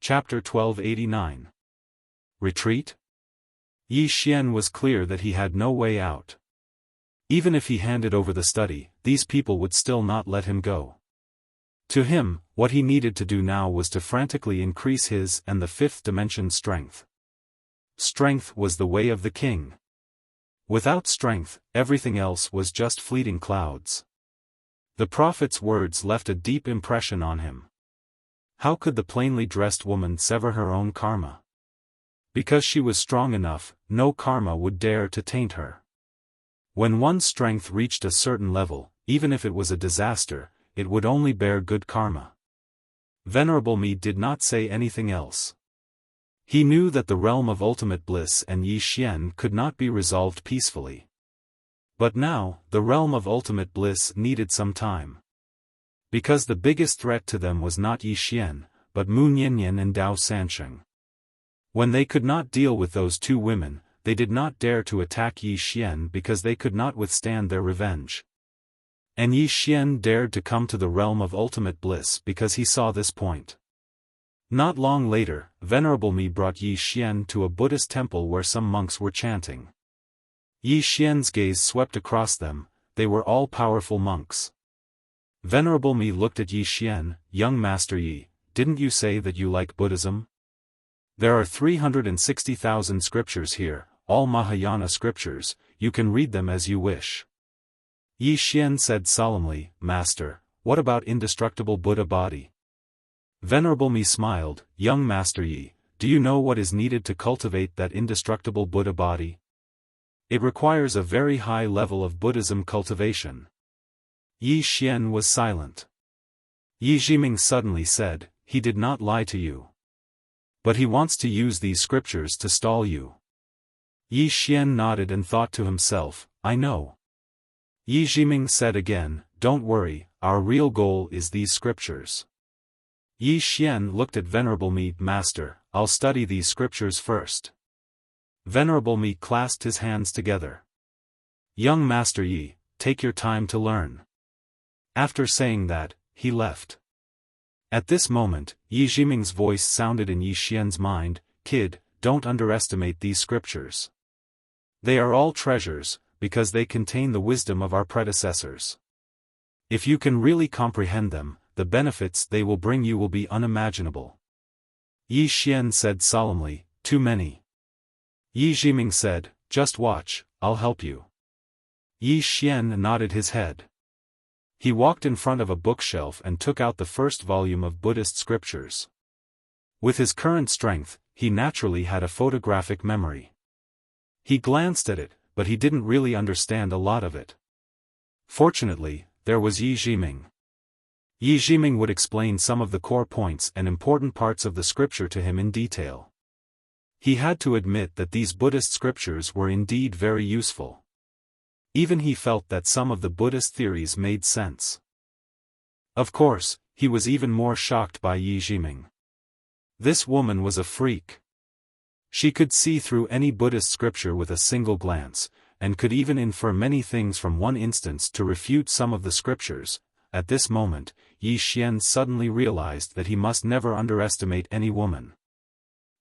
Chapter 1289. Retreat? Yi Xian was clear that he had no way out. Even if he handed over the study, these people would still not let him go. To him, what he needed to do now was to frantically increase his and the fifth dimension's strength. Strength was the way of the king. Without strength, everything else was just fleeting clouds. The prophet's words left a deep impression on him. How could the plainly dressed woman sever her own karma? Because she was strong enough, no karma would dare to taint her. When one's strength reached a certain level, even if it was a disaster, it would only bear good karma. Venerable Me did not say anything else. He knew that the realm of ultimate bliss and Yi Xian could not be resolved peacefully. But now, the realm of ultimate bliss needed some time. Because the biggest threat to them was not Yi Xian, but Mu Niannian and Dao Sansheng. When they could not deal with those two women, they did not dare to attack Yi Xian because they could not withstand their revenge. And Yi Xian dared to come to the realm of ultimate bliss because he saw this point. Not long later, Venerable Me brought Yi Xian to a Buddhist temple where some monks were chanting. Yi Xian's gaze swept across them, they were all powerful monks. Venerable Me looked at Yi Xian. Young Master Yi, didn't you say that you like Buddhism? There are 360,000 scriptures here, all Mahayana scriptures, you can read them as you wish. Yi Xian said solemnly, Master, what about indestructible Buddha body? Venerable Me smiled, Young Master Yi, do you know what is needed to cultivate that indestructible Buddha body? It requires a very high level of Buddhism cultivation. Yi Xian was silent. Yi Zhiming suddenly said, he did not lie to you. But he wants to use these scriptures to stall you. Yi Xian nodded and thought to himself, I know. Yi Zhiming said again, don't worry, our real goal is these scriptures. Yi Xian looked at Venerable Me, Master, I'll study these scriptures first. Venerable Me clasped his hands together. Young Master Yi, take your time to learn. After saying that, he left. At this moment, Yi Zhiming's voice sounded in Yi Xian's mind, Kid, don't underestimate these scriptures. They are all treasures, because they contain the wisdom of our predecessors. If you can really comprehend them, the benefits they will bring you will be unimaginable. Yi Xian said solemnly, too many. Yi Zhiming said, just watch, I'll help you. Yi Xian nodded his head. He walked in front of a bookshelf and took out the first volume of Buddhist scriptures. With his current strength, he naturally had a photographic memory. He glanced at it, but he didn't really understand a lot of it. Fortunately, there was Yi Zhiming. Yi Zhiming would explain some of the core points and important parts of the scripture to him in detail. He had to admit that these Buddhist scriptures were indeed very useful. Even he felt that some of the Buddhist theories made sense. Of course, he was even more shocked by Yi Zhiming. This woman was a freak. She could see through any Buddhist scripture with a single glance, and could even infer many things from one instance to refute some of the scriptures. At this moment, Yi Xian suddenly realized that he must never underestimate any woman.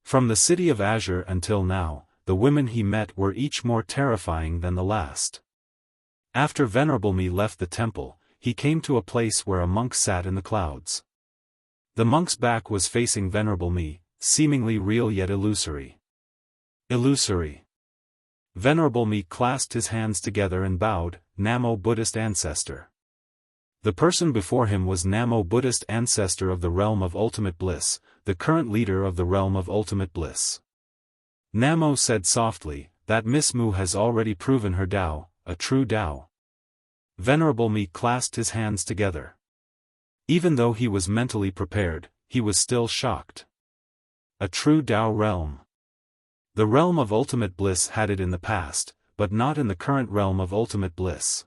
From the City of Azure until now, the women he met were each more terrifying than the last. After Venerable Me left the temple, he came to a place where a monk sat in the clouds. The monk's back was facing Venerable Me, seemingly real yet illusory. Illusory. Venerable Me clasped his hands together and bowed, Namo Buddhist Ancestor. The person before him was Namo Buddhist Ancestor of the realm of ultimate bliss, the current leader of the realm of ultimate bliss. Namo said softly, that Miss Mu has already proven her Tao, a true Tao. Venerable Me clasped his hands together. Even though he was mentally prepared, he was still shocked. A true Tao realm. The realm of ultimate bliss had it in the past, but not in the current realm of ultimate bliss.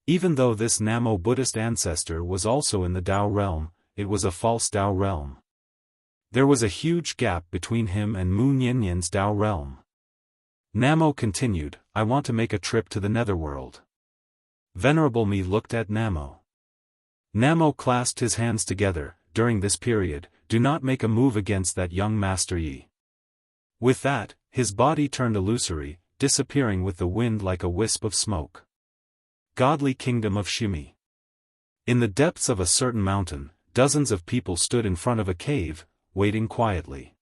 Even though this Namo Buddhist ancestor was also in the Tao realm, it was a false Tao realm. There was a huge gap between him and Mu Niannian's Tao realm. Namo continued, I want to make a trip to the netherworld. Venerable Me looked at Namo. Namo clasped his hands together. During this period, do not make a move against that young Master Yi. With that, his body turned illusory, disappearing with the wind like a wisp of smoke. Godly Kingdom of Shimi. In the depths of a certain mountain, dozens of people stood in front of a cave, waiting quietly.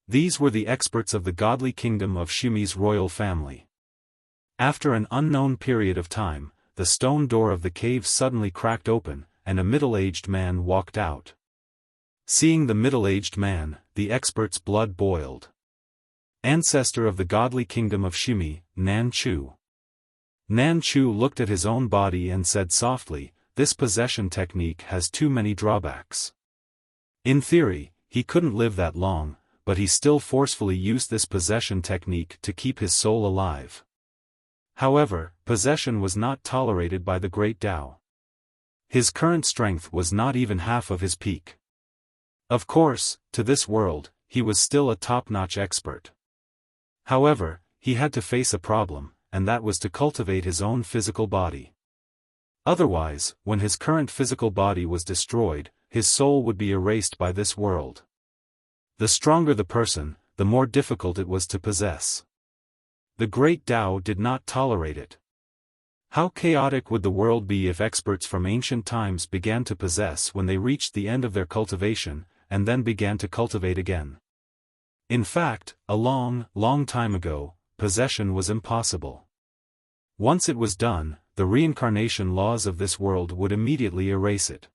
These were the experts of the godly kingdom of Shimi's royal family. After an unknown period of time, the stone door of the cave suddenly cracked open, and a middle-aged man walked out. Seeing the middle-aged man, the expert's blood boiled. Ancestor of the godly kingdom of Shimi, Nan Chu. Nan Chu looked at his own body and said softly, "This possession technique has too many drawbacks." In theory, he couldn't live that long, but he still forcefully used this possession technique to keep his soul alive. However, possession was not tolerated by the great Tao. His current strength was not even half of his peak. Of course, to this world, he was still a top-notch expert. However, he had to face a problem, and that was to cultivate his own physical body. Otherwise, when his current physical body was destroyed, his soul would be erased by this world. The stronger the person, the more difficult it was to possess. The great Tao did not tolerate it. How chaotic would the world be if experts from ancient times began to possess when they reached the end of their cultivation, and then began to cultivate again? In fact, a long, long time ago, possession was impossible. Once it was done, the reincarnation laws of this world would immediately erase it.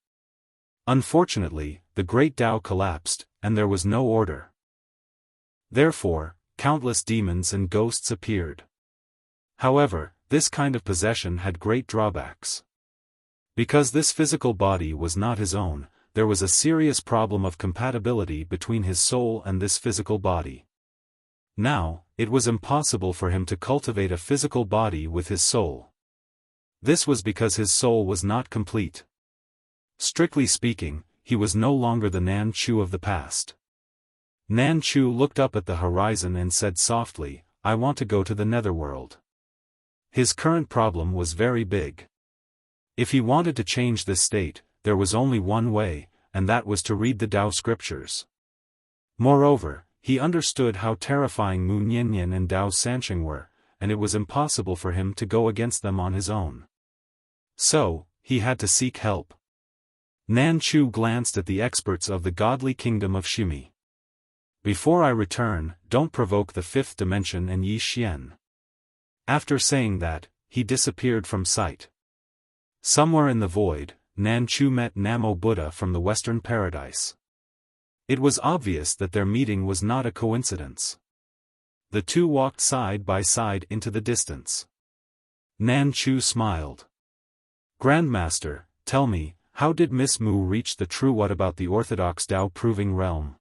Unfortunately, the great Tao collapsed, and there was no order. Therefore, countless demons and ghosts appeared. However, this kind of possession had great drawbacks. Because this physical body was not his own, there was a serious problem of compatibility between his soul and this physical body. Now, it was impossible for him to cultivate a physical body with his soul. This was because his soul was not complete. Strictly speaking, he was no longer the Nan Chu of the past. Nan Chu looked up at the horizon and said softly, "I want to go to the netherworld." His current problem was very big. If he wanted to change this state, there was only one way, and that was to read the Tao scriptures. Moreover, he understood how terrifying Mu Niannian and Tao Sanqing were, and it was impossible for him to go against them on his own. So, he had to seek help. Nan Chu glanced at the experts of the godly kingdom of Shimi. "Before I return, don't provoke the fifth dimension and Yi Xian." After saying that, he disappeared from sight. Somewhere in the void, Nan Chu met Namo Buddha from the Western Paradise. It was obvious that their meeting was not a coincidence. The two walked side by side into the distance. Nan Chu smiled. "Grandmaster, tell me, how did Miss Mu reach the true what about the orthodox Tao-proving realm?"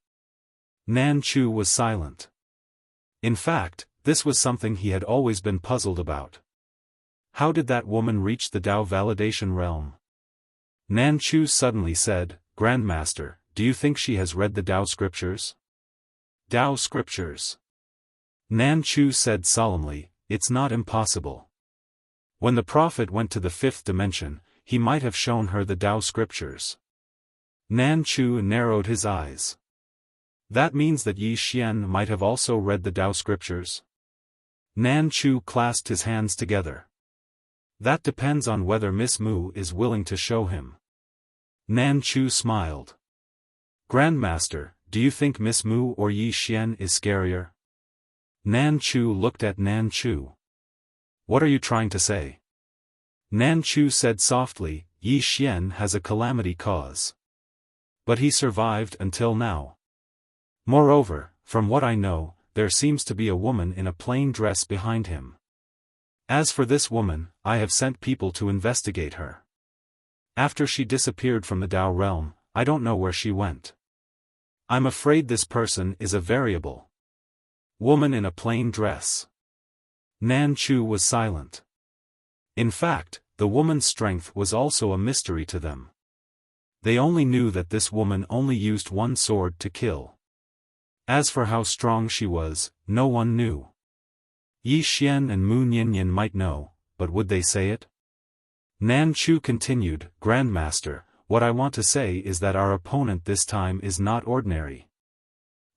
Nan Chu was silent. In fact, this was something he had always been puzzled about. How did that woman reach the Tao validation realm? Nan Chu suddenly said, "Grandmaster, do you think she has read the Tao scriptures?" "Tao scriptures?" Nan Chu said solemnly, "It's not impossible. When the prophet went to the fifth dimension, he might have shown her the Tao scriptures." Nan Chu narrowed his eyes. "That means that Yi Xian might have also read the Tao scriptures?" Nan Chu clasped his hands together. "That depends on whether Miss Mu is willing to show him." Nan Chu smiled. "Grandmaster, do you think Miss Mu or Yi Xian is scarier?" Nan Chu looked at Nan Chu. "What are you trying to say?" Nan Chu said softly, "Yi Xian has a calamity cause. But he survived until now. Moreover, from what I know, there seems to be a woman in a plain dress behind him. As for this woman, I have sent people to investigate her. After she disappeared from the Tao realm, I don't know where she went. I'm afraid this person is a variable woman in a plain dress." Nan Chu was silent. In fact, the woman's strength was also a mystery to them. They only knew that this woman only used one sword to kill. As for how strong she was, no one knew. Yi Xian and Mu Niannian might know, but would they say it? Nan Chu continued, "Grandmaster, what I want to say is that our opponent this time is not ordinary.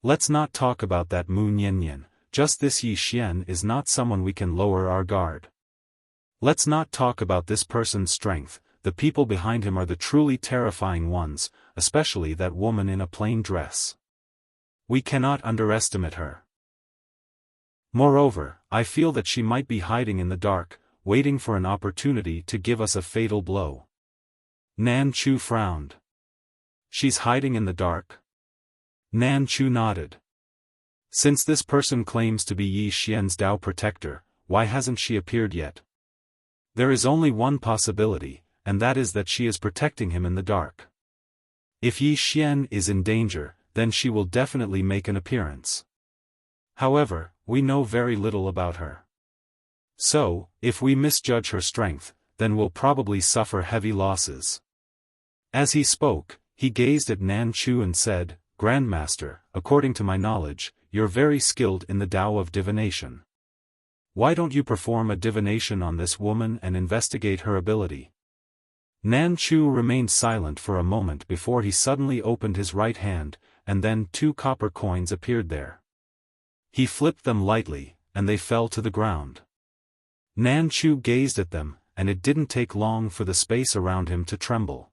Let's not talk about that Mu Niannian, just this Yi Xian is not someone we can lower our guard. Let's not talk about this person's strength, the people behind him are the truly terrifying ones, especially that woman in a plain dress. We cannot underestimate her. Moreover, I feel that she might be hiding in the dark, waiting for an opportunity to give us a fatal blow. Nan Chu frowned. She's hiding in the dark? Nan Chu nodded. Since this person claims to be Yi Xian's Dao protector, why hasn't she appeared yet? There is only one possibility, and that is that she is protecting him in the dark. If Yi Xian is in danger, then she will definitely make an appearance. However, we know very little about her. So, if we misjudge her strength, then we'll probably suffer heavy losses. As he spoke, he gazed at Nan Chu and said, Grandmaster, according to my knowledge, you're very skilled in the Tao of divination. Why don't you perform a divination on this woman and investigate her ability? Nan Chu remained silent for a moment before he suddenly opened his right hand, and then 2 copper coins appeared there. He flipped them lightly, and they fell to the ground. Nan Chu gazed at them, and it didn't take long for the space around him to tremble.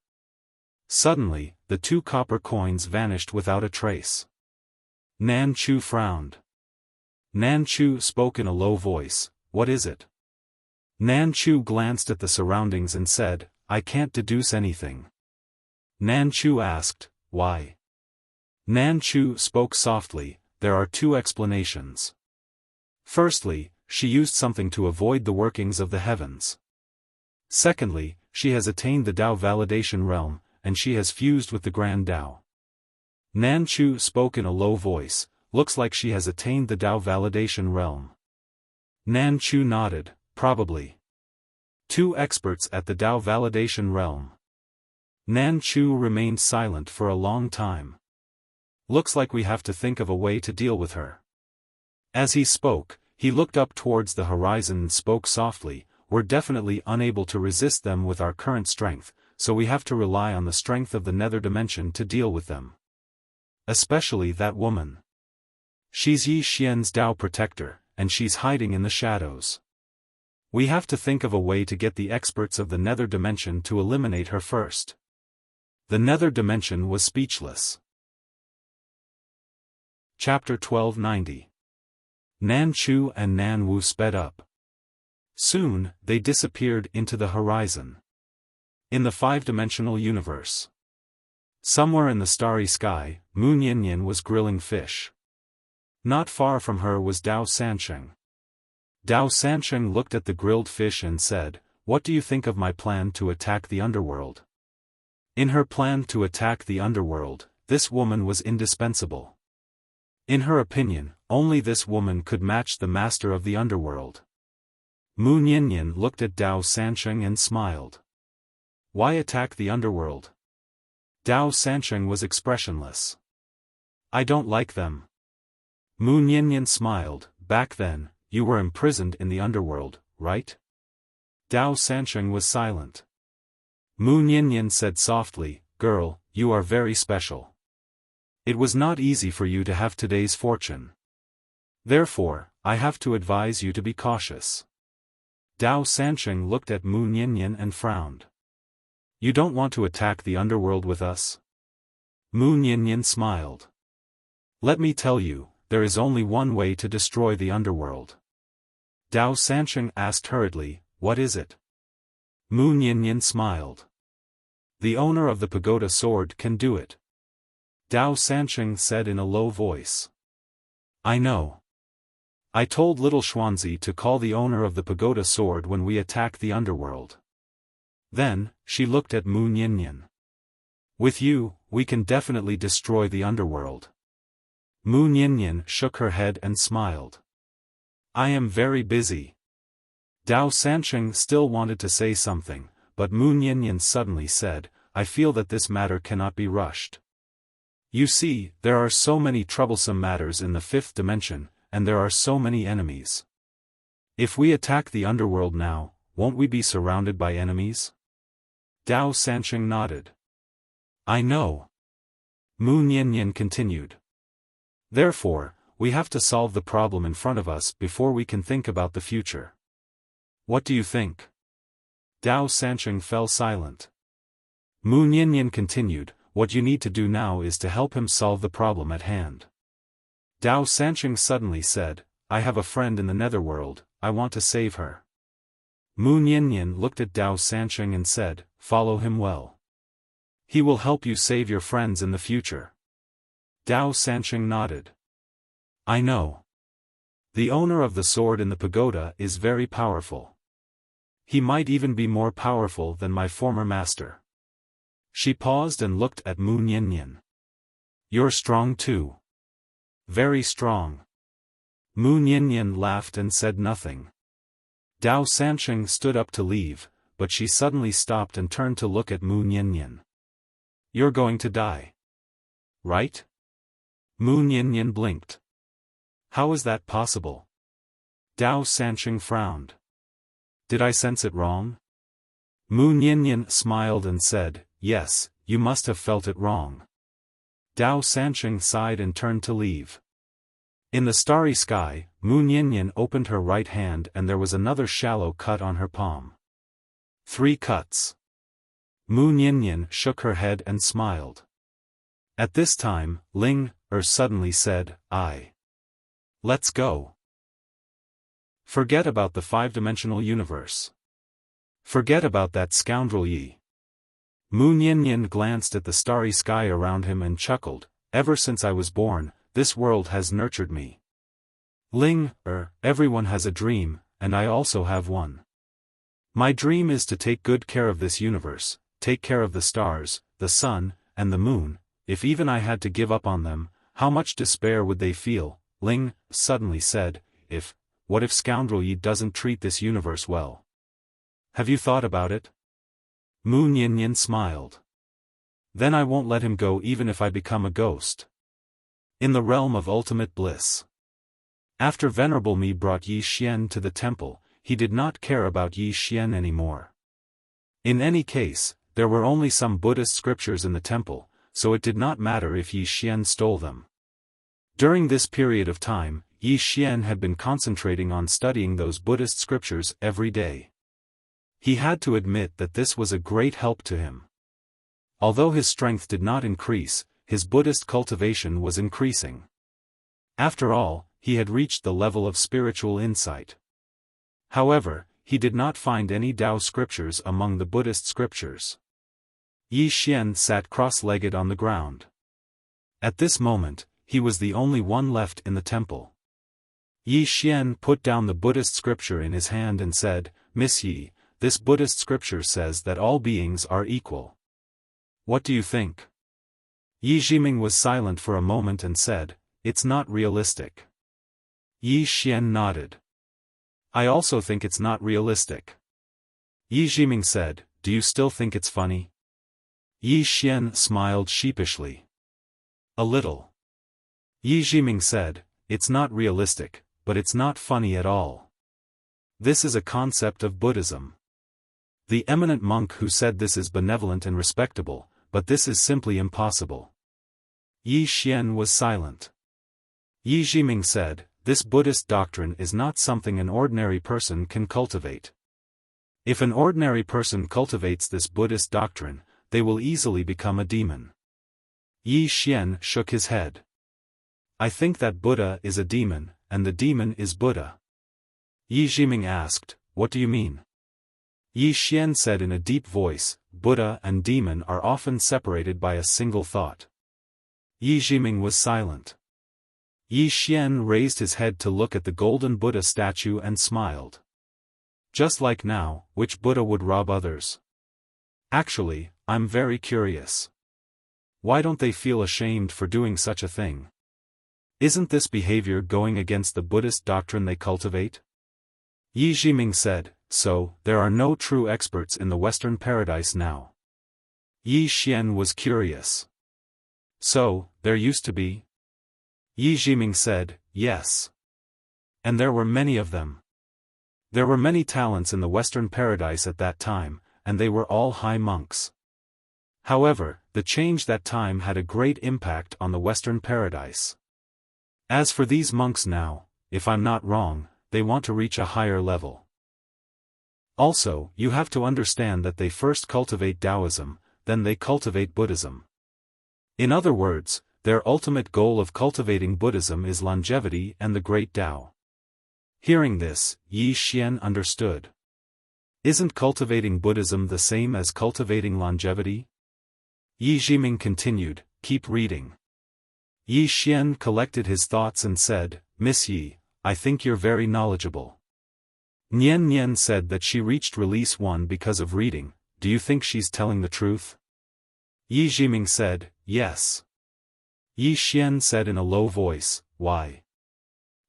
Suddenly, the 2 copper coins vanished without a trace. Nan Chu frowned. Nan Chu spoke in a low voice, "What is it?" Nan Chu glanced at the surroundings and said, "I can't deduce anything." Nan Chu asked, "Why?" Nan Chu spoke softly, "There are 2 explanations. Firstly, she used something to avoid the workings of the heavens. Secondly, she has attained the Tao validation realm, and she has fused with the Grand Tao." Nan Chu spoke in a low voice, "Looks like she has attained the Tao validation realm." Nan Chu nodded, "Probably. 2 experts at the Tao validation realm." Nan Chu remained silent for a long time. "Looks like we have to think of a way to deal with her." As he spoke, he looked up towards the horizon and spoke softly, "We're definitely unable to resist them with our current strength, so we have to rely on the strength of the nether dimension to deal with them. Especially that woman. She's Yi Xian's Tao protector, and she's hiding in the shadows. We have to think of a way to get the experts of the nether dimension to eliminate her first." The nether dimension was speechless. Chapter 1290. Nan Chu and Nan Wu sped up. Soon, they disappeared into the horizon. In the 5-dimensional universe. Somewhere in the starry sky, Mu Niannian was grilling fish. Not far from her was Dao Sansheng. Dao Sansheng looked at the grilled fish and said, "What do you think of my plan to attack the underworld?" In her plan to attack the underworld, this woman was indispensable. In her opinion, only this woman could match the master of the underworld. Mu Niannian looked at Dao Sansheng and smiled. "Why attack the underworld?" Dao Sansheng was expressionless. "I don't like them." Mu Niannian smiled, "Back then, you were imprisoned in the underworld, right?" Dao Sansheng was silent. Mu Niannian said softly, "Girl, you are very special. It was not easy for you to have today's fortune. Therefore, I have to advise you to be cautious." Dao Sansheng looked at Mu Niannian and frowned. "You don't want to attack the underworld with us?" Mu Niannian smiled. "Let me tell you, there is only one way to destroy the underworld." Dao Sansheng asked hurriedly, "What is it?" Mu Niannian smiled. "The owner of the pagoda sword can do it." Dao Sansheng said in a low voice. "I know. I told little Xuanzi to call the owner of the pagoda sword when we attack the underworld." Then, she looked at Mu Niannian. "With you, we can definitely destroy the underworld." Mu Niannian shook her head and smiled. "I am very busy." Dao Sansheng still wanted to say something, but Mu Niannian suddenly said, "I feel that this matter cannot be rushed. You see, there are so many troublesome matters in the 5th dimension, and there are so many enemies. If we attack the underworld now, won't we be surrounded by enemies?" Dao Sansheng nodded. I know. Mu Niannian continued. Therefore, we have to solve the problem in front of us before we can think about the future. What do you think? Dao Sansheng fell silent. Mu Niannian continued, what you need to do now is to help him solve the problem at hand. Dao Sansheng suddenly said, I have a friend in the netherworld, I want to save her. Mu Niannian looked at Dao Sansheng and said, follow him well. He will help you save your friends in the future. Dao Sansheng nodded. I know. The owner of the sword in the pagoda is very powerful. He might even be more powerful than my former master. She paused and looked at Mu Niannian. You're strong too. Very strong. Mu Niannian laughed and said nothing. Dao Sansheng stood up to leave, but she suddenly stopped and turned to look at Mu Niannian. You're going to die. Right? Mu Niannian blinked. How is that possible? Dao Sansheng frowned. Did I sense it wrong? Mu Niannian smiled and said, yes, you must have felt it wrong. Dao Sansheng sighed and turned to leave. In the starry sky, Mu Niannian opened her right hand and there was another shallow cut on her palm. 3 cuts. Mu Niannian shook her head and smiled. At this time, Ling suddenly said, Let's go. Forget about the 5-dimensional universe. Forget about that scoundrel Yi. Mu Niannian glanced at the starry sky around him and chuckled, ever since I was born, this world has nurtured me. Ling, everyone has a dream, and I also have one. My dream is to take good care of this universe, take care of the stars, the sun, and the moon. If even I had to give up on them, how much despair would they feel? Ling suddenly said, what if scoundrel Yi doesn't treat this universe well? Have you thought about it? Mu Niannian smiled. Then I won't let him go even if I become a ghost. In the realm of ultimate bliss. After Venerable Mi brought Yi Xian to the temple, he did not care about Yi Xian anymore. In any case, there were only some Buddhist scriptures in the temple, so it did not matter if Yi Xian stole them. During this period of time, Yi Xian had been concentrating on studying those Buddhist scriptures every day. He had to admit that this was a great help to him. Although his strength did not increase, his Buddhist cultivation was increasing. After all, he had reached the level of spiritual insight. However, he did not find any Tao scriptures among the Buddhist scriptures. Yi Xian sat cross-legged on the ground. At this moment, he was the only one left in the temple. Yi Xian put down the Buddhist scripture in his hand and said, Miss Yi, this Buddhist scripture says that all beings are equal. What do you think? Yi Jiming was silent for a moment and said, it's not realistic. Yi Xian nodded. I also think it's not realistic. Yi Jiming said, do you still think it's funny? Yi Xian smiled sheepishly. A little. Yi Jiming said, it's not realistic, but it's not funny at all. This is a concept of Buddhism. The eminent monk who said this is benevolent and respectable, but this is simply impossible. Yi Xian was silent. Yi Jiming said, this Buddhist doctrine is not something an ordinary person can cultivate. If an ordinary person cultivates this Buddhist doctrine, they will easily become a demon. Yi Xian shook his head. I think that Buddha is a demon, and the demon is Buddha. Yi Jiming asked, what do you mean? Yi Xian said in a deep voice, Buddha and demon are often separated by a single thought. Yi Jiming was silent. Yi Xian raised his head to look at the golden Buddha statue and smiled. Just like now, which Buddha would rob others? Actually, I'm very curious. Why don't they feel ashamed for doing such a thing? Isn't this behavior going against the Buddhist doctrine they cultivate? Yi Jiming said, so, there are no true experts in the Western paradise now. Yi Xian was curious. So, there used to be? Yi Jiming said, yes. And there were many of them. There were many talents in the Western paradise at that time, and they were all high monks. However, the change that time had a great impact on the Western paradise. As for these monks now, if I'm not wrong, they want to reach a higher level. Also, you have to understand that they first cultivate Taoism, then they cultivate Buddhism. In other words, their ultimate goal of cultivating Buddhism is longevity and the great Tao. Hearing this, Yi Xian understood. Isn't cultivating Buddhism the same as cultivating longevity? Yi Jiming continued, keep reading. Yi Xian collected his thoughts and said, Miss Yi, I think you're very knowledgeable. Nian Nian said that she reached release 1 because of reading. Do you think she's telling the truth? Yi Jiming said, yes. Yi Xian said in a low voice, why?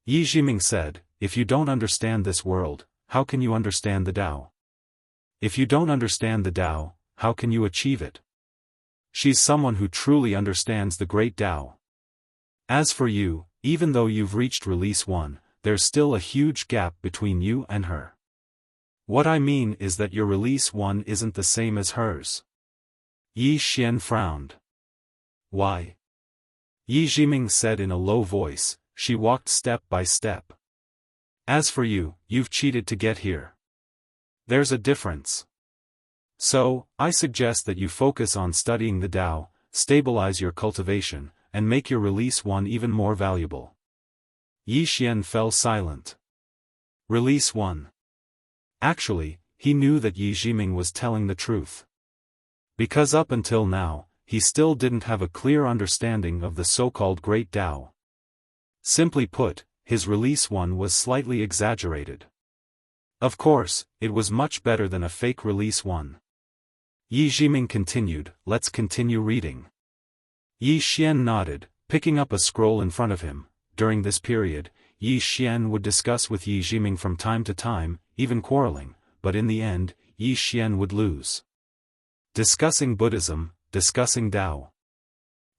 Yi Jiming said, if you don't understand this world, how can you understand the Tao? If you don't understand the Tao, how can you achieve it? She's someone who truly understands the great Tao. As for you, even though you've reached release 1, there's still a huge gap between you and her. What I mean is that your release 1 isn't the same as hers. Yi Xian frowned. Why? Yi Jiming said in a low voice, she walked step by step. As for you, you've cheated to get here. There's a difference. So, I suggest that you focus on studying the Tao, stabilize your cultivation, and make your release 1 even more valuable. Yi Xian fell silent. Release 1. Actually, he knew that Yi Jiming was telling the truth. Because up until now, he still didn't have a clear understanding of the so-called Great Tao. Simply put, his release 1 was slightly exaggerated. Of course, it was much better than a fake release 1. Yi Jiming continued, let's continue reading. Yi Xian nodded, picking up a scroll in front of him. During this period, Yi Xian would discuss with Yi Jiming from time to time, even quarreling, but in the end, Yi Xian would lose. Discussing Buddhism, discussing Tao.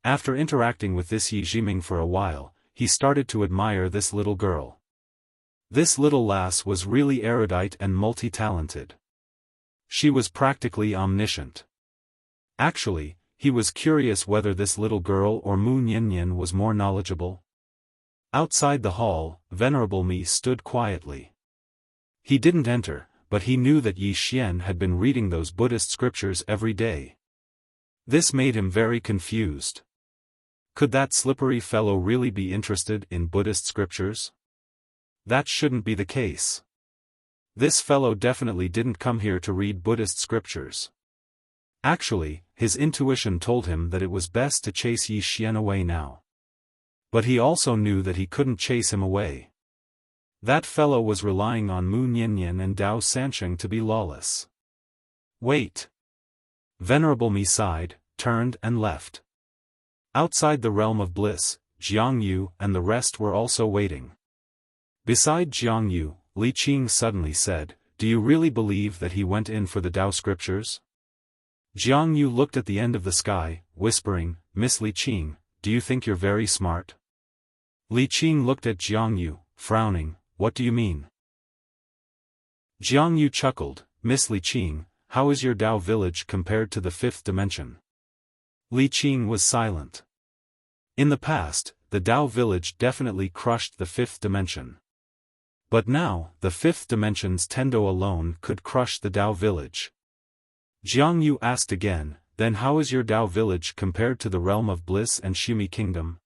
After interacting with this Yi Jiming for a while, he started to admire this little girl. This little lass was really erudite and multi-talented. She was practically omniscient. Actually, he was curious whether this little girl or Mu Niannian was more knowledgeable. Outside the hall, Venerable Mi stood quietly. He didn't enter, but he knew that Yi Xian had been reading those Buddhist scriptures every day. This made him very confused. Could that slippery fellow really be interested in Buddhist scriptures? That shouldn't be the case. This fellow definitely didn't come here to read Buddhist scriptures. Actually, his intuition told him that it was best to chase Yi Xian away now. But he also knew that he couldn't chase him away. That fellow was relying on Mu Niannian and Dao Sansheng to be lawless. Wait. Venerable Mi sighed, turned and left. Outside the realm of bliss, Jiang Yu and the rest were also waiting. Beside Jiang Yu, Li Qing suddenly said, do you really believe that he went in for the Tao scriptures? Jiang Yu looked at the end of the sky, whispering, Miss Li Qing, do you think you're very smart? Li Qing looked at Jiang Yu, frowning, what do you mean? Jiang Yu chuckled, Miss Li Qing, how is your Tao village compared to the 5th dimension? Li Qing was silent. In the past, the Tao village definitely crushed the 5th dimension. But now, the 5th dimension's Tendo alone could crush the Tao village. Jiang Yu asked again, then how is your Tao village compared to the realm of bliss and Shumi kingdom?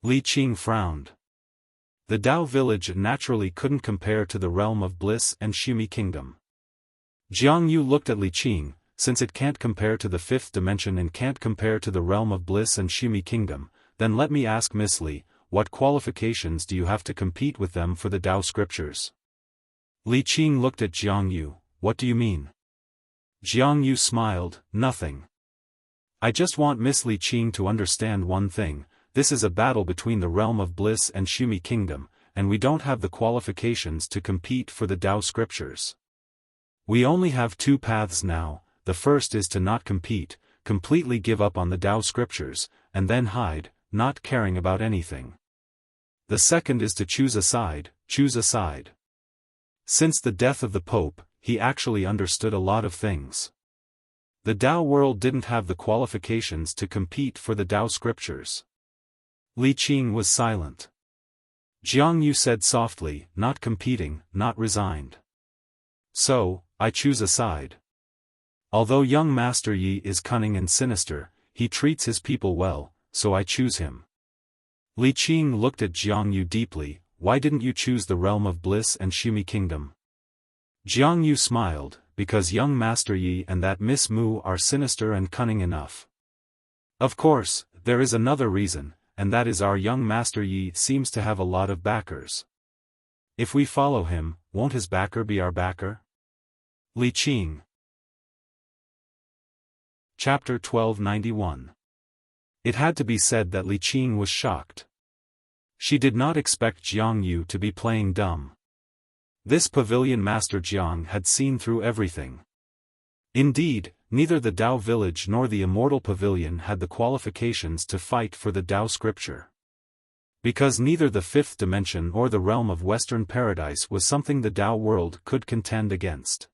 Li Qing frowned. The Tao village naturally couldn't compare to the realm of bliss and Shumi kingdom. Jiang Yu looked at Li Qing, since it can't compare to the 5th dimension and can't compare to the realm of bliss and Shumi kingdom, then let me ask Miss Li, what qualifications do you have to compete with them for the Tao scriptures? Li Qing looked at Jiang Yu, what do you mean? Jiang Yu smiled, nothing. I just want Miss Li Qing to understand one thing, this is a battle between the realm of bliss and Shumi kingdom, and we don't have the qualifications to compete for the Tao scriptures. We only have 2 paths now, the first is to not compete, completely give up on the Tao scriptures, and then hide, not caring about anything. The second is to choose a side, choose a side. Since the death of the Pope, he actually understood a lot of things. The Tao world didn't have the qualifications to compete for the Tao scriptures. Li Qing was silent. Jiang Yu said softly, not competing, not resigned. So, I choose a side. Although young Master Yi is cunning and sinister, he treats his people well, so I choose him. Li Qing looked at Jiang Yu deeply. Why didn't you choose the realm of bliss and Shumi kingdom? Jiang Yu smiled, because young Master Yi and that Miss Mu are sinister and cunning enough. Of course, there is another reason, and that is our young Master Yi seems to have a lot of backers. If we follow him, won't his backer be our backer? Li Qing. Chapter 1291. It had to be said that Li Qing was shocked. She did not expect Jiang Yu to be playing dumb. This pavilion master Jiang had seen through everything. Indeed, neither the Tao village nor the immortal pavilion had the qualifications to fight for the Tao scripture. Because neither the fifth dimension or the realm of Western Paradise was something the Tao world could contend against.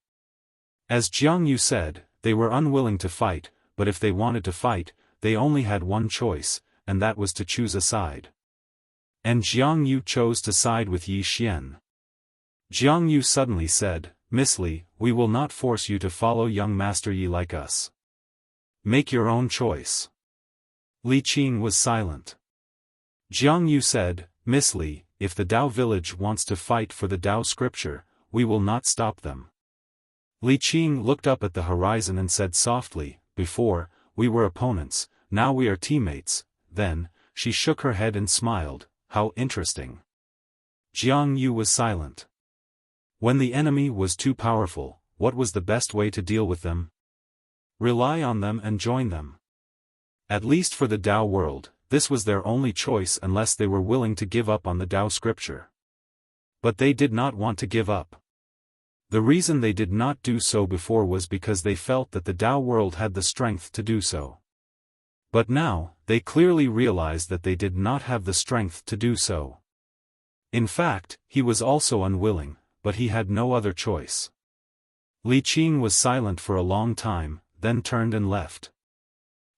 As Jiang Yu said, they were unwilling to fight, but if they wanted to fight, they only had one choice, and that was to choose a side. And Jiang Yu chose to side with Yi Xian. Jiang Yu suddenly said, Miss Li, we will not force you to follow young Master Yi like us. Make your own choice. Li Qing was silent. Jiang Yu said, Miss Li, if the Tao village wants to fight for the Tao scripture, we will not stop them. Li Qing looked up at the horizon and said softly, before, we were opponents, now we are teammates. Then, she shook her head and smiled. How interesting. Jiang Yu was silent. When the enemy was too powerful, what was the best way to deal with them? Rely on them and join them. At least for the Tao world, this was their only choice unless they were willing to give up on the Tao scripture. But they did not want to give up. The reason they did not do so before was because they felt that the Tao world had the strength to do so. But now, they clearly realized that they did not have the strength to do so. In fact, he was also unwilling, but he had no other choice. Li Qing was silent for a long time, then turned and left.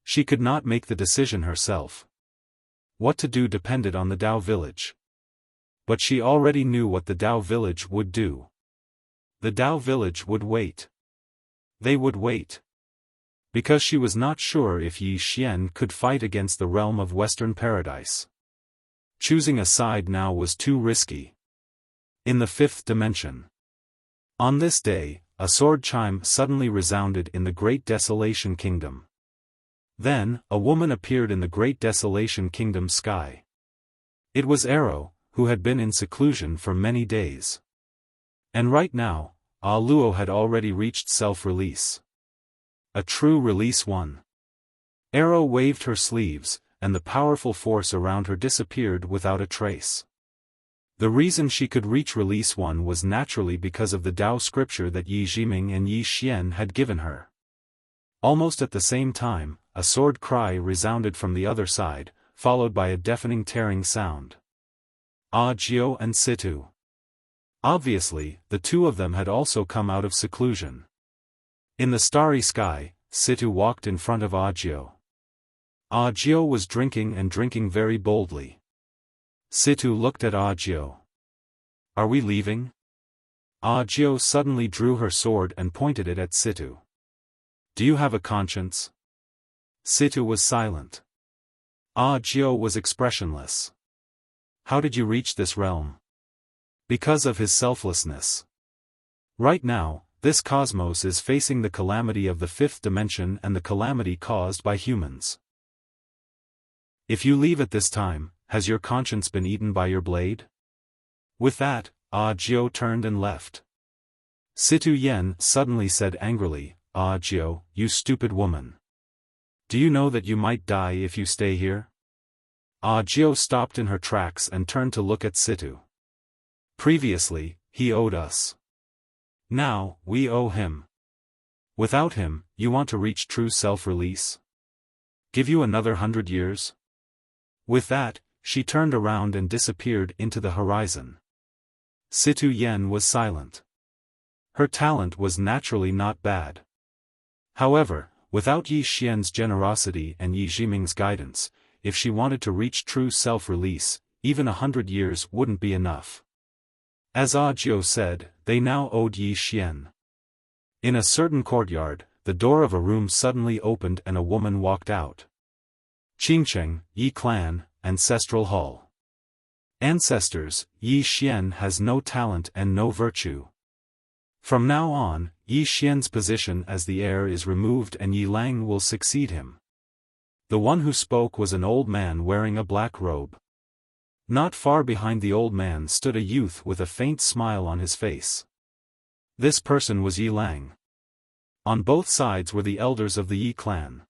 She could not make the decision herself. What to do depended on the Tao village. But she already knew what the Tao village would do. The Tao village would wait. They would wait. Because she was not sure if Yi Xian could fight against the realm of Western Paradise. Choosing a side now was too risky. In the fifth dimension. On this day, a sword chime suddenly resounded in the Great Desolation Kingdom. Then, a woman appeared in the Great Desolation Kingdom sky. It was Arrow, who had been in seclusion for many days. And right now, Ah Luo had already reached self-release. A true release one. Arrow waved her sleeves, and the powerful force around her disappeared without a trace. The reason she could reach release one was naturally because of the Tao scripture that Yi Jiming and Yi Xian had given her. Almost at the same time, a sword cry resounded from the other side, followed by a deafening tearing sound. Ah Jiao and Situ. Obviously, the two of them had also come out of seclusion. In the starry sky, Situ walked in front of Ah Jiao. Ah Jiao was drinking and drinking very boldly. Situ looked at Ah Jiao. Are we leaving? Ah Jiao suddenly drew her sword and pointed it at Situ. Do you have a conscience? Situ was silent. Ah Jiao was expressionless. How did you reach this realm? Because of his selflessness. Right now, this cosmos is facing the calamity of the fifth dimension and the calamity caused by humans. If you leave at this time, has your conscience been eaten by your blade? With that, Ah Jiao turned and left. Situ Yen suddenly said angrily, Ah Jiao, you stupid woman. Do you know that you might die if you stay here? Ah Jiao stopped in her tracks and turned to look at Situ. Previously, he owed us. Now, we owe him. Without him, you want to reach true self-release? Give you another 100 years? With that, she turned around and disappeared into the horizon. Situ Yen was silent. Her talent was naturally not bad. However, Without Yi Xian's generosity and Yi Jiming's guidance, if she wanted to reach true self-release, even 100 years wouldn't be enough. As Audiobook said, they now owed Yi Xian. In a certain courtyard, the door of a room suddenly opened and a woman walked out. Qingcheng, Yi Clan, Ancestral Hall. Ancestors, Yi Xian has no talent and no virtue. From now on, Yi Xian's position as the heir is removed and Yi Lang will succeed him. The one who spoke was an old man wearing a black robe. Not far behind the old man stood a youth with a faint smile on his face. This person was Yi Lang. On both sides were the elders of the Yi clan.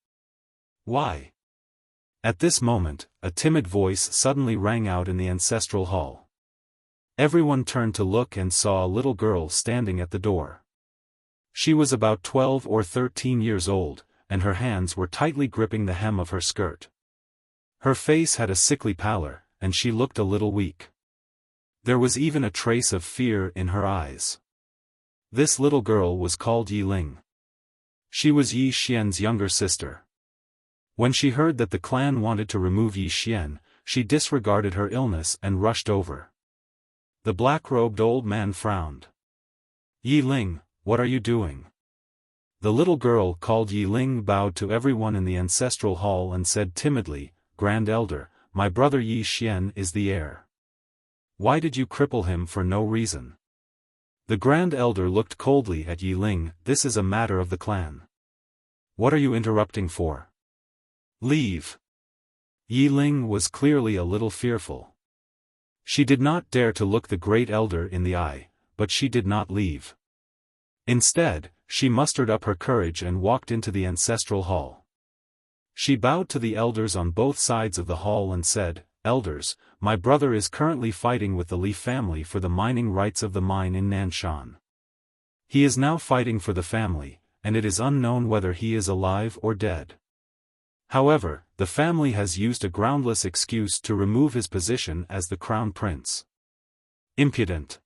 Why? At this moment, a timid voice suddenly rang out in the ancestral hall. Everyone turned to look and saw a little girl standing at the door. She was about 12 or 13 years old, and her hands were tightly gripping the hem of her skirt. Her face had a sickly pallor, and she looked a little weak. There was even a trace of fear in her eyes. This little girl was called Yi Ling. She was Yi Xian's younger sister. When she heard that the clan wanted to remove Yi Xian, she disregarded her illness and rushed over. The black-robed old man frowned. Yi Ling, what are you doing? The little girl called Yi Ling bowed to everyone in the ancestral hall and said timidly, Grand Elder, my brother Yi Xian is the heir. Why did you cripple him for no reason? The Grand Elder looked coldly at Yi Ling. This is a matter of the clan. What are you interrupting for? Leave. Yi Ling was clearly a little fearful. She did not dare to look the Great Elder in the eye, but she did not leave. Instead, she mustered up her courage and walked into the ancestral hall. She bowed to the elders on both sides of the hall and said, Elders, my brother is currently fighting with the Li family for the mining rights of the mine in Nanshan. He is now fighting for the family, and it is unknown whether he is alive or dead. However, the family has used a groundless excuse to remove his position as the crown prince. Impudent.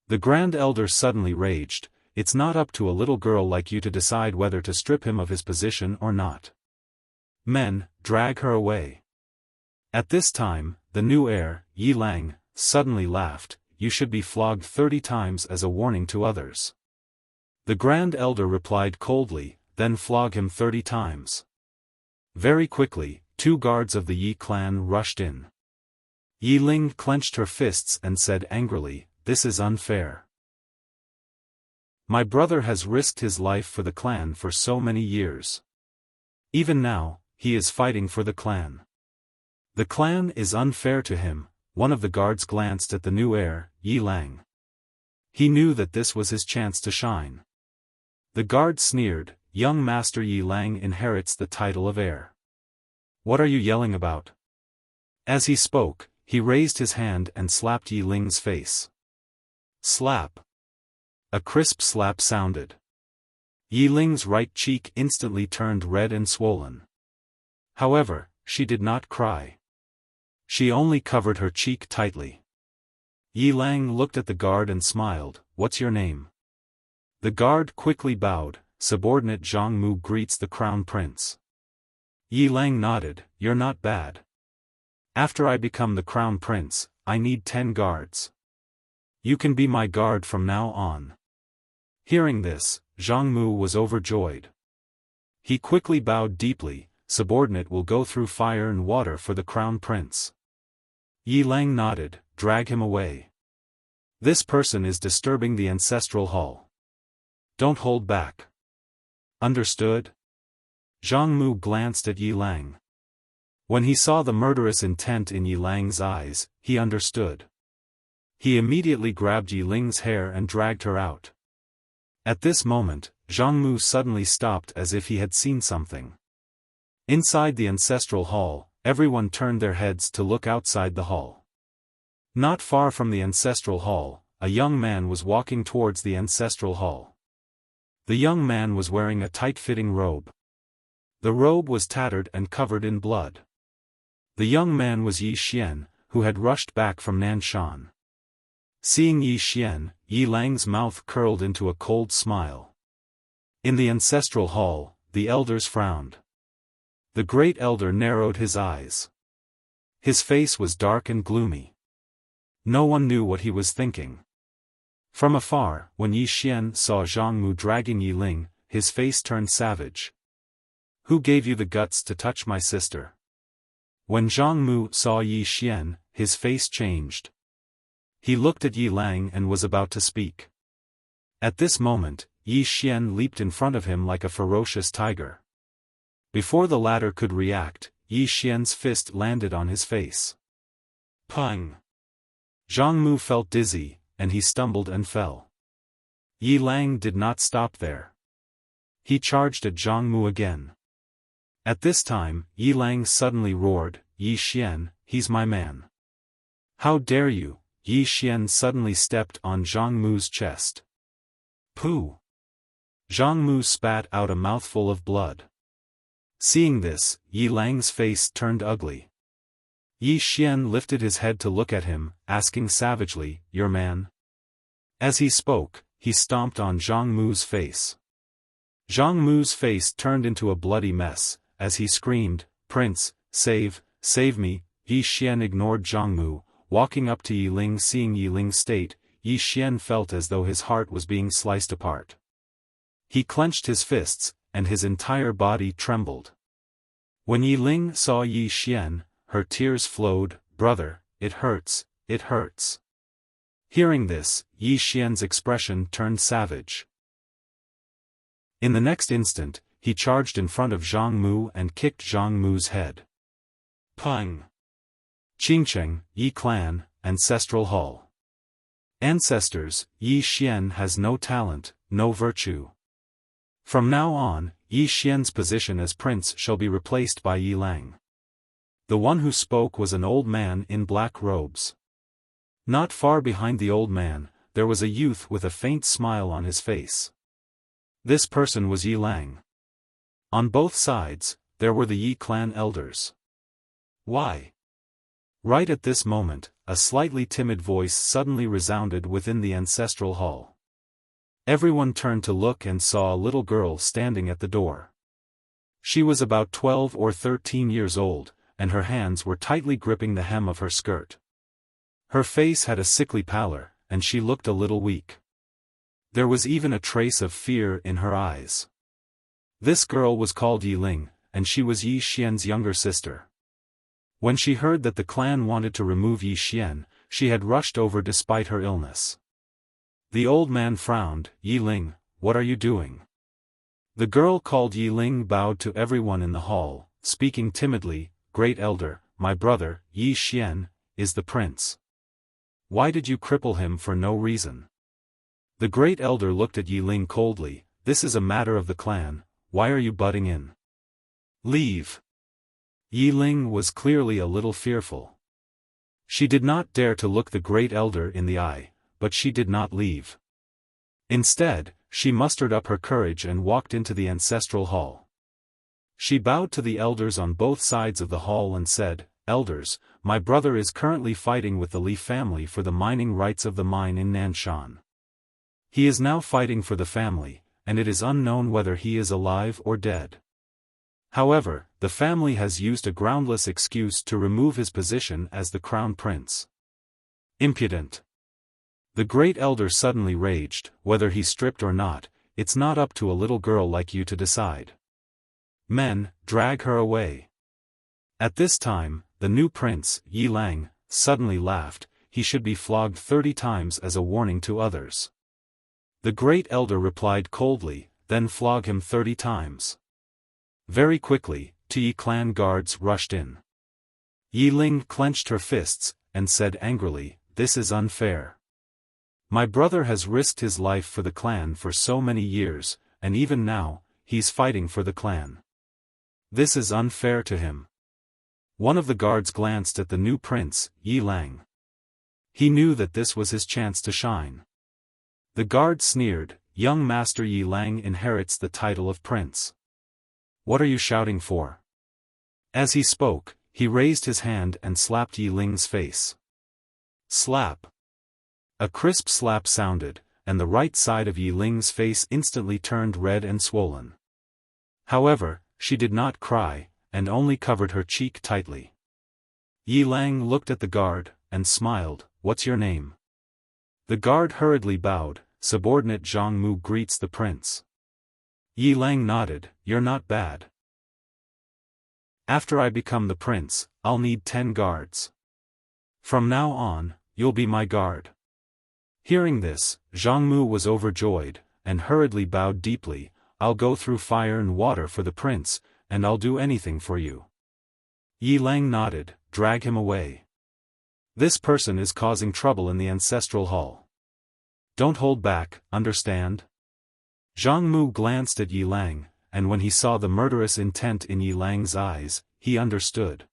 The Grand Elder suddenly raged, it's not up to a little girl like you to decide whether to strip him of his position or not. Men, drag her away. At this time, the new heir, Yi Lang, suddenly laughed, you should be flogged 30 times as a warning to others. The Grand Elder replied coldly, then flog him 30 times. Very quickly, 2 guards of the Yi clan rushed in. Yi Ling clenched her fists and said angrily, this is unfair. My brother has risked his life for the clan for so many years. Even now, he is fighting for the clan. The clan is unfair to him. One of the guards glanced at the new heir, Yi Lang. He knew that this was his chance to shine. The guard sneered, young Master Yi Lang inherits the title of heir. What are you yelling about? As he spoke, he raised his hand and slapped Yi Ling's face. Slap. A crisp slap sounded. Yi Ling's right cheek instantly turned red and swollen. However, she did not cry. She only covered her cheek tightly. Yi Lang looked at the guard and smiled, what's your name? The guard quickly bowed, subordinate Zhang Mu greets the crown prince. Yi Lang nodded, you're not bad. After I become the crown prince, I need 10 guards. You can be my guard from now on. Hearing this, Zhang Mu was overjoyed. He quickly bowed deeply, subordinate will go through fire and water for the crown prince. Yi Lang nodded, drag him away. This person is disturbing the ancestral hall. Don't hold back. Understood? Zhang Mu glanced at Yi Lang. When he saw the murderous intent in Yi Lang's eyes, he understood. He immediately grabbed Yi Ling's hair and dragged her out. At this moment, Zhang Mu suddenly stopped as if he had seen something. Inside the ancestral hall, everyone turned their heads to look outside the hall. Not far from the ancestral hall, a young man was walking towards the ancestral hall. The young man was wearing a tight-fitting robe. The robe was tattered and covered in blood. The young man was Yi Xian, who had rushed back from Nanshan. Seeing Yi Xian, Yi Lang's mouth curled into a cold smile. In the ancestral hall, the elders frowned. The great elder narrowed his eyes. His face was dark and gloomy. No one knew what he was thinking. From afar, when Yi Xian saw Zhang Mu dragging Yi Ling, his face turned savage. "Who gave you the guts to touch my sister?" When Zhang Mu saw Yi Xian, his face changed. He looked at Yi Lang and was about to speak. At this moment, Yi Xian leaped in front of him like a ferocious tiger. Before the latter could react, Yi Xian's fist landed on his face. Pang! Zhang Mu felt dizzy, and he stumbled and fell. Yi Lang did not stop there. He charged at Zhang Mu again. At this time, Yi Lang suddenly roared, "Yi Xian, he's my man." "How dare you?" Yi Xian suddenly stepped on Zhang Mu's chest. Pooh! Zhang Mu spat out a mouthful of blood. Seeing this, Yi Lang's face turned ugly. Yi Xian lifted his head to look at him, asking savagely, "Your man?" As he spoke, he stomped on Zhang Mu's face. Zhang Mu's face turned into a bloody mess, as he screamed, "Prince, save me!" Yi Xian ignored Zhang Mu, walking up to Yi Ling. Seeing Yi Ling's state, Yi Xian felt as though his heart was being sliced apart. He clenched his fists, and his entire body trembled. When Yi Ling saw Yi Xian, her tears flowed. "Brother, it hurts, it hurts." Hearing this, Yi Xian's expression turned savage. In the next instant, he charged in front of Zhang Mu and kicked Zhang Mu's head. Pang! Qingcheng, Yi Clan, Ancestral Hall. Ancestors, Yi Xian has no talent, no virtue. From now on, Yi Xian's position as prince shall be replaced by Yi Lang. The one who spoke was an old man in black robes. Not far behind the old man, there was a youth with a faint smile on his face. This person was Yi Lang. On both sides, there were the Yi clan elders. Why? Right at this moment, a slightly timid voice suddenly resounded within the ancestral hall. Everyone turned to look and saw a little girl standing at the door. She was about 12 or 13 years old, and her hands were tightly gripping the hem of her skirt. Her face had a sickly pallor, and she looked a little weak. There was even a trace of fear in her eyes. This girl was called Yi Ling, and she was Yi Xian's younger sister. When she heard that the clan wanted to remove Yi Xian, she had rushed over despite her illness. The old man frowned. "Yi Ling, what are you doing?" The girl called Yi Ling bowed to everyone in the hall, speaking timidly, "Great elder, my brother, Yi Xian, is the prince. Why did you cripple him for no reason?" The great elder looked at Yi Ling coldly. "This is a matter of the clan, why are you butting in? Leave." Yi Ling was clearly a little fearful. She did not dare to look the great elder in the eye, but she did not leave. Instead, she mustered up her courage and walked into the ancestral hall. She bowed to the elders on both sides of the hall and said, "Elders, my brother is currently fighting with the Li family for the mining rights of the mine in Nanshan. He is now fighting for the family, and it is unknown whether he is alive or dead. However, the family has used a groundless excuse to remove his position as the crown prince." Impudent! The great elder suddenly raged. "Whether he's stripped or not, it's not up to a little girl like you to decide. Men, drag her away." At this time, the new prince, Yi Lang, suddenly laughed. "He should be flogged 30 times as a warning to others." The great elder replied coldly, "Then flog him 30 times. Very quickly, 2 Yi clan guards rushed in. Yi Ling clenched her fists, and said angrily, "This is unfair. My brother has risked his life for the clan for so many years, and even now, he's fighting for the clan. This is unfair to him." One of the guards glanced at the new prince, Yi Lang. He knew that this was his chance to shine. The guard sneered, "Young Master Yi Lang inherits the title of prince. What are you shouting for?" As he spoke, he raised his hand and slapped Yi Ling's face. Slap! A crisp slap sounded, and the right side of Yi Ling's face instantly turned red and swollen. However, she did not cry, and only covered her cheek tightly. Yi Lang looked at the guard, and smiled. "What's your name?" The guard hurriedly bowed. "Subordinate Zhang Mu greets the prince." Yi Lang nodded. "You're not bad. After I become the prince, I'll need 10 guards. From now on, you'll be my guard." Hearing this, Zhang Mu was overjoyed, and hurriedly bowed deeply. "I'll go through fire and water for the prince, and I'll do anything for you." Yi Lang nodded. "Drag him away. This person is causing trouble in the ancestral hall. Don't hold back, understand?" Zhang Mu glanced at Yi Lang, and when he saw the murderous intent in Yi Lang's eyes, he understood.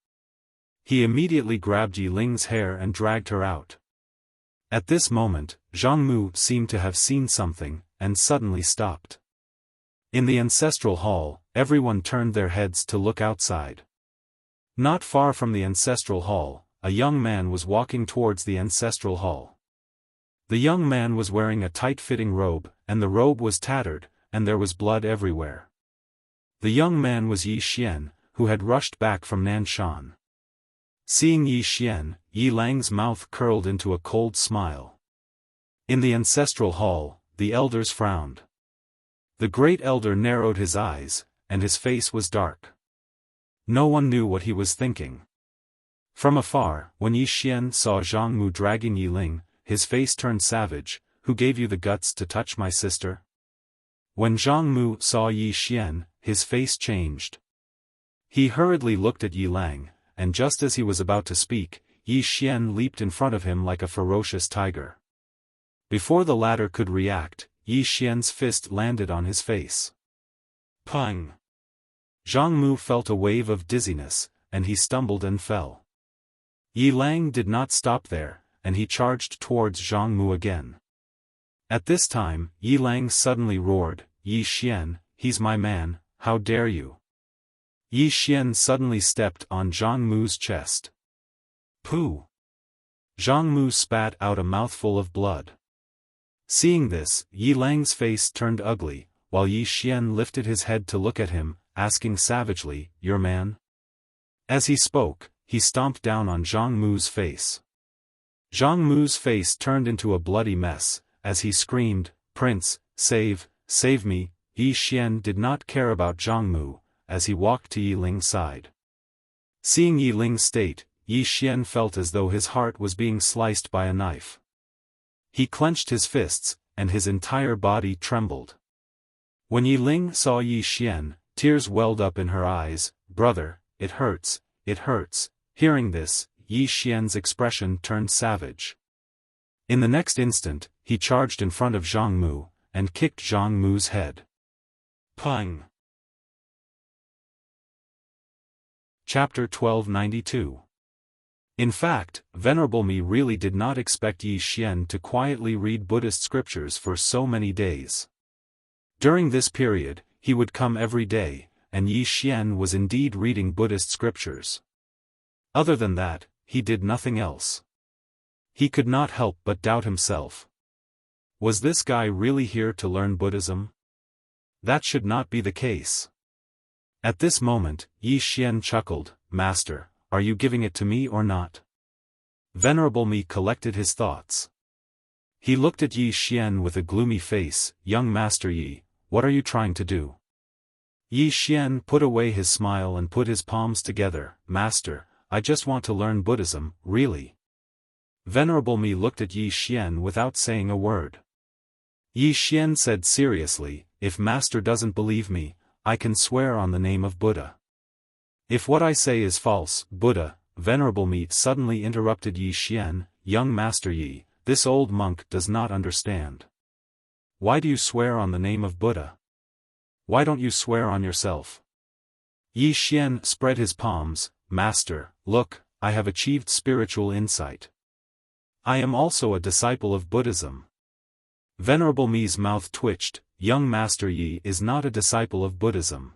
He immediately grabbed Yi Ling's hair and dragged her out. At this moment, Zhang Mu seemed to have seen something, and suddenly stopped. In the ancestral hall, everyone turned their heads to look outside. Not far from the ancestral hall, a young man was walking towards the ancestral hall. The young man was wearing a tight-fitting robe, and the robe was tattered, and there was blood everywhere. The young man was Yi Xian, who had rushed back from Nanshan. Seeing Yi Xian, Yi Lang's mouth curled into a cold smile. In the ancestral hall, the elders frowned. The great elder narrowed his eyes, and his face was dark. No one knew what he was thinking. From afar, when Yi Xian saw Zhang Mu dragging Yi Ling, his face turned savage. "Who gave you the guts to touch my sister?" When Zhang Mu saw Yi Xian, his face changed. He hurriedly looked at Yi Lang, and just as he was about to speak, Yi Xian leaped in front of him like a ferocious tiger. Before the latter could react, Yi Xian's fist landed on his face. Pang! Zhang Mu felt a wave of dizziness, and he stumbled and fell. Yi Lang did not stop there, and he charged towards Zhang Mu again. At this time, Yi Lang suddenly roared, "Yi Xian, he's my man, how dare you!" Yi Xian suddenly stepped on Zhang Mu's chest. Pooh! Zhang Mu spat out a mouthful of blood. Seeing this, Yi Lang's face turned ugly, while Yi Xian lifted his head to look at him, asking savagely, "Your man?" As he spoke, he stomped down on Zhang Mu's face. Zhang Mu's face turned into a bloody mess, as he screamed, "Prince, save me!" Yi Xian did not care about Zhang Mu, as he walked to Yi Ling's side. Seeing Yi Ling's state, Yi Xian felt as though his heart was being sliced by a knife. He clenched his fists, and his entire body trembled. When Yi Ling saw Yi Xian, tears welled up in her eyes. "Brother, it hurts, it hurts." Hearing this, Yi Xian's expression turned savage. In the next instant, he charged in front of Zhang Mu, and kicked Zhang Mu's head. Pang! Chapter 1292. In fact, Venerable Mi really did not expect Yi Xian to quietly read Buddhist scriptures for so many days. During this period, he would come every day, and Yi Xian was indeed reading Buddhist scriptures. Other than that, he did nothing else. He could not help but doubt himself. Was this guy really here to learn Buddhism? That should not be the case. At this moment, Yi Xian chuckled, "Master, are you giving it to me or not?" Venerable Mi collected his thoughts. He looked at Yi Xian with a gloomy face. "Young Master Yi, what are you trying to do?" Yi Xian put away his smile and put his palms together. "Master, I just want to learn Buddhism, really." Venerable Mi looked at Yi Xian without saying a word. Yi Xian said seriously, "If Master doesn't believe me, I can swear on the name of Buddha." "If what I say is false, Buddha," Venerable Mi suddenly interrupted Yi Xian, "Young Master Yi, this old monk does not understand. Why do you swear on the name of Buddha? Why don't you swear on yourself?" Yi Xian spread his palms. "Master, look, I have achieved spiritual insight. I am also a disciple of Buddhism." Venerable Mi's mouth twitched. "Young Master Yi is not a disciple of Buddhism."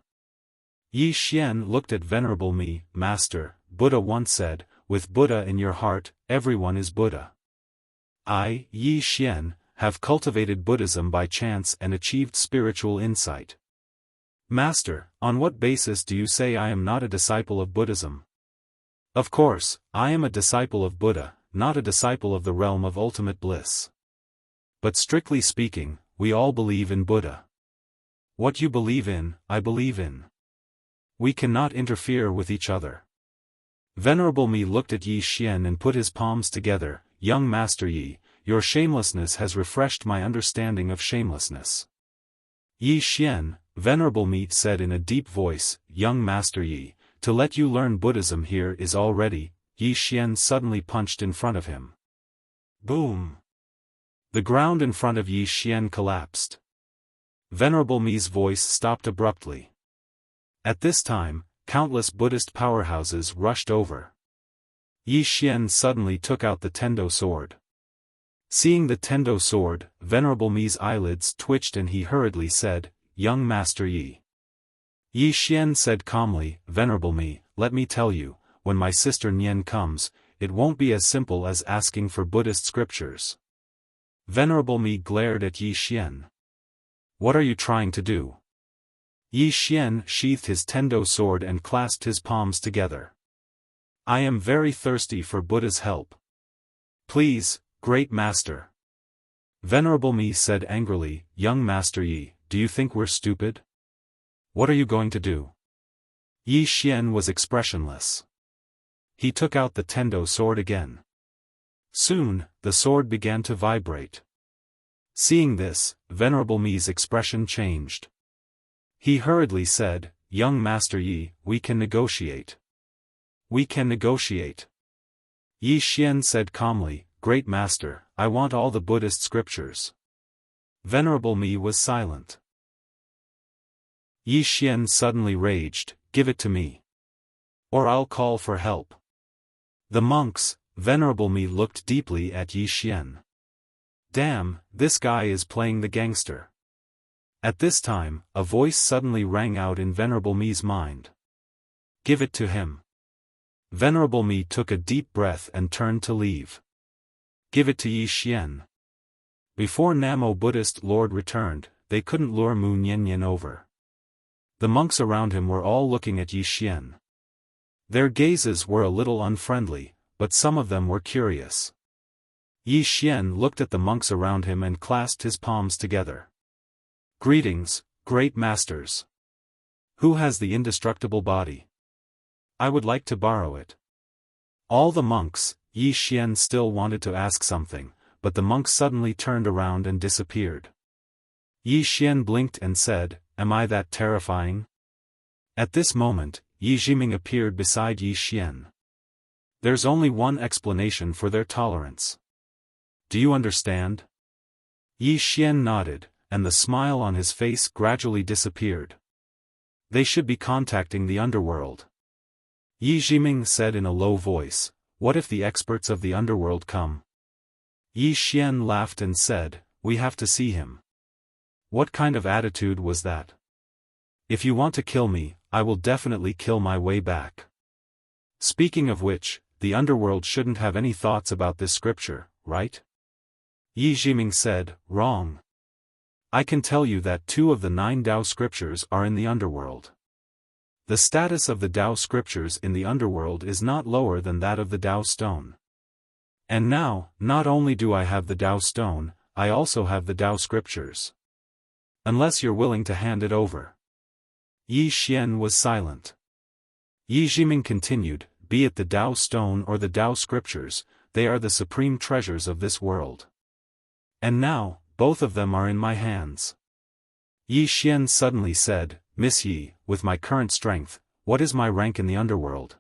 Yi Xian looked at Venerable Mi. "Master, Buddha once said, with Buddha in your heart, everyone is Buddha. I, Yi Xian, have cultivated Buddhism by chance and achieved spiritual insight. Master, on what basis do you say I am not a disciple of Buddhism? Of course, I am a disciple of Buddha, not a disciple of the realm of ultimate bliss. But strictly speaking, we all believe in Buddha. What you believe in, I believe in. We cannot interfere with each other. Venerable Me looked at Yi Xian and put his palms together. Young Master Yi, your shamelessness has refreshed my understanding of shamelessness. Yi Xian, Venerable Me said in a deep voice, Young Master Yi, to let you learn Buddhism here is all ready. Yi Xian suddenly punched in front of him. Boom! The ground in front of Yi Xian collapsed. Venerable Me's voice stopped abruptly. At this time, countless Buddhist powerhouses rushed over. Yi Xian suddenly took out the Tendo sword. Seeing the Tendo sword, Venerable Me's eyelids twitched and he hurriedly said, Young Master Yi. Yi Xian said calmly, Venerable Me, let me tell you, when my sister Nian comes, it won't be as simple as asking for Buddhist scriptures. Venerable Me glared at Yi Xian. What are you trying to do? Yi Xian sheathed his Tendo sword and clasped his palms together. I am very thirsty for Buddha's help. Please, Great Master. Venerable Me said angrily, Young Master Yi, do you think we're stupid? What are you going to do? Yi Xian was expressionless. He took out the Tendo sword again. Soon, the sword began to vibrate. Seeing this, Venerable Me's expression changed. He hurriedly said, Young Master Yi, we can negotiate. We can negotiate. Yi Xian said calmly, Great Master, I want all the Buddhist scriptures. Venerable Me was silent. Yi Xian suddenly raged, Give it to me. Or I'll call for help. The monks, Venerable Me looked deeply at Yi Xian. Damn, this guy is playing the gangster. At this time, a voice suddenly rang out in Venerable Me's mind. Give it to him. Venerable Me took a deep breath and turned to leave. Give it to Yi Xian. Before Namo Buddhist Lord returned, they couldn't lure Mu Niannian over. The monks around him were all looking at Yi Xian. Their gazes were a little unfriendly, but some of them were curious. Yi Xian looked at the monks around him and clasped his palms together. Greetings, great masters. Who has the indestructible body? I would like to borrow it. All the monks, Yi Xian still wanted to ask something, but the monks suddenly turned around and disappeared. Yi Xian blinked and said, Am I that terrifying? At this moment, Yi Jiming appeared beside Yi Xian. There's only one explanation for their tolerance. Do you understand? Yi Xian nodded, and the smile on his face gradually disappeared. They should be contacting the underworld. Yi Jiming said in a low voice, What if the experts of the underworld come? Yi Xian laughed and said, We have to see him. What kind of attitude was that? If you want to kill me, I will definitely kill my way back. Speaking of which, the underworld shouldn't have any thoughts about this scripture, right? Yi Jiming said, Wrong. I can tell you that 2 of the 9 Tao scriptures are in the underworld. The status of the Tao scriptures in the underworld is not lower than that of the Tao stone. And now, not only do I have the Tao stone, I also have the Tao scriptures. Unless you're willing to hand it over. Yi Xian was silent. Yi Jiming continued, Be it the Tao stone or the Tao scriptures, they are the supreme treasures of this world. And now, both of them are in my hands. Yi Xian suddenly said, Miss Yi, with my current strength, what is my rank in the underworld?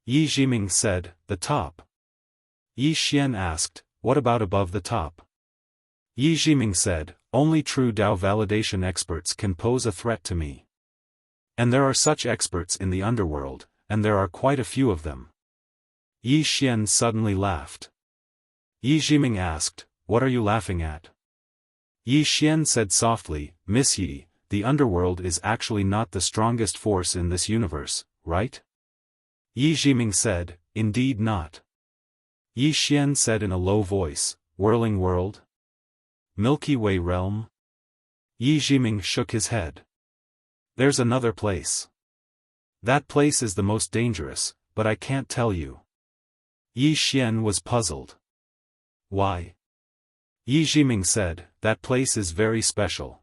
Yi Jiming said, The top. Yi Xian asked, What about above the top? Yi Jiming said, Only true Tao validation experts can pose a threat to me. And there are such experts in the underworld, and there are quite a few of them. Yi Xian suddenly laughed. Yi Jiming asked, What are you laughing at? Yi Xian said softly, Miss Yi, the underworld is actually not the strongest force in this universe, right? Yi Jiming said, Indeed not. Yi Xian said in a low voice, Whirling world? Milky Way realm? Yi Jiming shook his head. There's another place. That place is the most dangerous, but I can't tell you. Yi Xian was puzzled. Why? Yi Jiming said, that place is very special.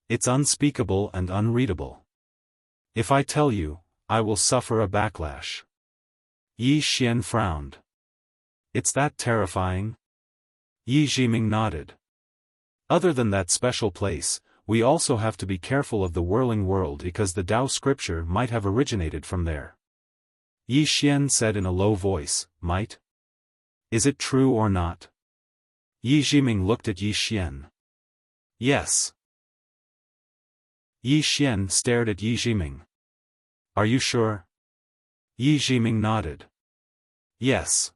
It's unspeakable and unreadable. If I tell you, I will suffer a backlash. Yi Xian frowned. It's that terrifying? Yi Jiming nodded. Other than that special place, we also have to be careful of the whirling world because the Tao scripture might have originated from there. Yi Xian said in a low voice, might? Is it true or not? Yi Jiming looked at Yi Xian. Yes. Yi Xian stared at Yi Jiming. Are you sure? Yi Jiming nodded. Yes.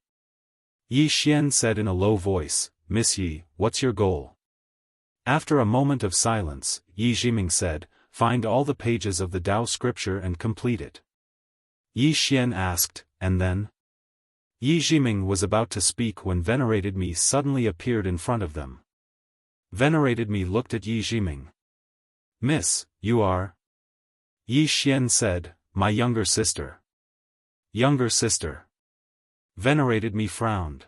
Yi Xian said in a low voice, Miss Yi, what's your goal? After a moment of silence, Yi Jiming said, find all the pages of the Tao scripture and complete it. Yi Xian asked, and then? Yi Jiming was about to speak when Venerated Me suddenly appeared in front of them. Venerated Me looked at Yi Jiming. Miss, you are? Yi Xian said, my younger sister. Younger sister. Venerated Me frowned.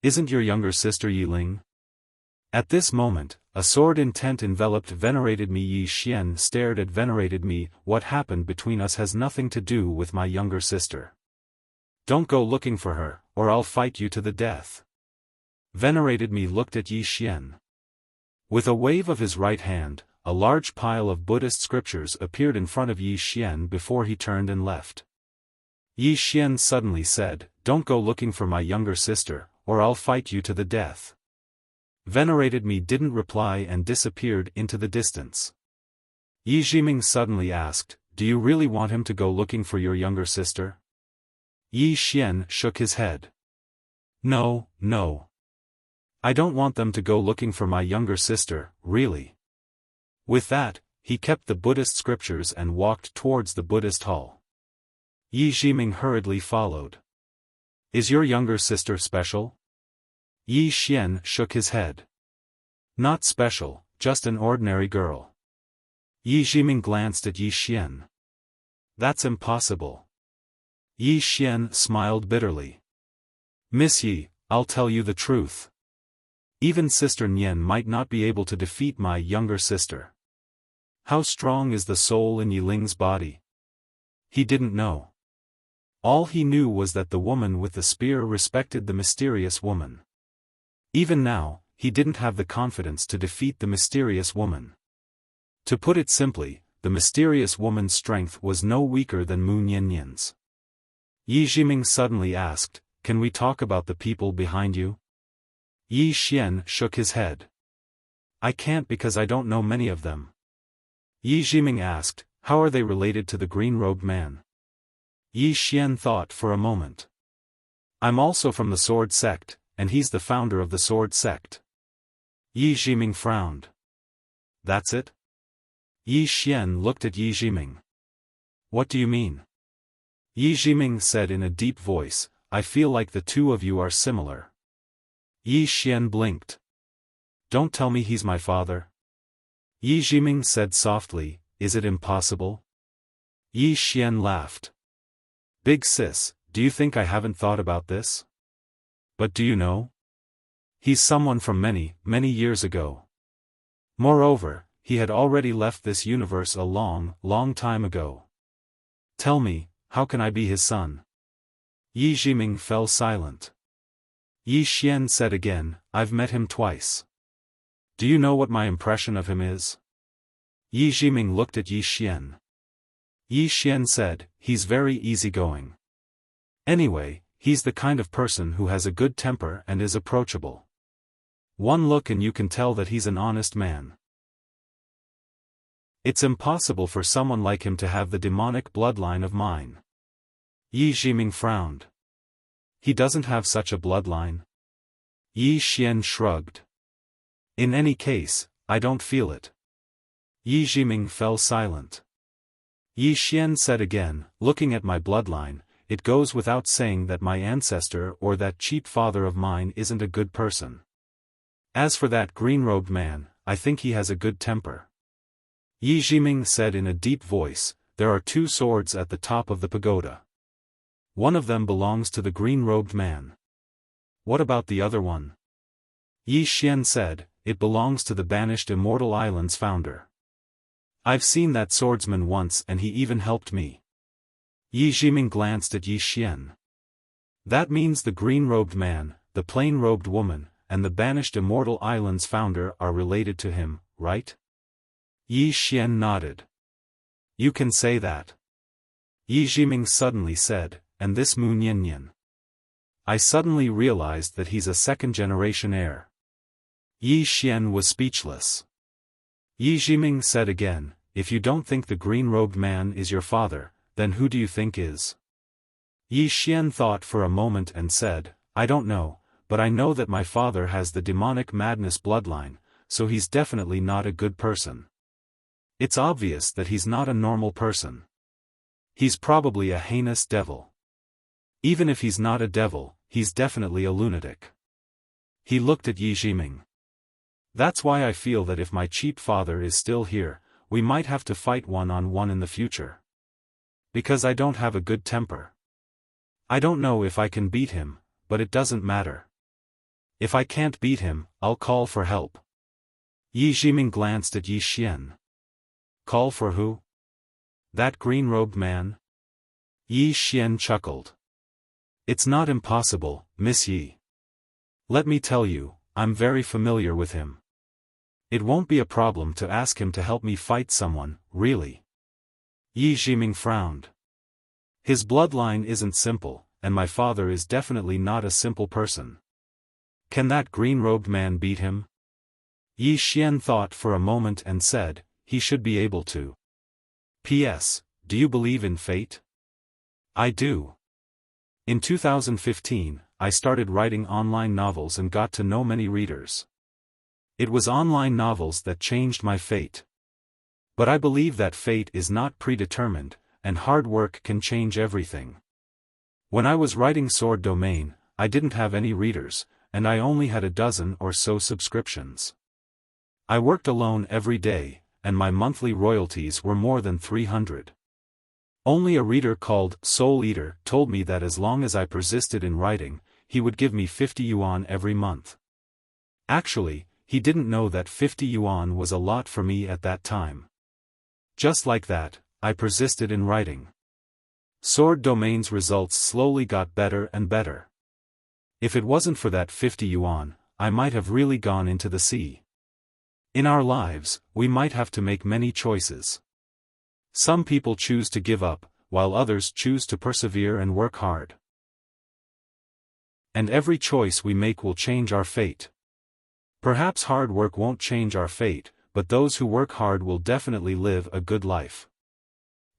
Isn't your younger sister Yi Ling? At this moment, a sword intent enveloped Venerated Me. Yi Xian stared at Venerated Me. What happened between us has nothing to do with my younger sister. Don't go looking for her, or I'll fight you to the death. Venerated Me looked at Yi Xian. With a wave of his right hand, a large pile of Buddhist scriptures appeared in front of Yi Xian before he turned and left. Yi Xian suddenly said, don't go looking for my younger sister, or I'll fight you to the death. Venerated Me didn't reply and disappeared into the distance. Yi Jiming suddenly asked, do you really want him to go looking for your younger sister? Yi Xian shook his head. No, no. I don't want them to go looking for my younger sister, really. With that, he kept the Buddhist scriptures and walked towards the Buddhist hall. Yi Jiming hurriedly followed. Is your younger sister special? Yi Xian shook his head. Not special, just an ordinary girl. Yi Jiming glanced at Yi Xian. That's impossible. Yi Xian smiled bitterly. Miss Yi, I'll tell you the truth. Even Sister Nian might not be able to defeat my younger sister. How strong is the soul in Yi Ling's body? He didn't know. All he knew was that the woman with the spear respected the mysterious woman. Even now, he didn't have the confidence to defeat the mysterious woman. To put it simply, the mysterious woman's strength was no weaker than Mu Niannian's. Yi Jiming suddenly asked, can we talk about the people behind you? Yi Xian shook his head. I can't because I don't know many of them. Yi Jiming asked, how are they related to the green-robed man? Yi Xian thought for a moment. I'm also from the Sword Sect, and he's the founder of the Sword Sect. Yi Jiming frowned. That's it? Yi Xian looked at Yi Jiming. What do you mean? Yi Jiming said in a deep voice, I feel like the two of you are similar. Yi Xian blinked. Don't tell me he's my father. Yi Jiming said softly, is it impossible? Yi Xian laughed. Big sis, do you think I haven't thought about this? But do you know? He's someone from many, many years ago. Moreover, he had already left this universe a long, long time ago. Tell me, how can I be his son? Yi Jiming fell silent. Yi Xian said again, I've met him twice. Do you know what my impression of him is? Yi Jiming looked at Yi Xian. Yi Xian said, he's very easygoing. Anyway, he's the kind of person who has a good temper and is approachable. One look and you can tell that he's an honest man. It's impossible for someone like him to have the demonic bloodline of mine. Yi Jiming frowned. He doesn't have such a bloodline. Yi Xian shrugged. In any case, I don't feel it. Yi Jiming fell silent. Yi Xian said again, looking at my bloodline, it goes without saying that my ancestor or that cheap father of mine isn't a good person. As for that green-robed man, I think he has a good temper. Yi Jiming said in a deep voice, "There are 2 swords at the top of the pagoda. One of them belongs to the green-robed man. What about the other one?" Yi Xian said, "It belongs to the banished Immortal Island's founder. I've seen that swordsman once and he even helped me." Yi Jiming glanced at Yi Xian. "That means the green-robed man, the plain-robed woman, and the banished Immortal Island's founder are related to him, right?" Yi Xian nodded. "You can say that." Yi Jiming suddenly said, "And this Mu Niannian? I suddenly realized that he's a second-generation heir." Yi Xian was speechless. Yi Jiming said again, "If you don't think the green-robed man is your father, then who do you think is?" Yi Xian thought for a moment and said, "I don't know, but I know that my father has the demonic madness bloodline, so he's definitely not a good person. It's obvious that he's not a normal person. He's probably a heinous devil. Even if he's not a devil, he's definitely a lunatic." He looked at Yi Jiming. "That's why I feel that if my cheap father is still here, we might have to fight one-on-one in the future. Because I don't have a good temper. I don't know if I can beat him, but it doesn't matter. If I can't beat him, I'll call for help." Yi Jiming glanced at Yi Xian. "Call for who? That green-robed man?" Yi Xian chuckled. "It's not impossible, Miss Yi. Let me tell you, I'm very familiar with him. It won't be a problem to ask him to help me fight someone, really." Yi Jiming frowned. "His bloodline isn't simple, and my father is definitely not a simple person. Can that green-robed man beat him?" Yi Xian thought for a moment and said, "He should be able to. P.S. Do you believe in fate?" "I do. In 2015, I started writing online novels and got to know many readers. It was online novels that changed my fate. But I believe that fate is not predetermined, and hard work can change everything. When I was writing Sword Domain, I didn't have any readers, and I only had a dozen or so subscriptions. I worked alone every day, and my monthly royalties were more than 300. Only a reader called Soul Eater told me that as long as I persisted in writing, he would give me 50 yuan every month. Actually, he didn't know that 50 yuan was a lot for me at that time. Just like that, I persisted in writing. Sword Domain's results slowly got better and better. If it wasn't for that 50 yuan, I might have really gone into the sea. In our lives, we might have to make many choices. Some people choose to give up, while others choose to persevere and work hard. And every choice we make will change our fate. Perhaps hard work won't change our fate, but those who work hard will definitely live a good life.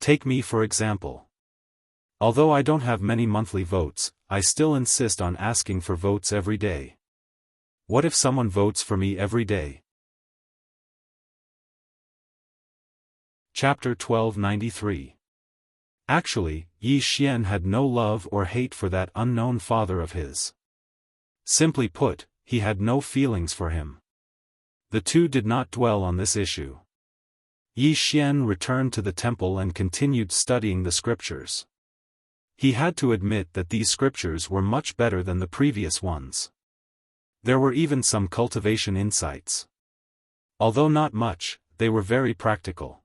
Take me for example. Although I don't have many monthly votes, I still insist on asking for votes every day. What if someone votes for me every day? Chapter 1293. Actually, Yi Xian had no love or hate for that unknown father of his. Simply put, he had no feelings for him. The two did not dwell on this issue. Yi Xian returned to the temple and continued studying the scriptures. He had to admit that these scriptures were much better than the previous ones. There were even some cultivation insights. Although not much, they were very practical.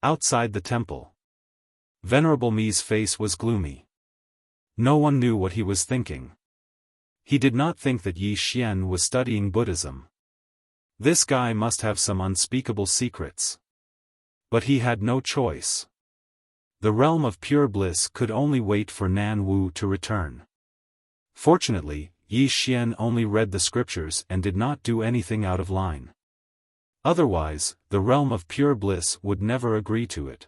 Outside the temple, Venerable Mi's face was gloomy. No one knew what he was thinking. He did not think that Yi Xian was studying Buddhism. This guy must have some unspeakable secrets. But he had no choice. The realm of pure bliss could only wait for Nan Wu to return. Fortunately, Yi Xian only read the scriptures and did not do anything out of line. Otherwise, the realm of pure bliss would never agree to it.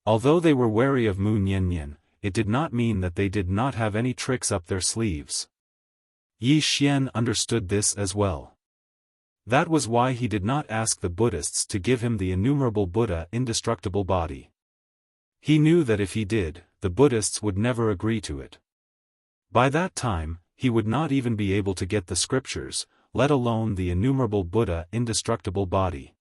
Although they were wary of Mu Niannian, it did not mean that they did not have any tricks up their sleeves. Yi Xian understood this as well. That was why he did not ask the Buddhists to give him the innumerable Buddha indestructible body. He knew that if he did, the Buddhists would never agree to it. By that time, he would not even be able to get the scriptures, let alone the innumerable Buddha indestructible body.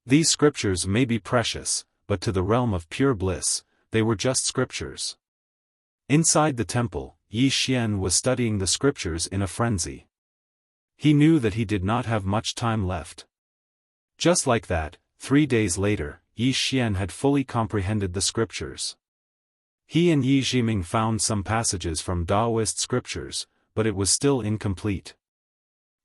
These scriptures may be precious, but to the realm of pure bliss, they were just scriptures. Inside the temple, Yi Xian was studying the scriptures in a frenzy. He knew that he did not have much time left. Just like that, 3 days later, Yi Xian had fully comprehended the scriptures. He and Yi Jiming found some passages from Taoist scriptures, but it was still incomplete.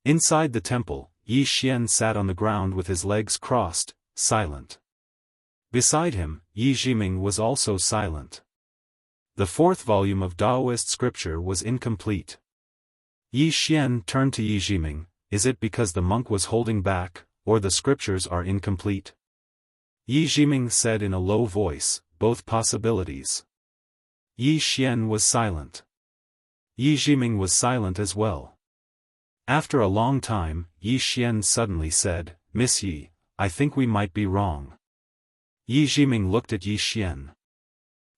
Inside the temple, Yi Xian sat on the ground with his legs crossed, silent. Beside him, Yi Jiming was also silent. The 4th volume of Taoist scripture was incomplete. Yi Xian turned to Yi Jiming. Is it because the monk was holding back, or the scriptures are incomplete? Yi Jiming said in a low voice, both possibilities. Yi Xian was silent. Yi Jiming was silent as well. After a long time, Yi Xian suddenly said, "Miss Yi, I think we might be wrong." Yi Jiming looked at Yi Xian.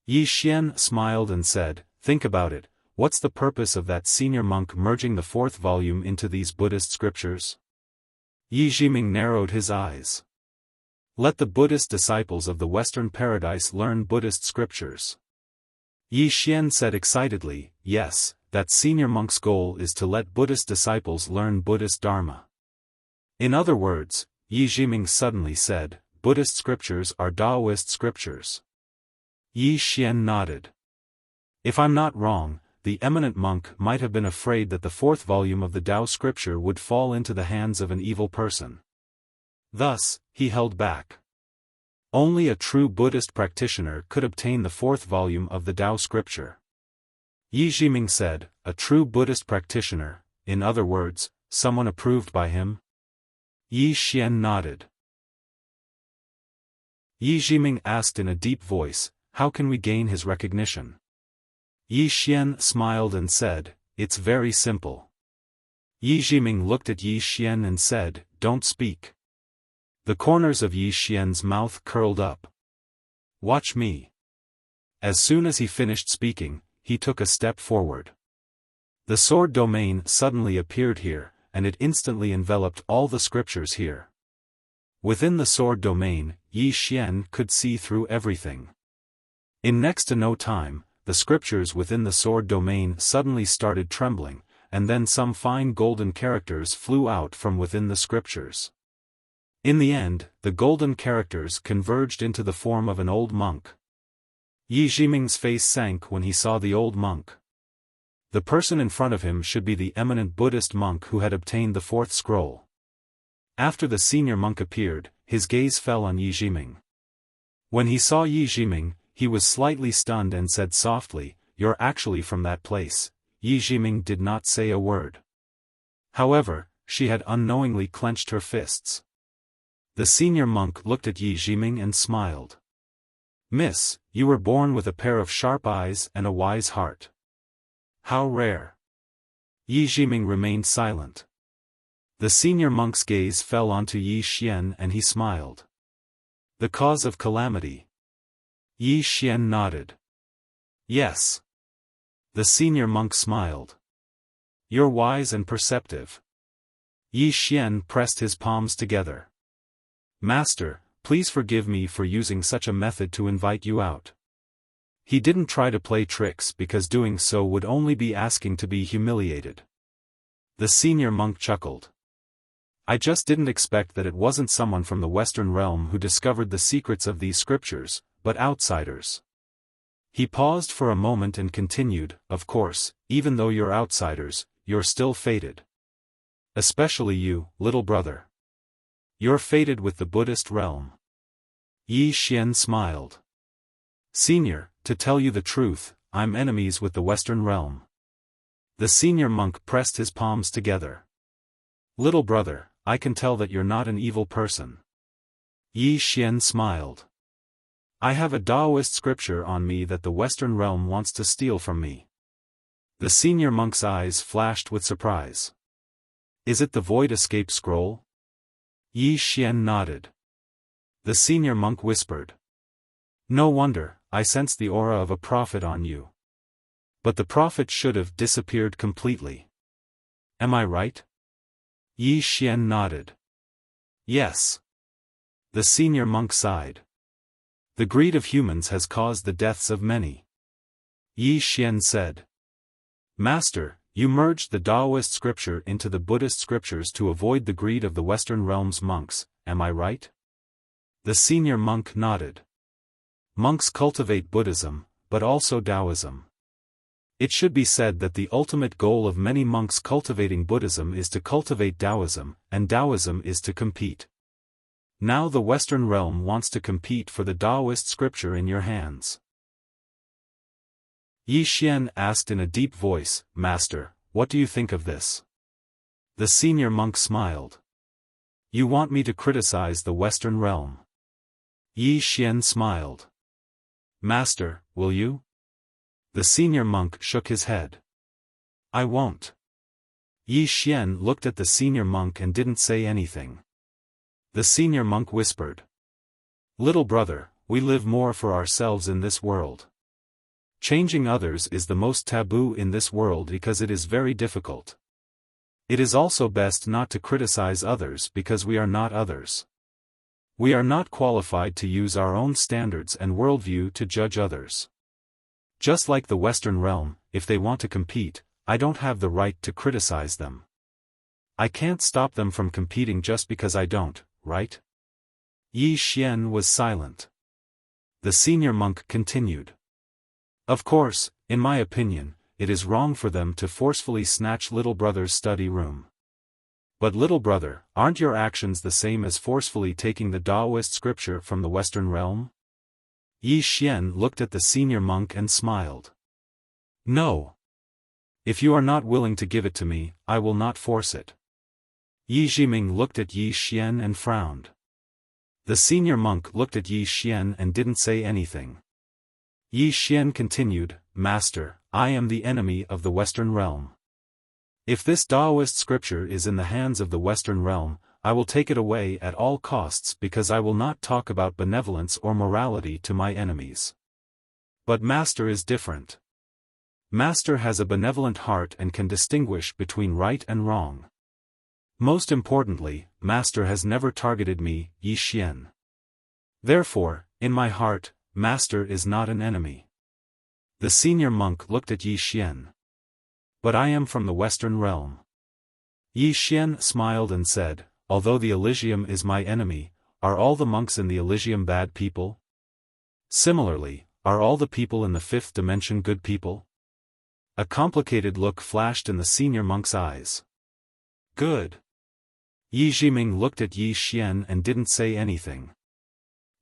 Yi Xian smiled and said, "Think about it, what's the purpose of that senior monk merging the 4th volume into these Buddhist scriptures?" Yi Jiming narrowed his eyes. "Let the Buddhist disciples of the Western Paradise learn Buddhist scriptures." Yi Xian said excitedly, "Yes, that senior monk's goal is to let Buddhist disciples learn Buddhist Dharma." In other words, Yi Jiming suddenly said, Buddhist scriptures are Taoist scriptures. Yi Xian nodded. "If I'm not wrong, the eminent monk might have been afraid that the 4th volume of the Tao scripture would fall into the hands of an evil person. Thus, he held back. Only a true Buddhist practitioner could obtain the 4th volume of the Tao scripture." Yi Jiming said, "A true Buddhist practitioner, in other words, someone approved by him?" Yi Xian nodded. Yi Jiming asked in a deep voice, "How can we gain his recognition?" Yi Xian smiled and said, "It's very simple." Yi Jiming looked at Yi Xian and said, "Don't speak." The corners of Yi Xian's mouth curled up. "Watch me." As soon as he finished speaking, he took a step forward. The sword domain suddenly appeared here, and it instantly enveloped all the scriptures here. Within the sword domain, Yi Xian could see through everything. In next to no time, the scriptures within the sword domain suddenly started trembling, and then some fine golden characters flew out from within the scriptures. In the end, the golden characters converged into the form of an old monk. Yi Jiming's face sank when he saw the old monk. The person in front of him should be the eminent Buddhist monk who had obtained the 4th scroll. After the senior monk appeared, his gaze fell on Yi Jiming. When he saw Yi Jiming, he was slightly stunned and said softly, "You're actually from that place." Yi Jiming did not say a word. However, she had unknowingly clenched her fists. The senior monk looked at Yi Jiming and smiled. "Miss, you were born with a pair of sharp eyes and a wise heart. How rare." Yi Jiming remained silent. The senior monk's gaze fell onto Yi Xian and he smiled. "The cause of calamity?" Yi Xian nodded. "Yes." The senior monk smiled. "You're wise and perceptive." Yi Xian pressed his palms together. "Master, please forgive me for using such a method to invite you out." He didn't try to play tricks because doing so would only be asking to be humiliated. The senior monk chuckled. "I just didn't expect that it wasn't someone from the Western realm who discovered the secrets of these scriptures, but outsiders." He paused for a moment and continued, "Of course, even though you're outsiders, you're still fated. Especially you, little brother. You're fated with the Buddhist realm." Yi Xian smiled. "Senior, to tell you the truth, I'm enemies with the Western realm." The senior monk pressed his palms together. "Little brother, I can tell that you're not an evil person." Yi Xian smiled. "I have a Taoist scripture on me that the Western realm wants to steal from me." The senior monk's eyes flashed with surprise. "Is it the Void Escape Scroll?" Yi Xian nodded. The senior monk whispered. "No wonder, I sense the aura of a prophet on you. But the prophet should have disappeared completely. Am I right?" Yi Xian nodded. "Yes." The senior monk sighed. The greed of humans has caused the deaths of many. Yi Xian said. Master, you merged the Taoist scripture into the Buddhist scriptures to avoid the greed of the Western realm's monks, am I right? The senior monk nodded. Monks cultivate Buddhism, but also Taoism. It should be said that the ultimate goal of many monks cultivating Buddhism is to cultivate Taoism, and Taoism is to compete. Now the Western realm wants to compete for the Taoist scripture in your hands. Yi Xian asked in a deep voice, Master, what do you think of this? The senior monk smiled. You want me to criticize the Western realm? Yi Xian smiled. Master, will you? The senior monk shook his head. I won't. Yi Xian looked at the senior monk and didn't say anything. The senior monk whispered. Little brother, we live more for ourselves in this world. Changing others is the most taboo in this world because it is very difficult. It is also best not to criticize others because we are not others. We are not qualified to use our own standards and worldview to judge others. Just like the Western realm, if they want to compete, I don't have the right to criticize them. I can't stop them from competing just because I don't, right? Yi Xian was silent. The senior monk continued. Of course, in my opinion, it is wrong for them to forcefully snatch little brother's study room. But little brother, aren't your actions the same as forcefully taking the Taoist scripture from the Western realm? Yi Xian looked at the senior monk and smiled. No. If you are not willing to give it to me, I will not force it. Yi Jiming looked at Yi Xian and frowned. The senior monk looked at Yi Xian and didn't say anything. Yi Xian continued, Master, I am the enemy of the Western realm. If this Taoist scripture is in the hands of the Western realm, I will take it away at all costs because I will not talk about benevolence or morality to my enemies. But Master is different. Master has a benevolent heart and can distinguish between right and wrong. Most importantly, Master has never targeted me, Yi Xian. Therefore, in my heart, Master is not an enemy. The senior monk looked at Yi Xian. But I am from the Western realm. Yi Xian smiled and said, although the Elysium is my enemy, are all the monks in the Elysium bad people? Similarly, are all the people in the fifth dimension good people? A complicated look flashed in the senior monk's eyes. Good. Yi Jiming looked at Yi Xian and didn't say anything.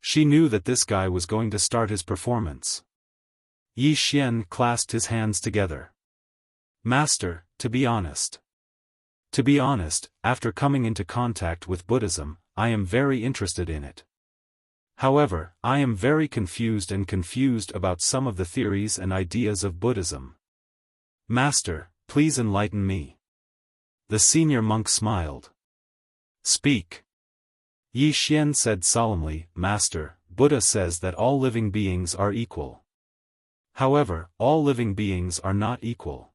She knew that this guy was going to start his performance. Yi Xian clasped his hands together. Master, to be honest. To be honest, after coming into contact with Buddhism, I am very interested in it. However, I am very confused about some of the theories and ideas of Buddhism. Master, please enlighten me. The senior monk smiled. Speak. Yi Xian said solemnly, Master, Buddha says that all living beings are equal. However, all living beings are not equal.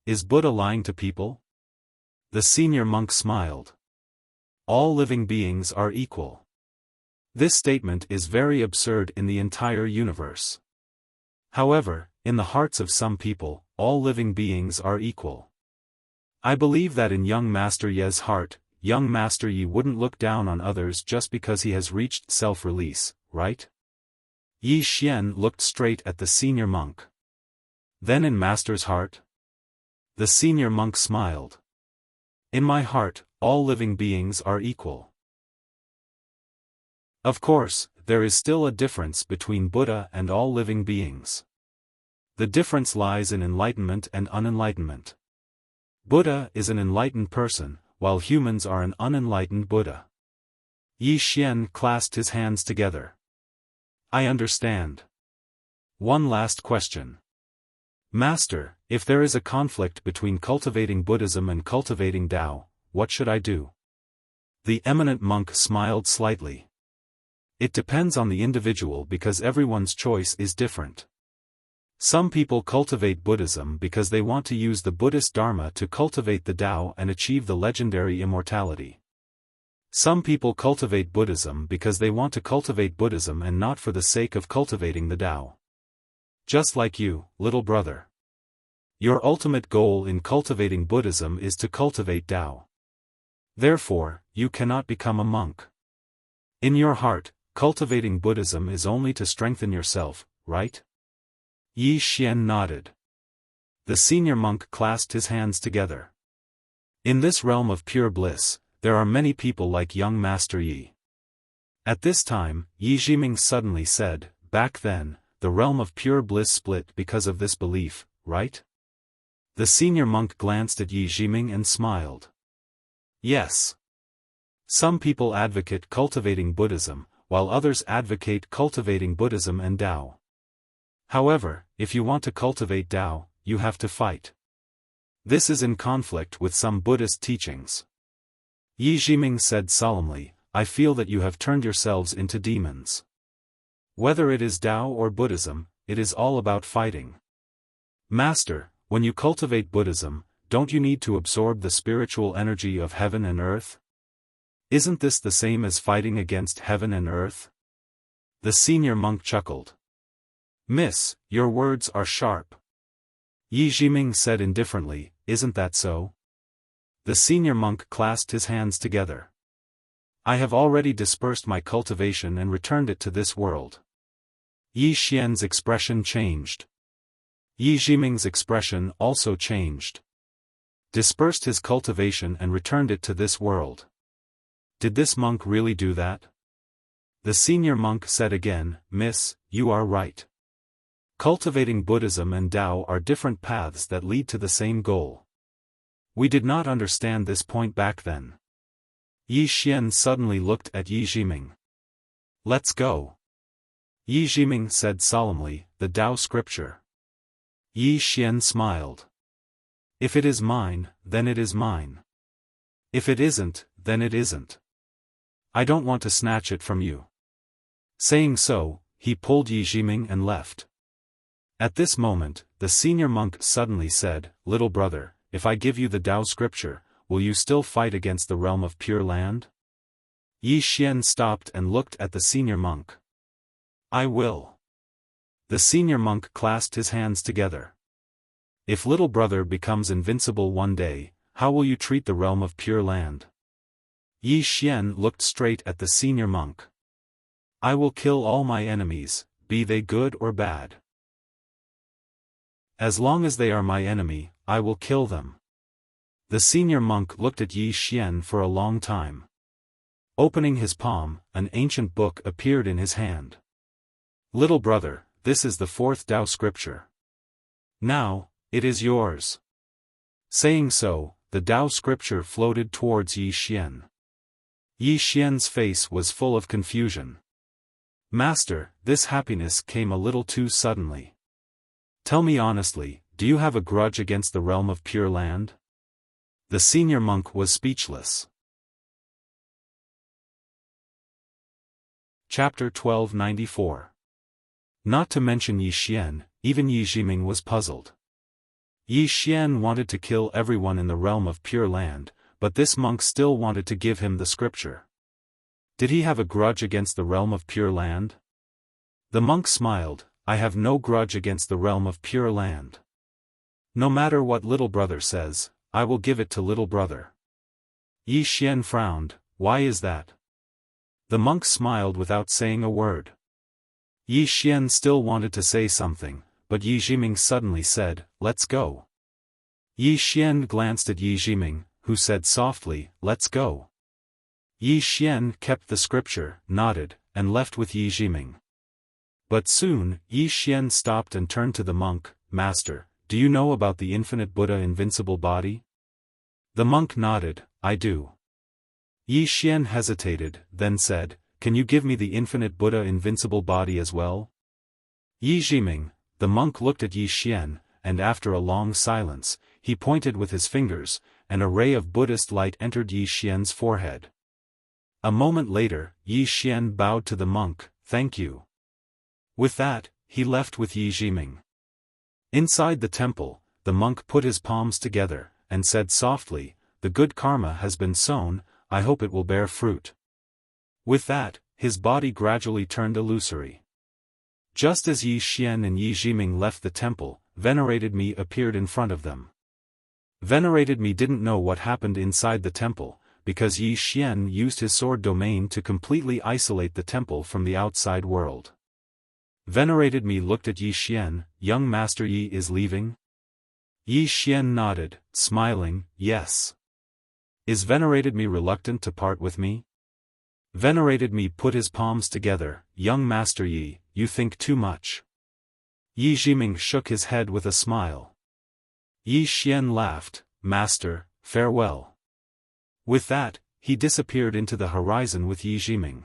Is Buddha lying to people? The senior monk smiled. All living beings are equal. This statement is very absurd in the entire universe. However, in the hearts of some people, all living beings are equal. I believe that in young Master Ye's heart, young Master Yi wouldn't look down on others just because he has reached self-release, right? Yi Xian looked straight at the senior monk. Then in Master's heart? The senior monk smiled. In my heart, all living beings are equal. Of course, there is still a difference between Buddha and all living beings. The difference lies in enlightenment and unenlightenment. Buddha is an enlightened person, while humans are an unenlightened Buddha. Yi Xian clasped his hands together. I understand. One last question. Master, if there is a conflict between cultivating Buddhism and cultivating Tao, what should I do? The eminent monk smiled slightly. It depends on the individual because everyone's choice is different. Some people cultivate Buddhism because they want to use the Buddhist Dharma to cultivate the Tao and achieve the legendary immortality. Some people cultivate Buddhism because they want to cultivate Buddhism and not for the sake of cultivating the Tao. Just like you, little brother. Your ultimate goal in cultivating Buddhism is to cultivate Tao. Therefore, you cannot become a monk. In your heart, cultivating Buddhism is only to strengthen yourself, right? Yi Xian nodded. The senior monk clasped his hands together. In this realm of pure bliss, there are many people like young Master Yi. At this time, Yi Jiming suddenly said, back then, the realm of pure bliss split because of this belief, right? The senior monk glanced at Yi Jiming and smiled. Yes. Some people advocate cultivating Buddhism, while others advocate cultivating Buddhism and Tao. However, if you want to cultivate Tao, you have to fight. This is in conflict with some Buddhist teachings. Yi Jiming said solemnly, I feel that you have turned yourselves into demons. Whether it is Tao or Buddhism, it is all about fighting. Master, when you cultivate Buddhism, don't you need to absorb the spiritual energy of heaven and earth? Isn't this the same as fighting against heaven and earth? The senior monk chuckled. Miss, your words are sharp. Yi Jiming said indifferently, isn't that so? The senior monk clasped his hands together. I have already dispersed my cultivation and returned it to this world. Yi Xian's expression changed. Yi Jiming's expression also changed. Dispersed his cultivation and returned it to this world. Did this monk really do that? The senior monk said again, Miss, you are right. Cultivating Buddhism and Tao are different paths that lead to the same goal. We did not understand this point back then. Yi Xian suddenly looked at Yi Jiming. Let's go. Yi Jiming said solemnly, the Tao scripture. Yi Xian smiled. If it is mine, then it is mine. If it isn't, then it isn't. I don't want to snatch it from you. Saying so, he pulled Yi Jiming and left. At this moment, the senior monk suddenly said, Little brother, if I give you the Tao scripture, will you still fight against the realm of Pure Land? Yi Xian stopped and looked at the senior monk. I will. The senior monk clasped his hands together. If little brother becomes invincible one day, how will you treat the realm of Pure Land? Yi Xian looked straight at the senior monk. I will kill all my enemies, be they good or bad. As long as they are my enemy, I will kill them. The senior monk looked at Yi Xian for a long time. Opening his palm, an ancient book appeared in his hand. Little brother, this is the fourth Tao scripture. Now, it is yours. Saying so, the Tao scripture floated towards Yi Xian. Yi Xian's face was full of confusion. Master, this happiness came a little too suddenly. Tell me honestly, do you have a grudge against the realm of Pure Land? The senior monk was speechless. Chapter 1294. Not to mention Yi Xian, even Yi Jiming was puzzled. Yi Xian wanted to kill everyone in the realm of Pure Land, but this monk still wanted to give him the scripture. Did he have a grudge against the realm of Pure Land? The monk smiled, I have no grudge against the realm of Pure Land. No matter what little brother says, I will give it to little brother. Yi Xian frowned, why is that? The monk smiled without saying a word. Yi Xian still wanted to say something, but Yi Jiming suddenly said, let's go. Yi Xian glanced at Yi Jiming, who said softly, let's go. Yi Xian kept the scripture, nodded, and left with Yi Jiming. But soon, Yi Xian stopped and turned to the monk, Master, do you know about the infinite Buddha invincible body? The monk nodded, I do. Yi Xian hesitated, then said, can you give me the infinite Buddha invincible body as well? Yi Jiming, the monk looked at Yi Xian, and after a long silence, he pointed with his fingers, and a ray of Buddhist light entered Yi Xian's forehead. A moment later, Yi Xian bowed to the monk, thank you. With that, he left with Yi Jiming. Inside the temple, the monk put his palms together, and said softly, the good karma has been sown, I hope it will bear fruit. With that, his body gradually turned illusory. Just as Yi Xian and Yi Jiming left the temple, Venerated Me appeared in front of them. Venerated Me didn't know what happened inside the temple, because Yi Xian used his sword domain to completely isolate the temple from the outside world. Venerated Me looked at Yi Xian. Young Master Yi is leaving? Yi Xian nodded, smiling, yes. Is Venerated Me reluctant to part with me? Venerated Me put his palms together. Young Master Yi, you think too much. Yi Jiming shook his head with a smile. Yi Xian laughed. Master, farewell. With that, he disappeared into the horizon with Yi Jiming.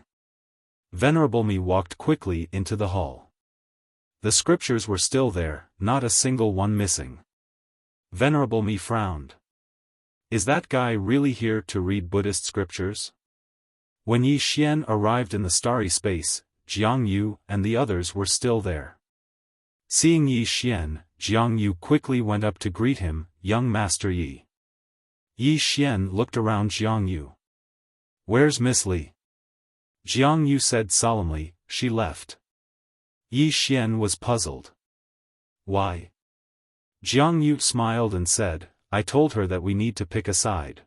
Venerable Me walked quickly into the hall. The scriptures were still there, not a single one missing. Venerable Me frowned. Is that guy really here to read Buddhist scriptures? When Yi Xian arrived in the starry space, Jiang Yu and the others were still there. Seeing Yi Xian, Jiang Yu quickly went up to greet him. Young Master Yi. Yi Xian looked around Jiang Yu. Where's Miss Li? Jiang Yu said solemnly, she left. Yi Xian was puzzled. Why? Jiang Yu smiled and said, I told her that we need to pick a side.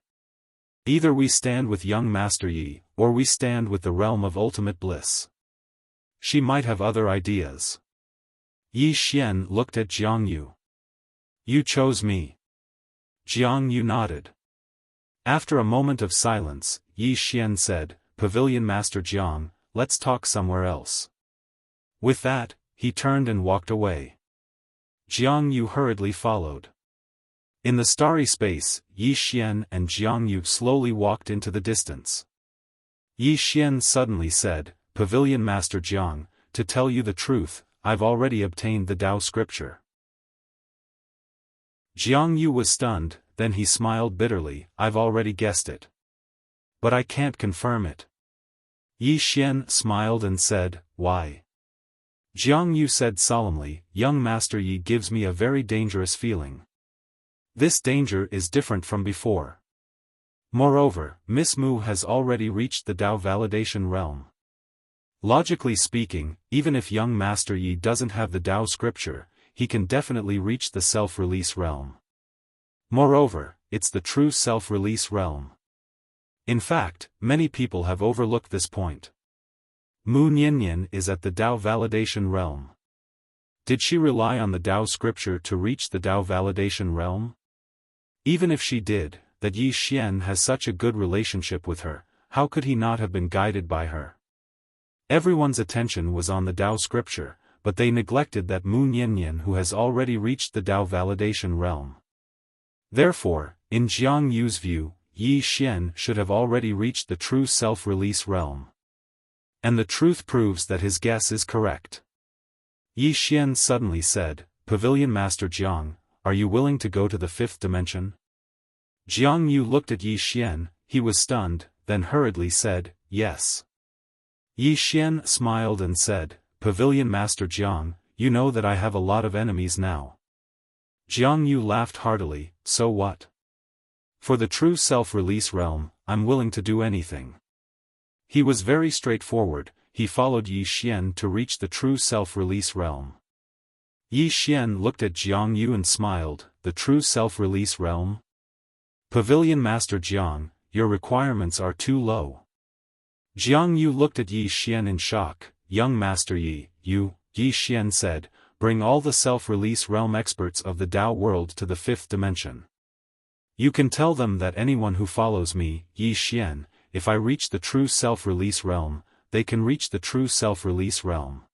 Either we stand with young Master Yi, or we stand with the realm of ultimate bliss. She might have other ideas. Yi Xian looked at Jiang Yu. You chose me. Jiang Yu nodded. After a moment of silence, Yi Xian said, Pavilion Master Jiang, let's talk somewhere else. With that, he turned and walked away. Jiang Yu hurriedly followed. In the starry space, Yi Xian and Jiang Yu slowly walked into the distance. Yi Xian suddenly said, Pavilion Master Jiang, to tell you the truth, I've already obtained the Tao scripture. Jiang Yu was stunned, then he smiled bitterly, I've already guessed it. But I can't confirm it. Yi Xian smiled and said, why? Jiang Yu said solemnly, Young Master Yi gives me a very dangerous feeling. This danger is different from before. Moreover, Miss Mu has already reached the Tao validation realm. Logically speaking, even if young Master Yi doesn't have the Tao scripture, he can definitely reach the self-release realm. Moreover, it's the true self-release realm. In fact, many people have overlooked this point. Mu Niannian is at the Tao validation realm. Did she rely on the Tao scripture to reach the Tao validation realm? Even if she did, that Yi Xian has such a good relationship with her, how could he not have been guided by her? Everyone's attention was on the Tao scripture, but they neglected that Mu Niannian who has already reached the Tao validation realm. Therefore, in Jiang Yu's view, Yi Xian should have already reached the true self-release realm. And the truth proves that his guess is correct. Yi Xian suddenly said, Pavilion Master Jiang, are you willing to go to the fifth dimension? Jiang Yu looked at Yi Xian, he was stunned, then hurriedly said, yes. Yi Xian smiled and said, Pavilion Master Jiang, you know that I have a lot of enemies now. Jiang Yu laughed heartily, so what? For the true self-release realm, I'm willing to do anything. He was very straightforward, he followed Yi Xian to reach the true self-release realm. Yi Xian looked at Jiang Yu and smiled, the true self-release realm? Pavilion Master Jiang, your requirements are too low. Jiang Yu looked at Yi Xian in shock, Young Master Yi, Yi Xian said, bring all the self-release realm experts of the Tao world to the fifth dimension. You can tell them that anyone who follows me, Yi Xian, if I reach the true self-release realm, they can reach the true self-release realm.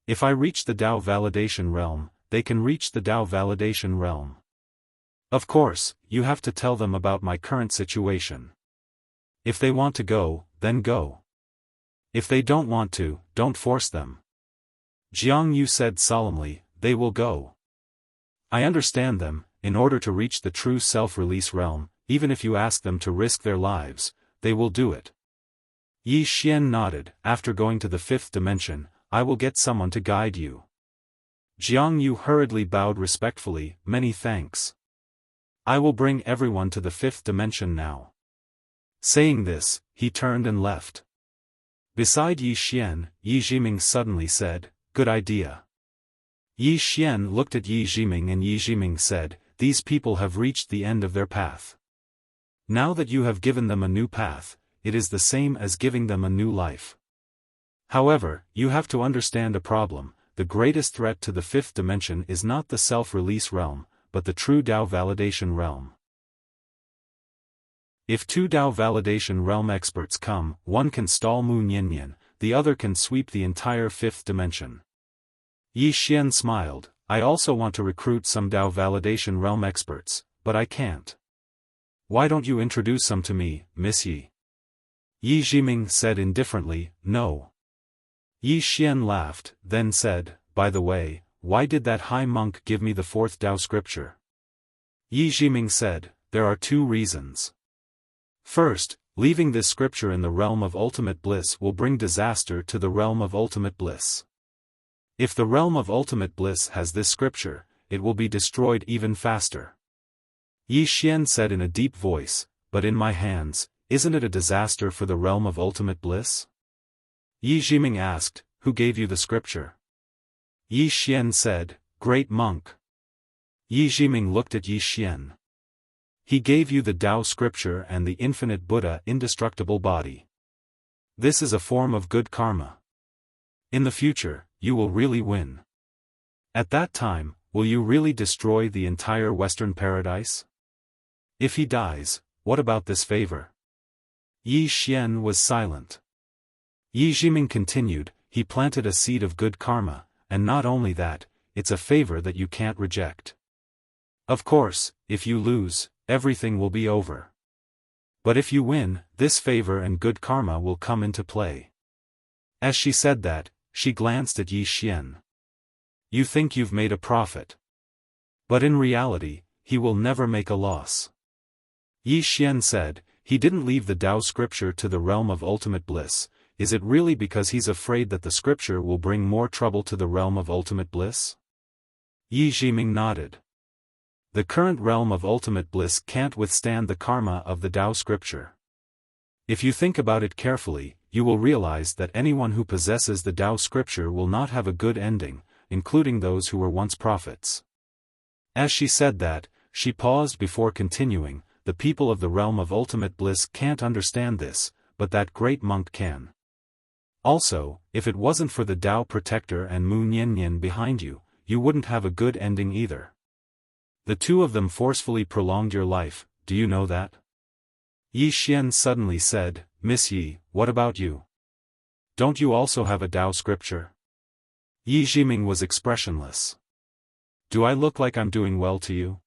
If I reach the Tao validation realm, they can reach the Tao validation realm. Of course, you have to tell them about my current situation. If they want to go, then go. If they don't want to, don't force them. Jiang Yu said solemnly, they will go. I understand them, in order to reach the true self-release realm, even if you ask them to risk their lives, they will do it. Yi Xian nodded, after going to the fifth dimension, I will get someone to guide you. Jiang Yu hurriedly bowed respectfully, many thanks. I will bring everyone to the fifth dimension now. Saying this, he turned and left. Beside Yi Xian, Yi Jiming suddenly said, "Good idea." Yi Xian looked at Yi Jiming and Yi Jiming said, "These people have reached the end of their path. Now that you have given them a new path, it is the same as giving them a new life. However, you have to understand a problem. The greatest threat to the fifth dimension is not the self-release realm, but the true Dao validation realm. If two Dao validation realm experts come, one can stall Mu Niannian, the other can sweep the entire fifth dimension." Yi Xian smiled, "I also want to recruit some Dao validation realm experts, but I can't. Why don't you introduce some to me, Miss Yi?" Yi Jiming said indifferently, "No." Yi Xian laughed, then said, "By the way, why did that high monk give me the fourth Dao scripture?" Yi Jiming said, "There are two reasons. First, leaving this scripture in the realm of ultimate bliss will bring disaster to the realm of ultimate bliss. If the realm of ultimate bliss has this scripture, it will be destroyed even faster." Yi Xian said in a deep voice, "But in my hands, isn't it a disaster for the realm of ultimate bliss?" Yi Jiming asked, "Who gave you the scripture?" Yi Xian said, "Great monk." Yi Jiming looked at Yi Xian. "He gave you the Tao scripture and the infinite Buddha indestructible body. This is a form of good karma. In the future, you will really win. At that time, will you really destroy the entire Western paradise? If he dies, what about this favor?" Yi Xian was silent. Yi Jiming continued, "He planted a seed of good karma, and not only that, it's a favor that you can't reject. Of course, if you lose, everything will be over. But if you win, this favor and good karma will come into play." As she said that, she glanced at Yi Xian. "You think you've made a profit. But in reality, he will never make a loss." Yi Xian said, "He didn't leave the Tao scripture to the realm of ultimate bliss. Is it really because he's afraid that the scripture will bring more trouble to the realm of ultimate bliss?" Yi Jiming nodded. "The current realm of ultimate bliss can't withstand the karma of the Tao scripture. If you think about it carefully, you will realize that anyone who possesses the Tao scripture will not have a good ending, including those who were once prophets." As she said that, she paused before continuing, "The people of the realm of ultimate bliss can't understand this, but that great monk can. Also, if it wasn't for the Tao protector and Mu Niannian behind you, you wouldn't have a good ending either. The two of them forcefully prolonged your life, do you know that?" Yi Xian suddenly said, "Miss Yi, what about you? Don't you also have a Tao scripture?" Yi Jiming was expressionless. "Do I look like I'm doing well to you?"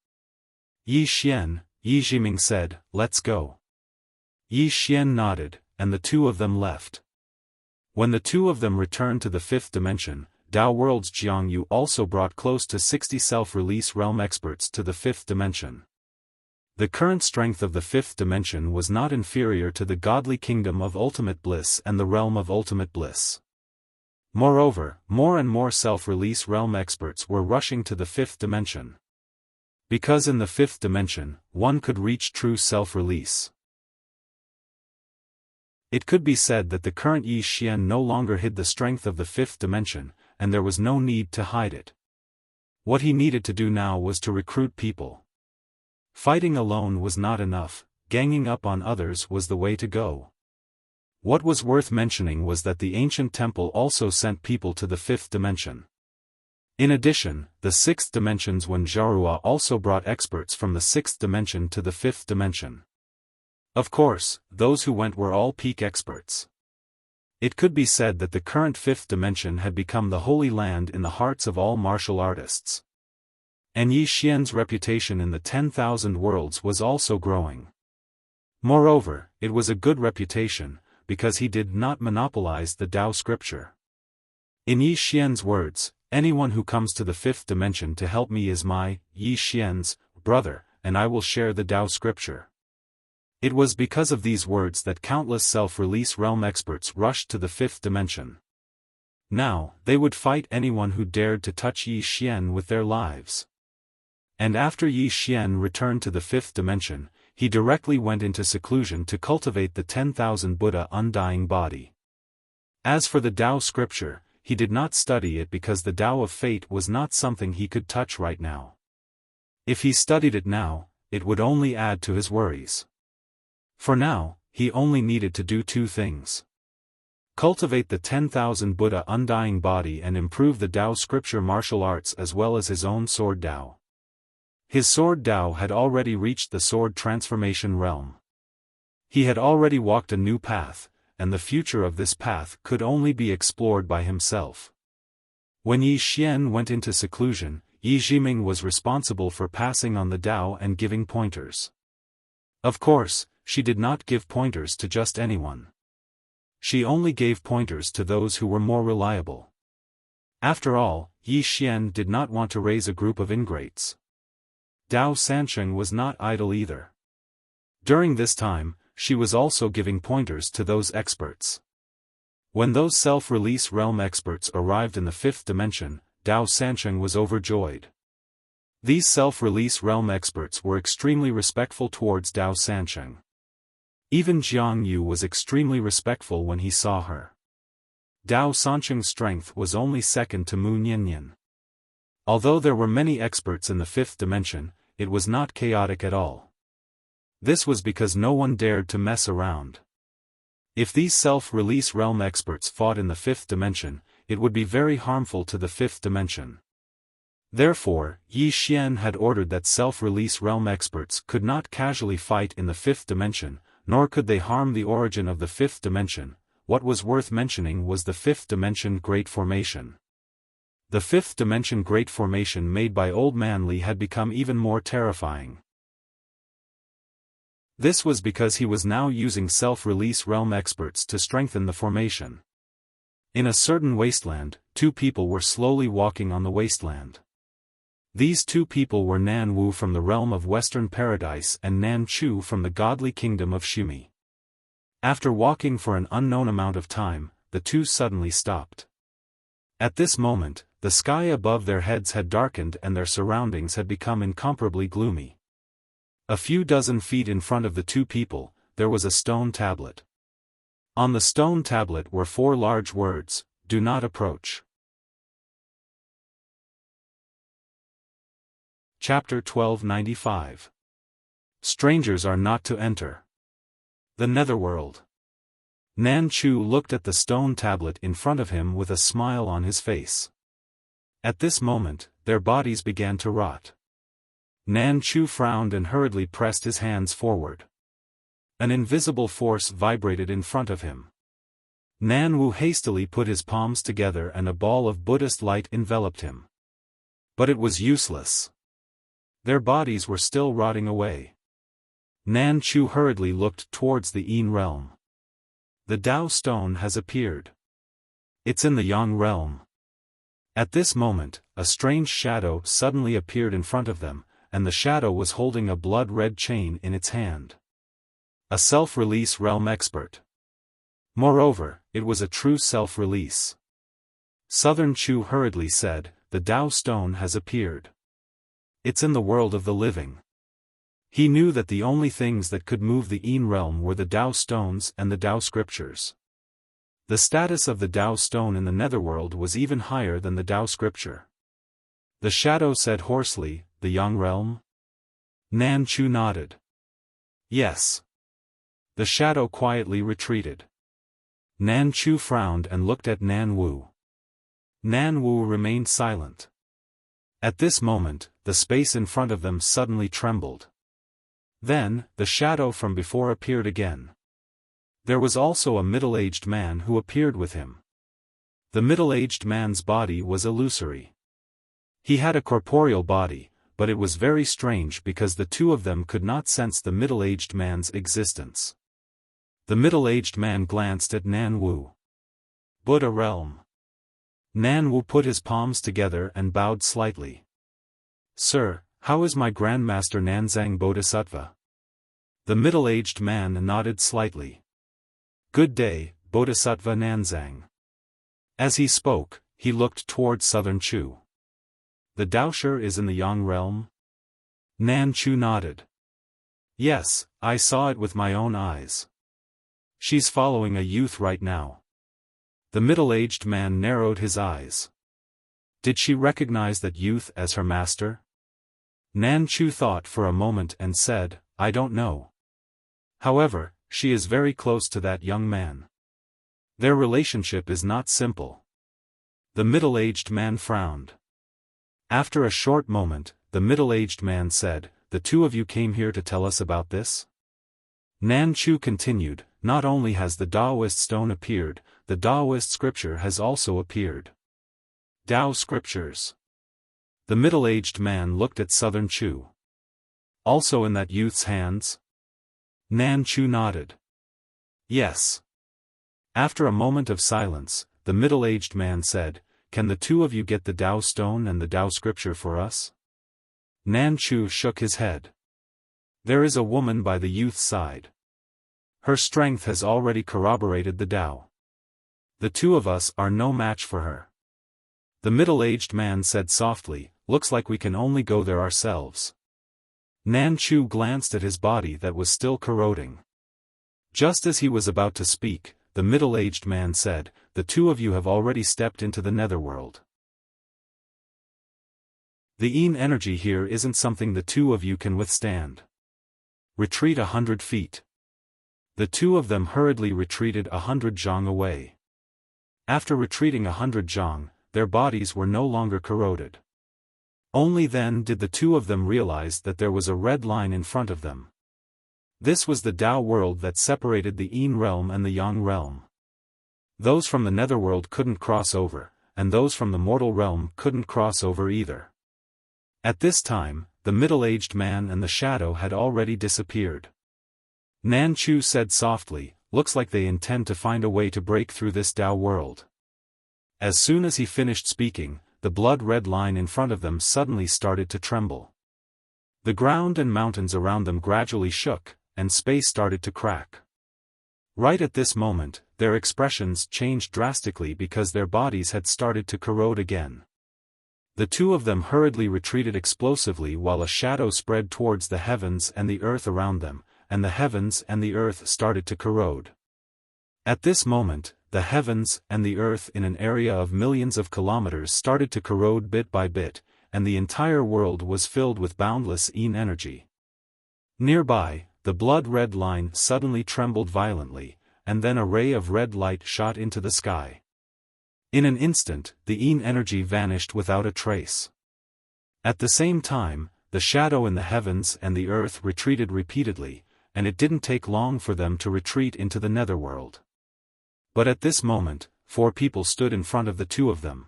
Yi Xian, Yi Jiming said, "Let's go." Yi Xian nodded, and the two of them left. When the two of them returned to the fifth dimension, Tao World's Jiang Yu also brought close to 60 self-release realm experts to the fifth dimension. The current strength of the fifth dimension was not inferior to the godly kingdom of ultimate bliss and the realm of ultimate bliss. Moreover, more and more self-release realm experts were rushing to the fifth dimension. Because in the fifth dimension, one could reach true self-release. It could be said that the current Yi Xian no longer hid the strength of the fifth dimension, and there was no need to hide it. What he needed to do now was to recruit people. Fighting alone was not enough, ganging up on others was the way to go. What was worth mentioning was that the ancient temple also sent people to the fifth dimension. In addition, the sixth dimension's Wen Zhaorua also brought experts from the sixth dimension to the fifth dimension. Of course, those who went were all peak experts. It could be said that the current fifth dimension had become the holy land in the hearts of all martial artists. And Yi Xian's reputation in the 10,000 worlds was also growing. Moreover, it was a good reputation, because he did not monopolize the Tao scripture. In Yi Xian's words, "Anyone who comes to the fifth dimension to help me is my, Yi Xian's, brother, and I will share the Tao scripture." It was because of these words that countless self-release realm experts rushed to the fifth dimension. Now, they would fight anyone who dared to touch Yi Xian with their lives. And after Yi Xian returned to the fifth dimension, he directly went into seclusion to cultivate the 10,000 Buddha undying body. As for the Tao scripture, he did not study it because the Tao of fate was not something he could touch right now. If he studied it now, it would only add to his worries. For now, he only needed to do two things. Cultivate the 10,000 Buddha undying body and improve the Tao scripture martial arts as well as his own sword Tao. His sword Tao had already reached the sword transformation realm. He had already walked a new path, and the future of this path could only be explored by himself. When Yi Xian went into seclusion, Yi Jiming was responsible for passing on the Tao and giving pointers. Of course, she did not give pointers to just anyone. She only gave pointers to those who were more reliable. After all, Yi Xian did not want to raise a group of ingrates. Dao Sansheng was not idle either. During this time, she was also giving pointers to those experts. When those self-release realm experts arrived in the fifth dimension, Dao Sansheng was overjoyed. These self-release realm experts were extremely respectful towards Dao Sansheng. Even Jiang Yu was extremely respectful when he saw her. Dao Sansheng's strength was only second to Mu Niannian. Although there were many experts in the fifth dimension, it was not chaotic at all. This was because no one dared to mess around. If these self-release realm experts fought in the fifth dimension, it would be very harmful to the fifth dimension. Therefore, Yi Xian had ordered that self-release realm experts could not casually fight in the fifth dimension, nor could they harm the origin of the fifth dimension. What was worth mentioning was the fifth dimension Great Formation. The fifth dimension Great Formation made by Old Man Li had become even more terrifying. This was because he was now using self-release realm experts to strengthen the formation. In a certain wasteland, two people were slowly walking on the wasteland. These two people were Nan Wu from the realm of Western Paradise and Nan Chu from the godly kingdom of Shumi. After walking for an unknown amount of time, the two suddenly stopped. At this moment, the sky above their heads had darkened and their surroundings had become incomparably gloomy. A few dozen feet in front of the two people, there was a stone tablet. On the stone tablet were 4 large words: "Do not approach." Chapter 1295. Strangers are not to enter. The Netherworld. Nan Chu looked at the stone tablet in front of him with a smile on his face. At this moment, their bodies began to rot. Nan Chu frowned and hurriedly pressed his hands forward. An invisible force vibrated in front of him. Nan Wu hastily put his palms together and a ball of Buddhist light enveloped him. But it was useless. Their bodies were still rotting away. Nan Chu hurriedly looked towards the Yin realm. The Tao stone has appeared. It's in the Yang realm. At this moment, a strange shadow suddenly appeared in front of them, and the shadow was holding a blood-red chain in its hand. A self-release realm expert. Moreover, it was a true self-release. Southern Chu hurriedly said, "The Tao stone has appeared. It's in the world of the living." He knew that the only things that could move the Yin realm were the Tao stones and the Tao scriptures. The status of the Tao stone in the netherworld was even higher than the Tao scripture. The shadow said hoarsely, "The Yang realm?" Nan Chu nodded. "Yes." The shadow quietly retreated. Nan Chu frowned and looked at Nan Wu. Nan Wu remained silent. At this moment, the space in front of them suddenly trembled. Then, the shadow from before appeared again. There was also a middle-aged man who appeared with him. The middle-aged man's body was illusory. He had a corporeal body, but it was very strange because the two of them could not sense the middle-aged man's existence. The middle-aged man glanced at Nan Wu. "Buddha realm." Nan Wu put his palms together and bowed slightly. "Sir, how is my Grandmaster Nanzang Bodhisattva?" The middle-aged man nodded slightly. "Good day, Bodhisattva Nanzang." As he spoke, he looked towards Southern Chu. "The Daosher is in the Yang realm?" Nan Chu nodded. Yes, I saw it with my own eyes. She's following a youth right now. The middle-aged man narrowed his eyes. Did she recognize that youth as her master? Nan Chu thought for a moment and said, I don't know. However, she is very close to that young man. Their relationship is not simple. The middle-aged man frowned. After a short moment, the middle-aged man said, the two of you came here to tell us about this? Nan Chu continued, not only has the Taoist stone appeared, the Taoist scripture has also appeared. Tao scriptures. The middle-aged man looked at Southern Chu. Also in that youth's hands? Nan Chu nodded. Yes. After a moment of silence, the middle-aged man said, can the two of you get the Tao stone and the Tao scripture for us? Nan Chu shook his head. There is a woman by the youth's side. Her strength has already corroborated the Tao. The two of us are no match for her. The middle-aged man said softly, looks like we can only go there ourselves. Nan Chu glanced at his body that was still corroding. Just as he was about to speak, the middle-aged man said, the two of you have already stepped into the netherworld. The Yin energy here isn't something the two of you can withstand. Retreat 100 feet. The two of them hurriedly retreated 100 zhang away. After retreating 100 zhang, their bodies were no longer corroded. Only then did the two of them realize that there was a red line in front of them. This was the Tao world that separated the Yin realm and the Yang realm. Those from the netherworld couldn't cross over, and those from the mortal realm couldn't cross over either. At this time, the middle-aged man and the shadow had already disappeared. Nan Chu said softly, looks like they intend to find a way to break through this Tao world. As soon as he finished speaking, the blood-red line in front of them suddenly started to tremble. The ground and mountains around them gradually shook, and space started to crack. Right at this moment, their expressions changed drastically because their bodies had started to corrode again. The two of them hurriedly retreated explosively while a shadow spread towards the heavens and the earth around them, and the heavens and the earth started to corrode. At this moment, the heavens and the earth in an area of millions of kilometers started to corrode bit by bit, and the entire world was filled with boundless Yin energy. Nearby, the blood-red line suddenly trembled violently, and then a ray of red light shot into the sky. In an instant, the Yin energy vanished without a trace. At the same time, the shadow in the heavens and the earth retreated repeatedly, and it didn't take long for them to retreat into the netherworld. But at this moment, 4 people stood in front of the two of them.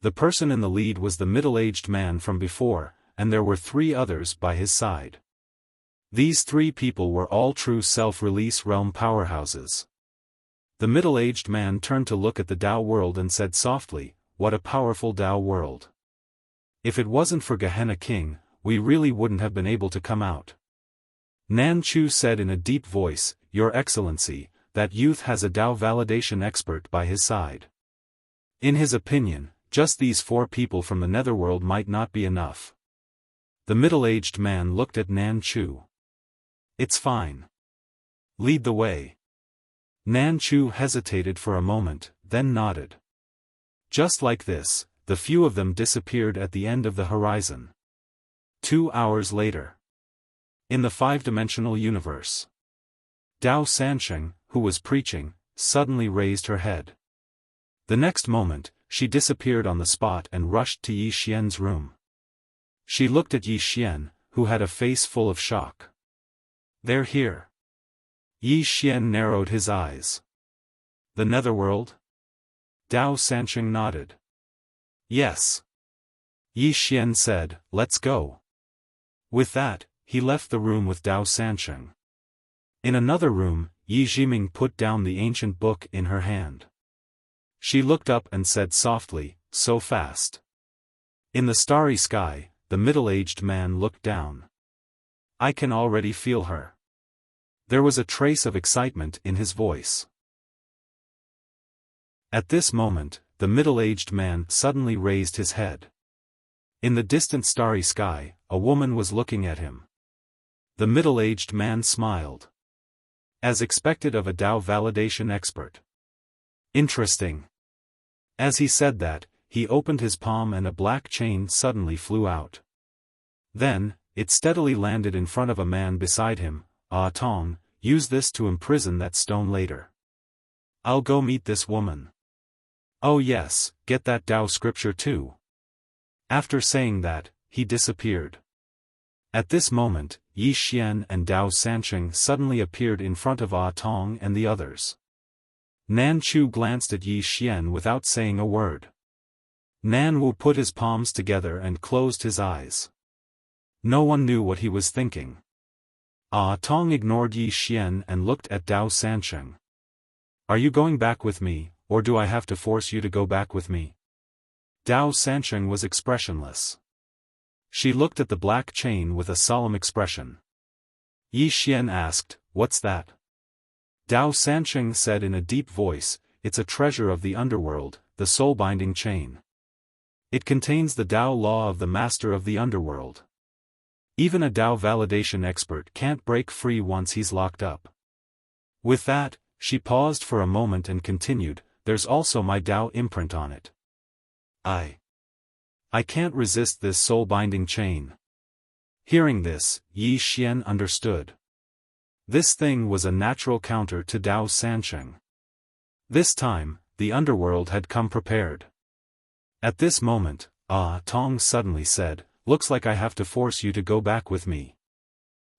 The person in the lead was the middle-aged man from before, and there were 3 others by his side. These 3 people were all true self-release realm powerhouses. The middle-aged man turned to look at the Tao world and said softly, what a powerful Tao world. If it wasn't for Gehenna King, we really wouldn't have been able to come out. Nan Chu said in a deep voice, Your Excellency, that youth has a Tao validation expert by his side. In his opinion, just these 4 people from the netherworld might not be enough. The middle-aged man looked at Nan Chu. It's fine. Lead the way. Nan Chu hesitated for a moment, then nodded. Just like this, the few of them disappeared at the end of the horizon. 2 hours later. In the 5-dimensional universe. Dao Sansheng, who was preaching, suddenly raised her head. The next moment, she disappeared on the spot and rushed to Yi Xian's room. She looked at Yi Xian, who had a face full of shock. They're here. Yi Xian narrowed his eyes. The netherworld? Dao Sansheng nodded. Yes. Yi Xian said, let's go. With that, he left the room with Dao Sansheng. In another room, Yi Jiming put down the ancient book in her hand. She looked up and said softly, so fast. In the starry sky, the middle-aged man looked down. I can already feel her. There was a trace of excitement in his voice. At this moment, the middle-aged man suddenly raised his head. In the distant starry sky, a woman was looking at him. The middle-aged man smiled. As expected of a Dao validation expert. Interesting. As he said that, he opened his palm and a black chain suddenly flew out. Then, it steadily landed in front of a man beside him. Ah Tong, use this to imprison that stone later. I'll go meet this woman. Oh yes, get that Dao scripture too. After saying that, he disappeared. At this moment, Yi Xian and Dao Sanqing suddenly appeared in front of Ah Tong and the others. Nan Chu glanced at Yi Xian without saying a word. Nan Wu put his palms together and closed his eyes. No one knew what he was thinking. Ah Tong ignored Yi Xian and looked at Dao Sanqing. Are you going back with me, or do I have to force you to go back with me? Dao Sanqing was expressionless. She looked at the black chain with a solemn expression. Yi Xian asked, "What's that?" Dao Sanqing said in a deep voice, "It's a treasure of the underworld, the soul-binding chain. It contains the Dao law of the master of the underworld. Even a Dao validation expert can't break free once he's locked up." With that, she paused for a moment and continued, "There's also my Dao imprint on it. I can't resist this soul-binding chain." Hearing this, Yi Xian understood. This thing was a natural counter to Dao Sanqing. This time, the underworld had come prepared. At this moment, Ah Tong suddenly said, "Looks like I have to force you to go back with me."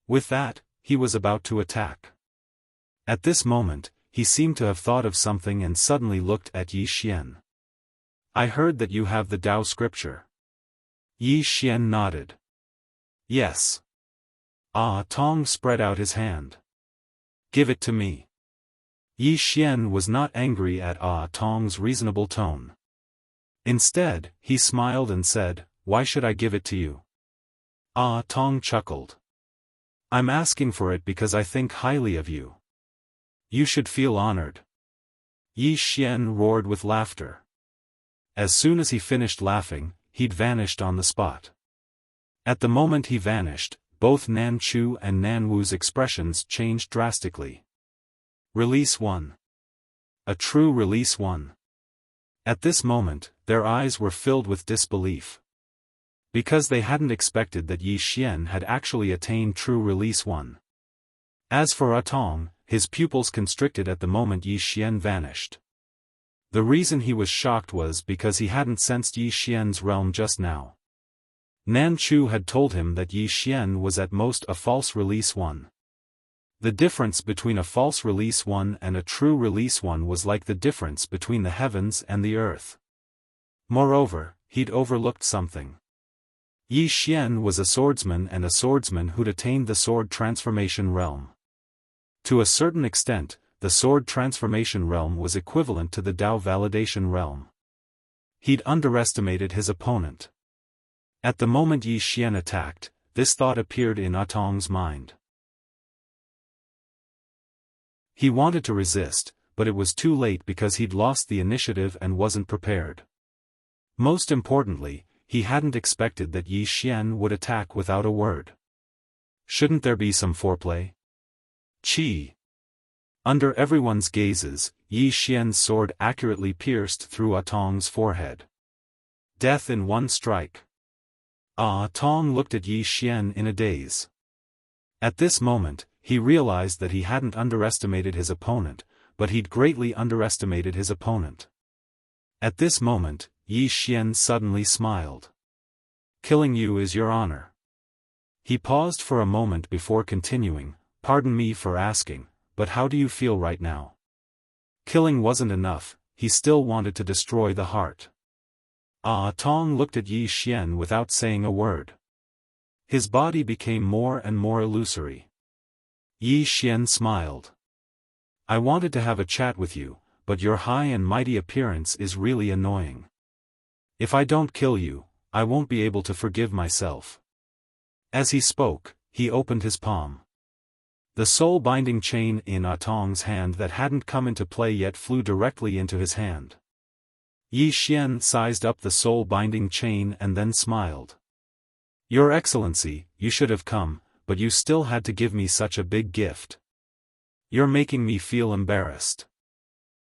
With that, he was about to attack. At this moment, he seemed to have thought of something and suddenly looked at Yi Xian. "I heard that you have the Dao scripture." Yi Xian nodded. "Yes." Ah Tong spread out his hand. "Give it to me." Yi Xian was not angry at Ah Tong's reasonable tone. Instead, he smiled and said, "Why should I give it to you?" Ah Tong chuckled. "I'm asking for it because I think highly of you. You should feel honored." Yi Xian roared with laughter. As soon as he finished laughing, he'd vanished on the spot. At the moment he vanished, both Nan Chu and Nan Wu's expressions changed drastically. Release 1. A true release 1. At this moment, their eyes were filled with disbelief. Because they hadn't expected that Yi Xian had actually attained true release 1. As for Ah Tong, his pupils constricted at the moment Yi Xian vanished. The reason he was shocked was because he hadn't sensed Yi Xian's realm just now. Nan Chu had told him that Yi Xian was at most a false release 1. The difference between a false release 1 and a true release 1 was like the difference between the heavens and the earth. Moreover, he'd overlooked something. Yi Xian was a swordsman and a swordsman who'd attained the sword transformation realm. To a certain extent, the sword transformation realm was equivalent to the Dao validation realm. He'd underestimated his opponent. At the moment Yi Xian attacked, this thought appeared in Ah Tong's mind. He wanted to resist, but it was too late because he'd lost the initiative and wasn't prepared. Most importantly, he hadn't expected that Yi Xian would attack without a word. Shouldn't there be some foreplay? Chi. Under everyone's gazes, Yi Xian's sword accurately pierced through Ah Tong's forehead. Death in one strike. Ah Tong looked at Yi Xian in a daze. At this moment, he realized that he hadn't underestimated his opponent, but he'd greatly underestimated his opponent. At this moment, Yi Xian suddenly smiled. "Killing you is your honor." He paused for a moment before continuing, "Pardon me for asking, but how do you feel right now?" Killing wasn't enough, he still wanted to destroy the heart. Ah Tong looked at Yi Xian without saying a word. His body became more and more illusory. Yi Xian smiled. "I wanted to have a chat with you, but your high and mighty appearance is really annoying. If I don't kill you, I won't be able to forgive myself." As he spoke, he opened his palm. The soul-binding chain in Ah Tong's hand that hadn't come into play yet flew directly into his hand. Yi Xian sized up the soul-binding chain and then smiled. "Your Excellency, you should have come, but you still had to give me such a big gift. You're making me feel embarrassed.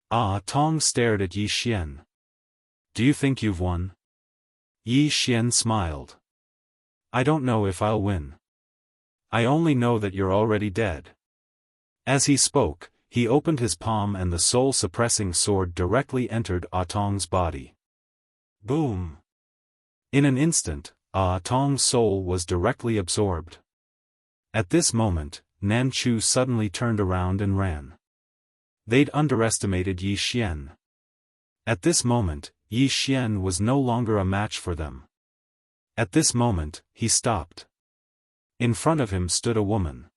Ah Tong stared at Yi Xian. Do you think you've won? Yi Xian smiled. I don't know if I'll win. I only know that you're already dead. As he spoke, he opened his palm and the soul-suppressing sword directly entered Ah Tong's body. Boom! In an instant, Ah Tong's soul was directly absorbed. At this moment, Nan Chu suddenly turned around and ran. They'd underestimated Yi Xian. At this moment, Yi Xian was no longer a match for them. At this moment, he stopped. In front of him stood a woman.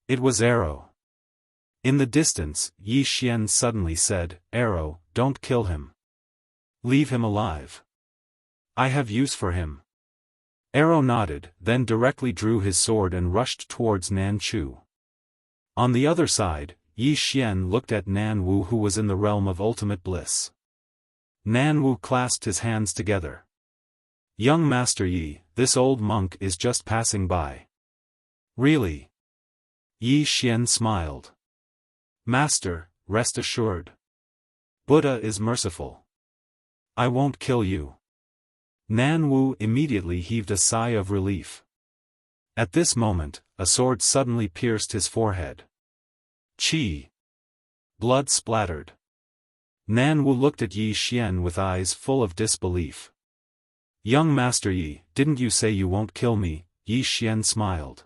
It was Arrow. In the distance, Yi Xian suddenly said, Arrow, don't kill him. Leave him alive. I have use for him. Arrow nodded, then directly drew his sword and rushed towards Nan Chu. On the other side, Yi Xian looked at Nan Wu, who was in the realm of ultimate bliss. Nan Wu clasped his hands together. Young Master Yi, this old monk is just passing by. Really? Yi Xian smiled. Master, rest assured. Buddha is merciful. I won't kill you. Nan Wu immediately heaved a sigh of relief. At this moment, a sword suddenly pierced his forehead. Chi! Blood splattered. Nan Wu looked at Yi Xian with eyes full of disbelief. Young Master Yi, didn't you say you won't kill me? Yi Xian smiled.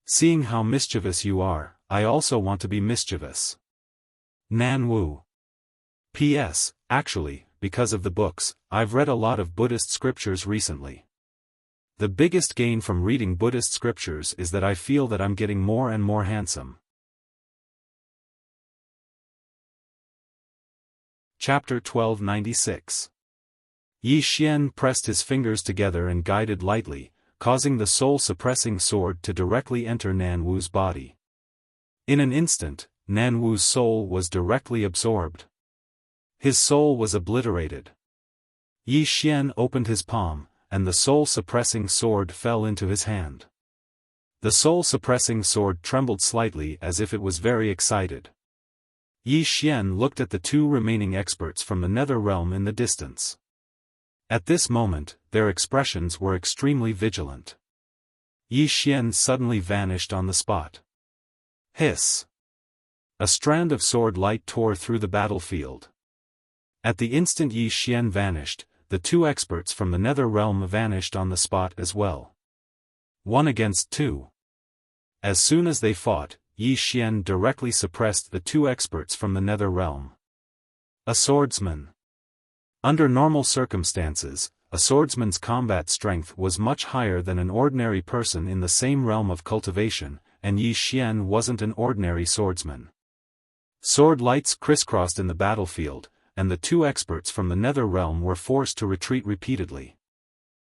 Seeing how mischievous you are, I also want to be mischievous. Nan Wu. P.S. Actually, because of the books, I've read a lot of Buddhist scriptures recently. The biggest gain from reading Buddhist scriptures is that I feel that I'm getting more and more handsome. Chapter 1296. Yi Xian pressed his fingers together and guided lightly, causing the soul-suppressing sword to directly enter Nan Wu's body. In an instant, Nan Wu's soul was directly absorbed. His soul was obliterated. Yi Xian opened his palm, and the soul-suppressing sword fell into his hand. The soul-suppressing sword trembled slightly as if it was very excited. Yi Xian looked at the two remaining experts from the nether realm in the distance. At this moment, their expressions were extremely vigilant. Yi Xian suddenly vanished on the spot. Hiss! A strand of sword light tore through the battlefield. At the instant Yi Xian vanished, the two experts from the nether realm vanished on the spot as well. 1 against 2. As soon as they fought, Yi Xian directly suppressed the two experts from the nether realm. A swordsman. Under normal circumstances, a swordsman's combat strength was much higher than an ordinary person in the same realm of cultivation, and Yi Xian wasn't an ordinary swordsman. Sword lights crisscrossed in the battlefield, and the two experts from the nether realm were forced to retreat repeatedly.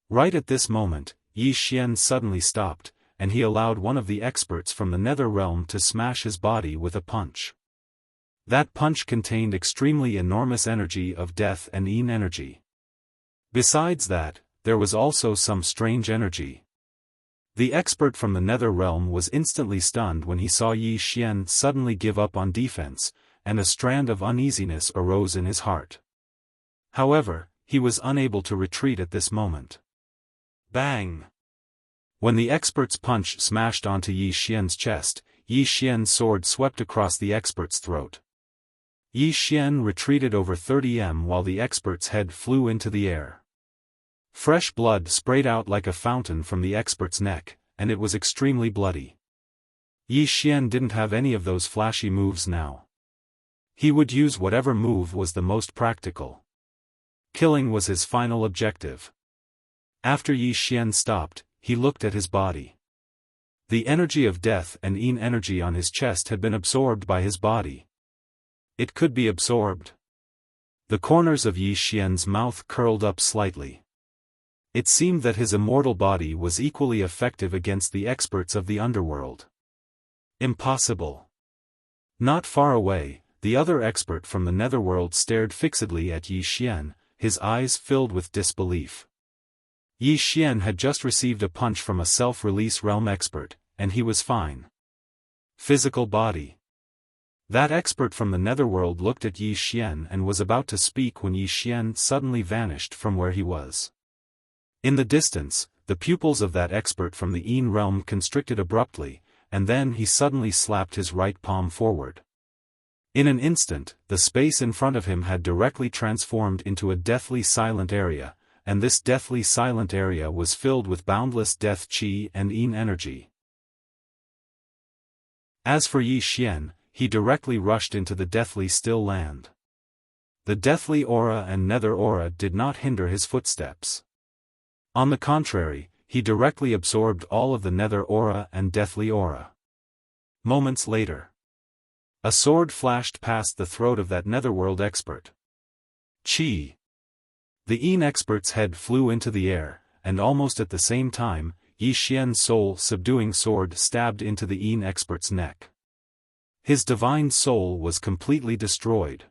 Right at this moment, Yi Xian suddenly stopped, and he allowed one of the experts from the nether realm to smash his body with a punch. That punch contained extremely enormous energy of death and yin energy. Besides that, there was also some strange energy. The expert from the nether realm was instantly stunned when he saw Yi Xian suddenly give up on defense, and a strand of uneasiness arose in his heart. However, he was unable to retreat at this moment. Bang! When the expert's punch smashed onto Yi Xian's chest, Yi Xian's sword swept across the expert's throat. Yi Xian retreated over 30 m while the expert's head flew into the air. Fresh blood sprayed out like a fountain from the expert's neck, and it was extremely bloody. Yi Xian didn't have any of those flashy moves now. He would use whatever move was the most practical. Killing was his final objective. After Yi Xian stopped, he looked at his body. The energy of death and yin energy on his chest had been absorbed by his body. It could be absorbed. The corners of Yi Xian's mouth curled up slightly. It seemed that his immortal body was equally effective against the experts of the underworld. Impossible. Not far away, the other expert from the netherworld stared fixedly at Yi Xian, his eyes filled with disbelief. Yi Xian had just received a punch from a self-release realm expert, and he was fine. Physical body. That expert from the netherworld looked at Yi Xian and was about to speak when Yi Xian suddenly vanished from where he was. In the distance, the pupils of that expert from the Yin realm constricted abruptly, and then he suddenly slapped his right palm forward. In an instant, the space in front of him had directly transformed into a deathly silent area, and this deathly silent area was filled with boundless death qi and Yin energy. As for Yi Xian, he directly rushed into the deathly still land. The deathly aura and nether aura did not hinder his footsteps. On the contrary, he directly absorbed all of the nether aura and deathly aura. Moments later, a sword flashed past the throat of that netherworld expert. Chi! The Yin expert's head flew into the air, and almost at the same time, Yi Xian's soul-subduing sword stabbed into the Yin expert's neck. His divine soul was completely destroyed.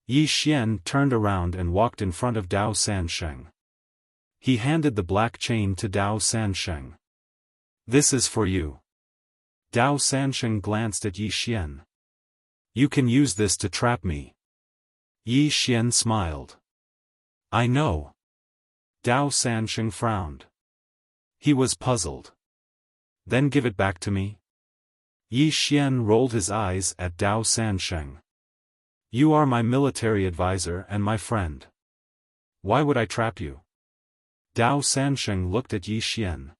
Yi Xian turned around and walked in front of Dao Sansheng. He handed the black chain to Dao Sansheng. "This is for you." Dao Sansheng glanced at Yi Xian. "You can use this to trap me." Yi Xian smiled. "I know." Dao Sansheng frowned. He was puzzled. "Then give it back to me." Yi Xian rolled his eyes at Dao Sansheng. "You are my military advisor and my friend. Why would I trap you?" Dao Sansheng looked at Yi Xian.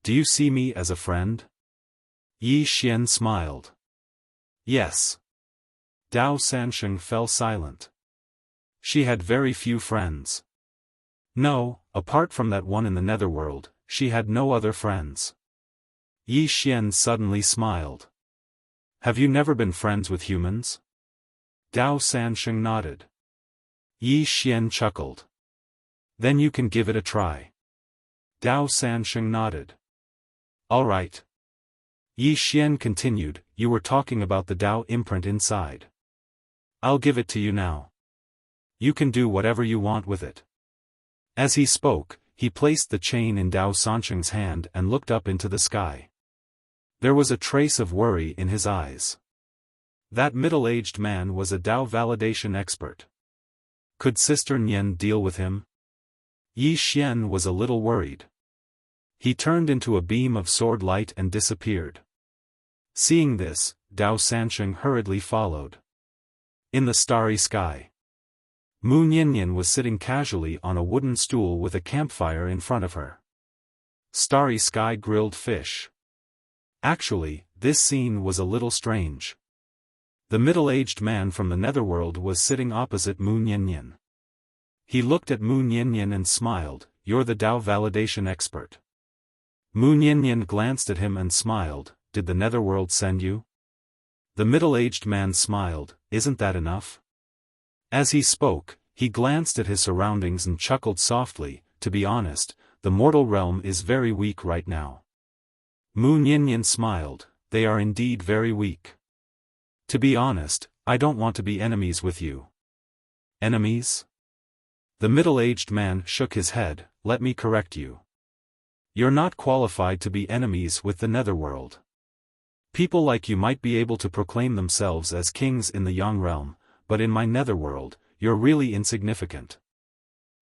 "Do you see me as a friend?" Yi Xian smiled. "Yes." Dao Sansheng fell silent. She had very few friends. No, apart from that one in the netherworld, she had no other friends. Yi Xian suddenly smiled. "Have you never been friends with humans?" Dao Sansheng nodded. Yi Xian chuckled. "Then you can give it a try." Dao Sansheng nodded. "All right." Yi Xian continued, "You were talking about the Dao imprint inside. I'll give it to you now. You can do whatever you want with it." As he spoke, he placed the chain in Dao Sansheng's hand and looked up into the sky. There was a trace of worry in his eyes. That middle-aged man was a Dao validation expert. Could Sister Nian deal with him? Yi Xian was a little worried. He turned into a beam of sword light and disappeared. Seeing this, Dao Sansheng hurriedly followed. In the starry sky, Mu Niannian was sitting casually on a wooden stool with a campfire in front of her. Starry sky grilled fish. Actually, this scene was a little strange. The middle-aged man from the netherworld was sitting opposite Mu Niannian. He looked at Mu Niannian and smiled. "You're the Dao validation expert." Mu Niannian glanced at him and smiled. "Did the netherworld send you?" The middle-aged man smiled. "Isn't that enough?" As he spoke, he glanced at his surroundings and chuckled softly. "To be honest, the mortal realm is very weak right now." Mu Niannian smiled. "They are indeed very weak. To be honest, I don't want to be enemies with you." "Enemies?" The middle-aged man shook his head. "Let me correct you. You're not qualified to be enemies with the netherworld. People like you might be able to proclaim themselves as kings in the Yang realm, but in my netherworld, you're really insignificant.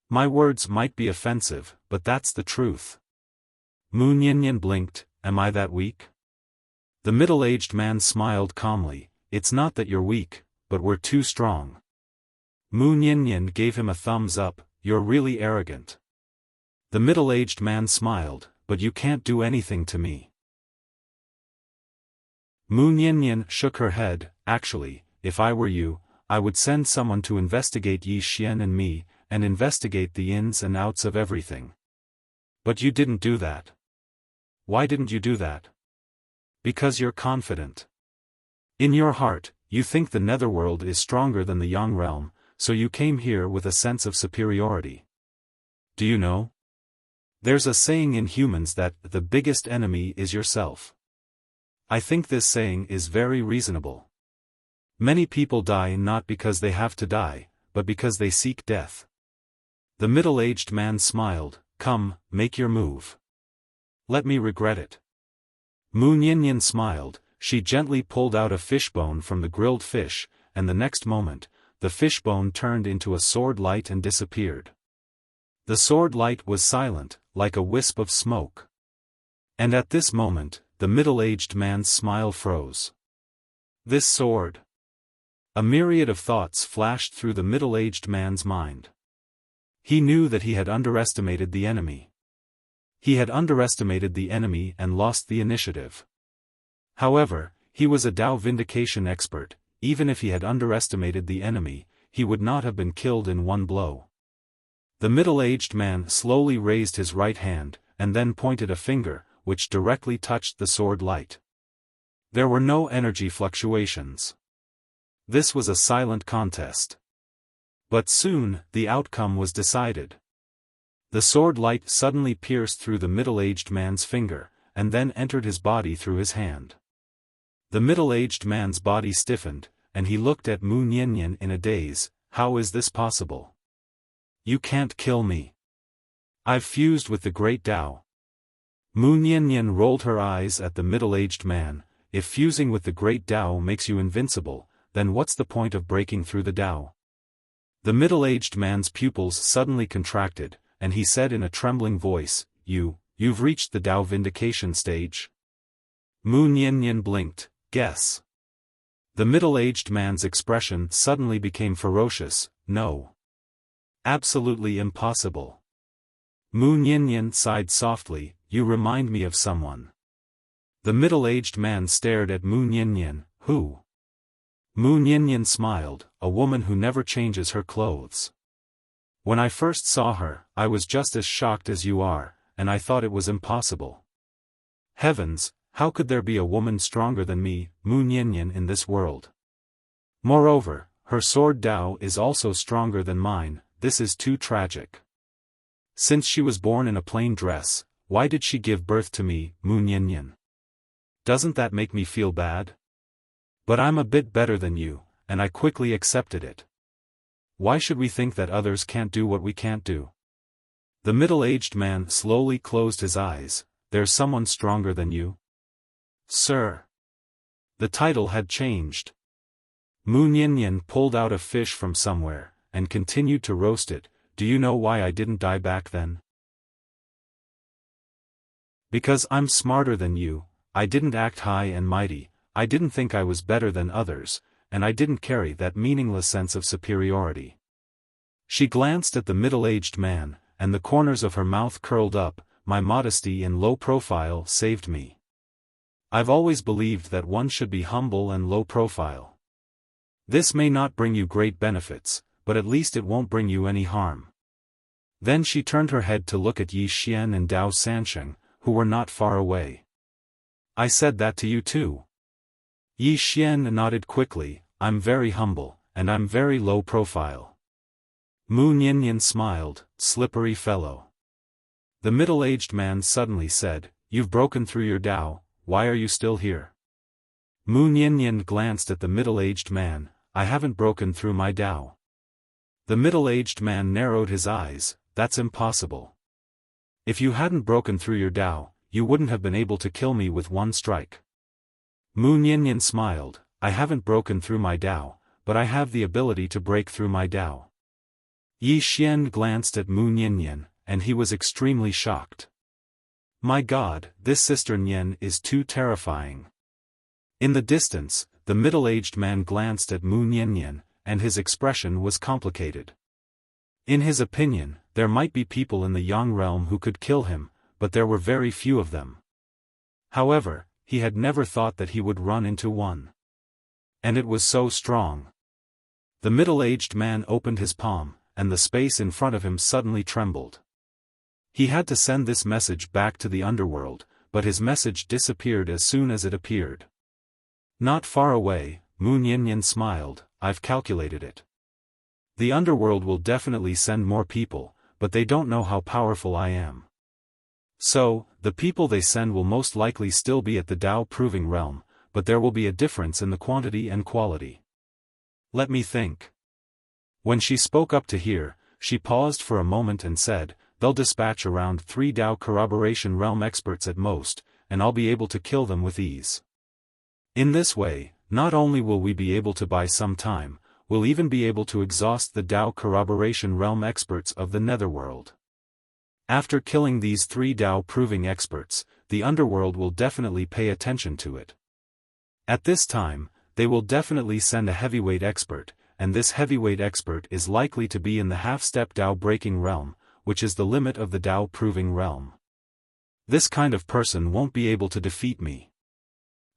My words might be offensive, but that's the truth." Mu Niannian blinked. "Am I that weak?" The middle-aged man smiled calmly. "It's not that you're weak, but we're too strong." Mu Niannian gave him a thumbs up. "You're really arrogant." The middle-aged man smiled. "But you can't do anything to me." Mu Niannian shook her head. "Actually, if I were you, I would send someone to investigate Yi Xian and me, and investigate the ins and outs of everything. But you didn't do that." "Why didn't you do that?" "Because you're confident. In your heart, you think the netherworld is stronger than the Yang realm, so you came here with a sense of superiority. Do you know? There's a saying in humans that the biggest enemy is yourself. I think this saying is very reasonable. Many people die not because they have to die, but because they seek death." The middle-aged man smiled. Come, make your move. Let me regret it. Mu Niannian smiled. She gently pulled out a fishbone from the grilled fish, and the next moment, the fishbone turned into a sword light and disappeared. The sword light was silent, like a wisp of smoke. And at this moment, the middle-aged man's smile froze. This sword. A myriad of thoughts flashed through the middle-aged man's mind. He knew that he had underestimated the enemy. He had underestimated the enemy and lost the initiative. However, he was a Dao vindication expert. Even if he had underestimated the enemy, he would not have been killed in one blow. The middle-aged man slowly raised his right hand, and then pointed a finger, which directly touched the sword light. There were no energy fluctuations. This was a silent contest. But soon, the outcome was decided. The sword light suddenly pierced through the middle-aged man's finger, and then entered his body through his hand. The middle-aged man's body stiffened, and he looked at Mu Niannian in a daze. How is this possible? You can't kill me. I've fused with the great Tao. Mu Niannian rolled her eyes at the middle-aged man. If fusing with the great Tao makes you invincible, then what's the point of breaking through the Tao? The middle-aged man's pupils suddenly contracted, and he said in a trembling voice, You've reached the Tao vindication stage? Mu Niannian blinked. Guess. The middle-aged man's expression suddenly became ferocious. No. Absolutely impossible. Mu Niannian sighed softly. You remind me of someone. The middle-aged man stared at Mu Niannian. Who? Mu Niannian smiled. A woman who never changes her clothes. When I first saw her, I was just as shocked as you are, and I thought it was impossible. Heavens! How could there be a woman stronger than me, Mu Niannian, in this world? Moreover, her sword Dao is also stronger than mine. This is too tragic. Since she was born in a plain dress, why did she give birth to me, Mu Niannian? Doesn't that make me feel bad? But I'm a bit better than you, and I quickly accepted it. Why should we think that others can't do what we can't do? The middle-aged man slowly closed his eyes. There's someone stronger than you? Sir. The title had changed. Mu Niannian pulled out a fish from somewhere, and continued to roast it. Do you know why I didn't die back then? Because I'm smarter than you. I didn't act high and mighty, I didn't think I was better than others, and I didn't carry that meaningless sense of superiority. She glanced at the middle-aged man, and the corners of her mouth curled up. My modesty and low profile saved me. I've always believed that one should be humble and low profile. This may not bring you great benefits, but at least it won't bring you any harm. Then she turned her head to look at Yi Xian and Dao Sansheng, who were not far away. I said that to you too. Yi Xian nodded quickly. I'm very humble, and I'm very low profile. Mu Niannian smiled. Slippery fellow. The middle-aged man suddenly said, You've broken through your Tao. Why are you still here? Mu Niannian glanced at the middle-aged man. I haven't broken through my Tao. The middle-aged man narrowed his eyes. That's impossible. If you hadn't broken through your Tao, you wouldn't have been able to kill me with one strike. Mu Niannian smiled. I haven't broken through my Tao, but I have the ability to break through my Tao. Yi Xian glanced at Mu Niannian, and he was extremely shocked. My God, this Sister Nian is too terrifying. In the distance, the middle-aged man glanced at Mu Niannian, and his expression was complicated. In his opinion, there might be people in the Yang realm who could kill him, but there were very few of them. However, he had never thought that he would run into one. And it was so strong. The middle-aged man opened his palm, and the space in front of him suddenly trembled. He had to send this message back to the underworld, but his message disappeared as soon as it appeared. Not far away, Mu Niannian smiled. I've calculated it. The underworld will definitely send more people, but they don't know how powerful I am. So, the people they send will most likely still be at the Tao Proving Realm, but there will be a difference in the quantity and quality. Let me think. When she spoke up to hear, she paused for a moment and said, they'll dispatch around 3 Dao corroboration realm experts at most, and I'll be able to kill them with ease. In this way, not only will we be able to buy some time, we'll even be able to exhaust the Dao corroboration realm experts of the netherworld. After killing these 3 Dao proving experts, the underworld will definitely pay attention to it. At this time, they will definitely send a heavyweight expert, and this heavyweight expert is likely to be in the half-step Dao breaking realm, which is the limit of the Dao proving realm. This kind of person won't be able to defeat me.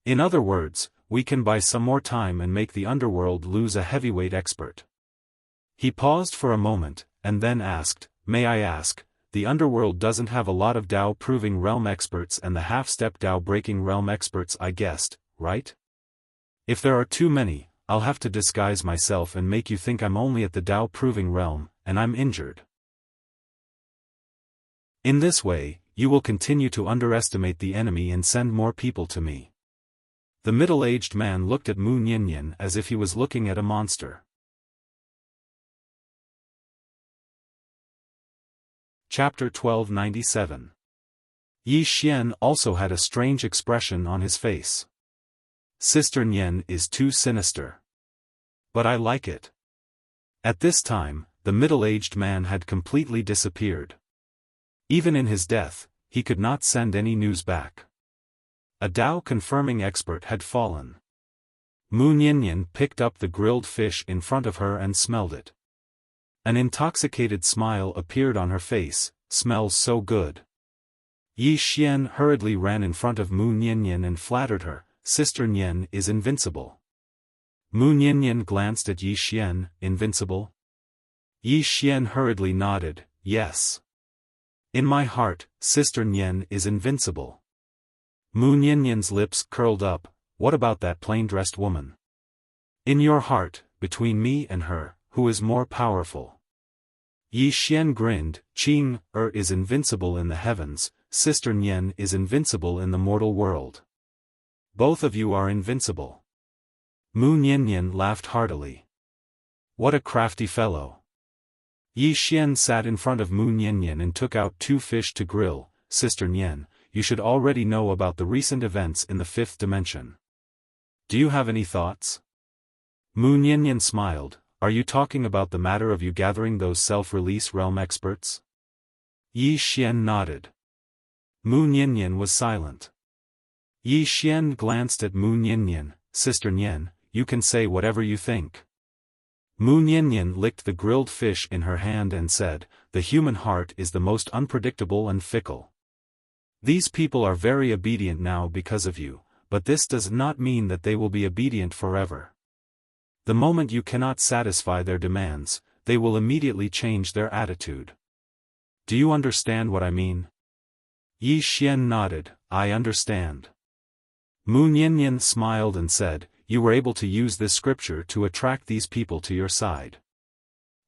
In other words, we can buy some more time and make the underworld lose a heavyweight expert. He paused for a moment, and then asked, "May I ask, the underworld doesn't have a lot of Dao proving realm experts and the half-step Dao breaking realm experts, I guessed, right? If there are too many, I'll have to disguise myself and make you think I'm only at the Dao proving realm, and I'm injured. In this way, you will continue to underestimate the enemy and send more people to me." The middle-aged man looked at Mu Nianyan as if he was looking at a monster. Chapter 1297. Yi Xian also had a strange expression on his face. "Sister Nian is too sinister. But I like it." At this time, the middle-aged man had completely disappeared. Even in his death, he could not send any news back. A Dao-confirming expert had fallen. Mu Nianyan picked up the grilled fish in front of her and smelled it. An intoxicated smile appeared on her face. "Smells so good." Yi Xian hurriedly ran in front of Mu Nianyan and flattered her, "Sister Nian is invincible." Mu Nianyan glanced at Yi Xian, "Invincible?" Yi Xian hurriedly nodded, "Yes. In my heart, Sister Nian is invincible." Mu Nianyan's lips curled up, "What about that plain-dressed woman? In your heart, between me and her, who is more powerful?" Yi Xian grinned, "Qing is invincible in the heavens, Sister Nian is invincible in the mortal world. Both of you are invincible." Mu Nianyan laughed heartily. "What a crafty fellow." Yi Xian sat in front of Mu Nianyan and took out 2 fish to grill. "Sister Nian, you should already know about the recent events in the 5th dimension. Do you have any thoughts?" Mu Nianyan smiled, "Are you talking about the matter of you gathering those self-release realm experts?" Yi Xian nodded. Mu Nianyan was silent. Yi Xian glanced at Mu Nianyan, "Sister Nian, you can say whatever you think." Mu Nianyan licked the grilled fish in her hand and said, "The human heart is the most unpredictable and fickle. These people are very obedient now because of you, but this does not mean that they will be obedient forever. The moment you cannot satisfy their demands, they will immediately change their attitude. Do you understand what I mean?" Yi Xian nodded, "I understand." Mu Nianyan smiled and said, "You were able to use this scripture to attract these people to your side.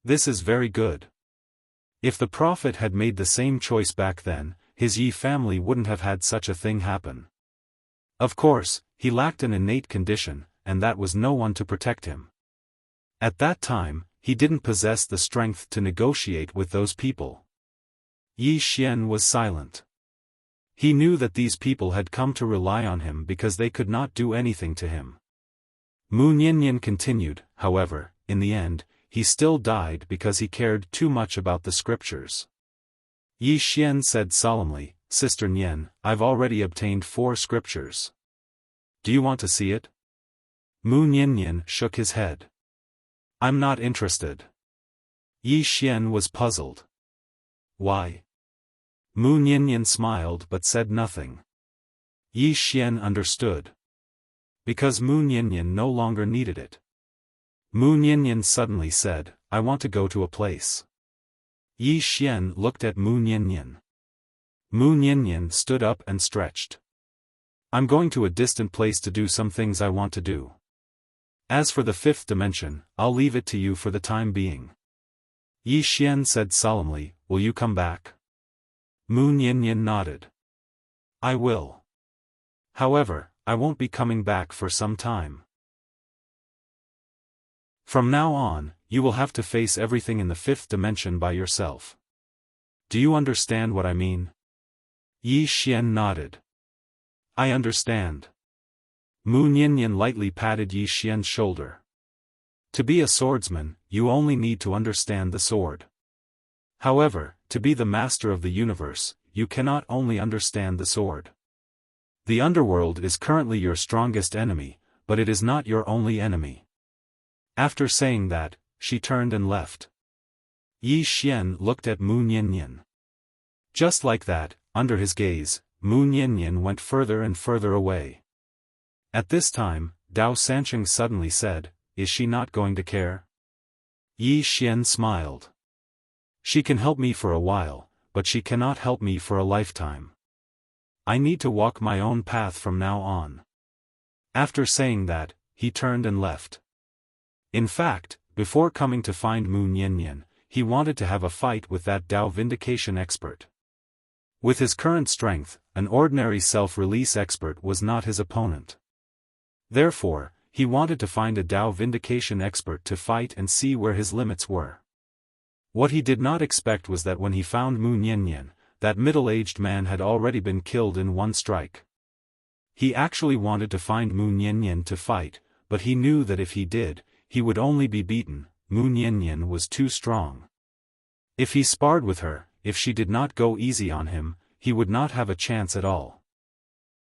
This is very good. If the Prophet had made the same choice back then, his Yi family wouldn't have had such a thing happen. Of course, he lacked an innate condition, and that was no one to protect him. At that time, he didn't possess the strength to negotiate with those people." Yi Xian was silent. He knew that these people had come to rely on him because they could not do anything to him. Mu Nianyan continued, "However, in the end, he still died because he cared too much about the scriptures." Yi Xian said solemnly, "Sister Nian, I've already obtained 4 scriptures. Do you want to see it?" Mu Nianyan shook his head. "I'm not interested." Yi Xian was puzzled. "Why?" Mu Nianyan smiled but said nothing. Yi Xian understood. Because Mu Nianyan no longer needed it. Mu Nianyan suddenly said, "I want to go to a place." Yi Xian looked at Mu Nianyan. Mu Nianyan stood up and stretched. "I'm going to a distant place to do some things I want to do. As for the 5th dimension, I'll leave it to you for the time being." Yi Xian said solemnly, "Will you come back?" Mu Nianyan nodded. "I will. However, I won't be coming back for some time. From now on, you will have to face everything in the 5th dimension by yourself. Do you understand what I mean? Yi Xian nodded. I understand. Mu Niannian lightly patted Yi Xian's shoulder. To be a swordsman, you only need to understand the sword. However, to be the master of the universe, you cannot only understand the sword. The underworld is currently your strongest enemy, but it is not your only enemy. After saying that, she turned and left. Yi Xian looked at Mu Niannian. Just like that, under his gaze, Mu Niannian went further and further away. At this time, Dao Sanqing suddenly said, "Is she not going to care?" Yi Xian smiled. She can help me for a while, but she cannot help me for a lifetime. I need to walk my own path from now on. After saying that, he turned and left. In fact, before coming to find Mu Niannian, he wanted to have a fight with that Dao vindication expert. With his current strength, an ordinary self-release expert was not his opponent. Therefore, he wanted to find a Dao vindication expert to fight and see where his limits were. What he did not expect was that when he found Mu Niannian, that middle-aged man had already been killed in one strike. He actually wanted to find Mu Niannian to fight, but he knew that if he did, he would only be beaten. Mu Niannian was too strong. If he sparred with her, if she did not go easy on him, he would not have a chance at all.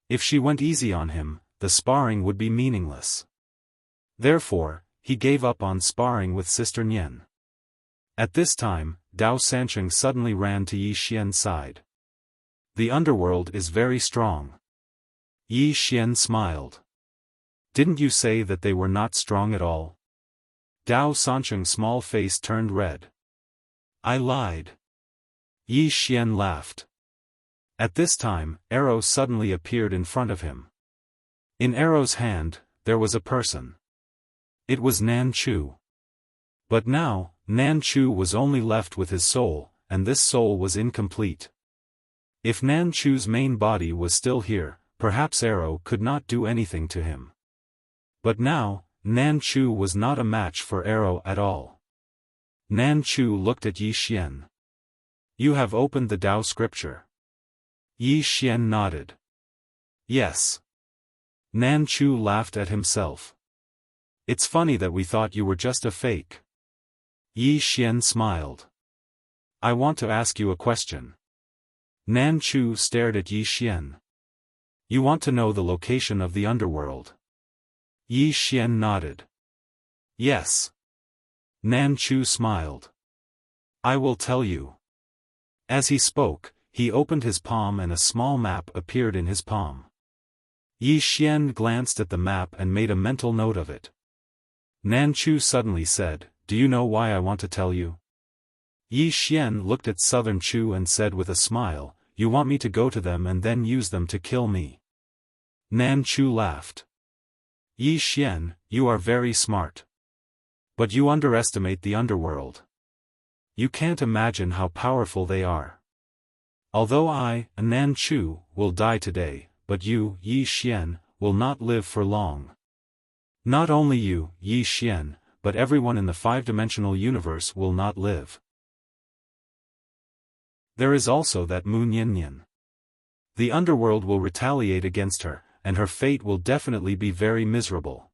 If she went easy on him, the sparring would be meaningless. Therefore, he gave up on sparring with Sister Nian. At this time, Dao Sanqing suddenly ran to Yi Xian's side. The underworld is very strong. Yi Xian smiled. Didn't you say that they were not strong at all? Dao Sanqing's small face turned red. I lied. Yi Xian laughed. At this time, Arrow suddenly appeared in front of him. In Arrow's hand, there was a person. It was Nan Chu. But now, Nan Chu was only left with his soul, and this soul was incomplete. If Nan Chu's main body was still here, perhaps Arrow could not do anything to him. But now, Nan Chu was not a match for Arrow at all. Nan Chu looked at Yi Xian. You have opened the Dao scripture. Yi Xian nodded. Yes. Nan Chu laughed at himself. It's funny that we thought you were just a fake. Yi Xian smiled. I want to ask you a question. Nan Chu stared at Yi Xian. You want to know the location of the underworld? Yi Xian nodded. Yes. Nan Chu smiled. I will tell you. As he spoke, he opened his palm and a small map appeared in his palm. Yi Xian glanced at the map and made a mental note of it. Nan Chu suddenly said, Do you know why I want to tell you? Yi Xian looked at Southern Chu and said with a smile, You want me to go to them and then use them to kill me? Nan Chu laughed. Yi Xian, you are very smart. But you underestimate the underworld. You can't imagine how powerful they are. Although I, Nan Chu, will die today, but you, Yi Xian, will not live for long. Not only you, Yi Xian, but everyone in the five-dimensional universe will not live. There is also that Mu Niannian. The underworld will retaliate against her, and her fate will definitely be very miserable.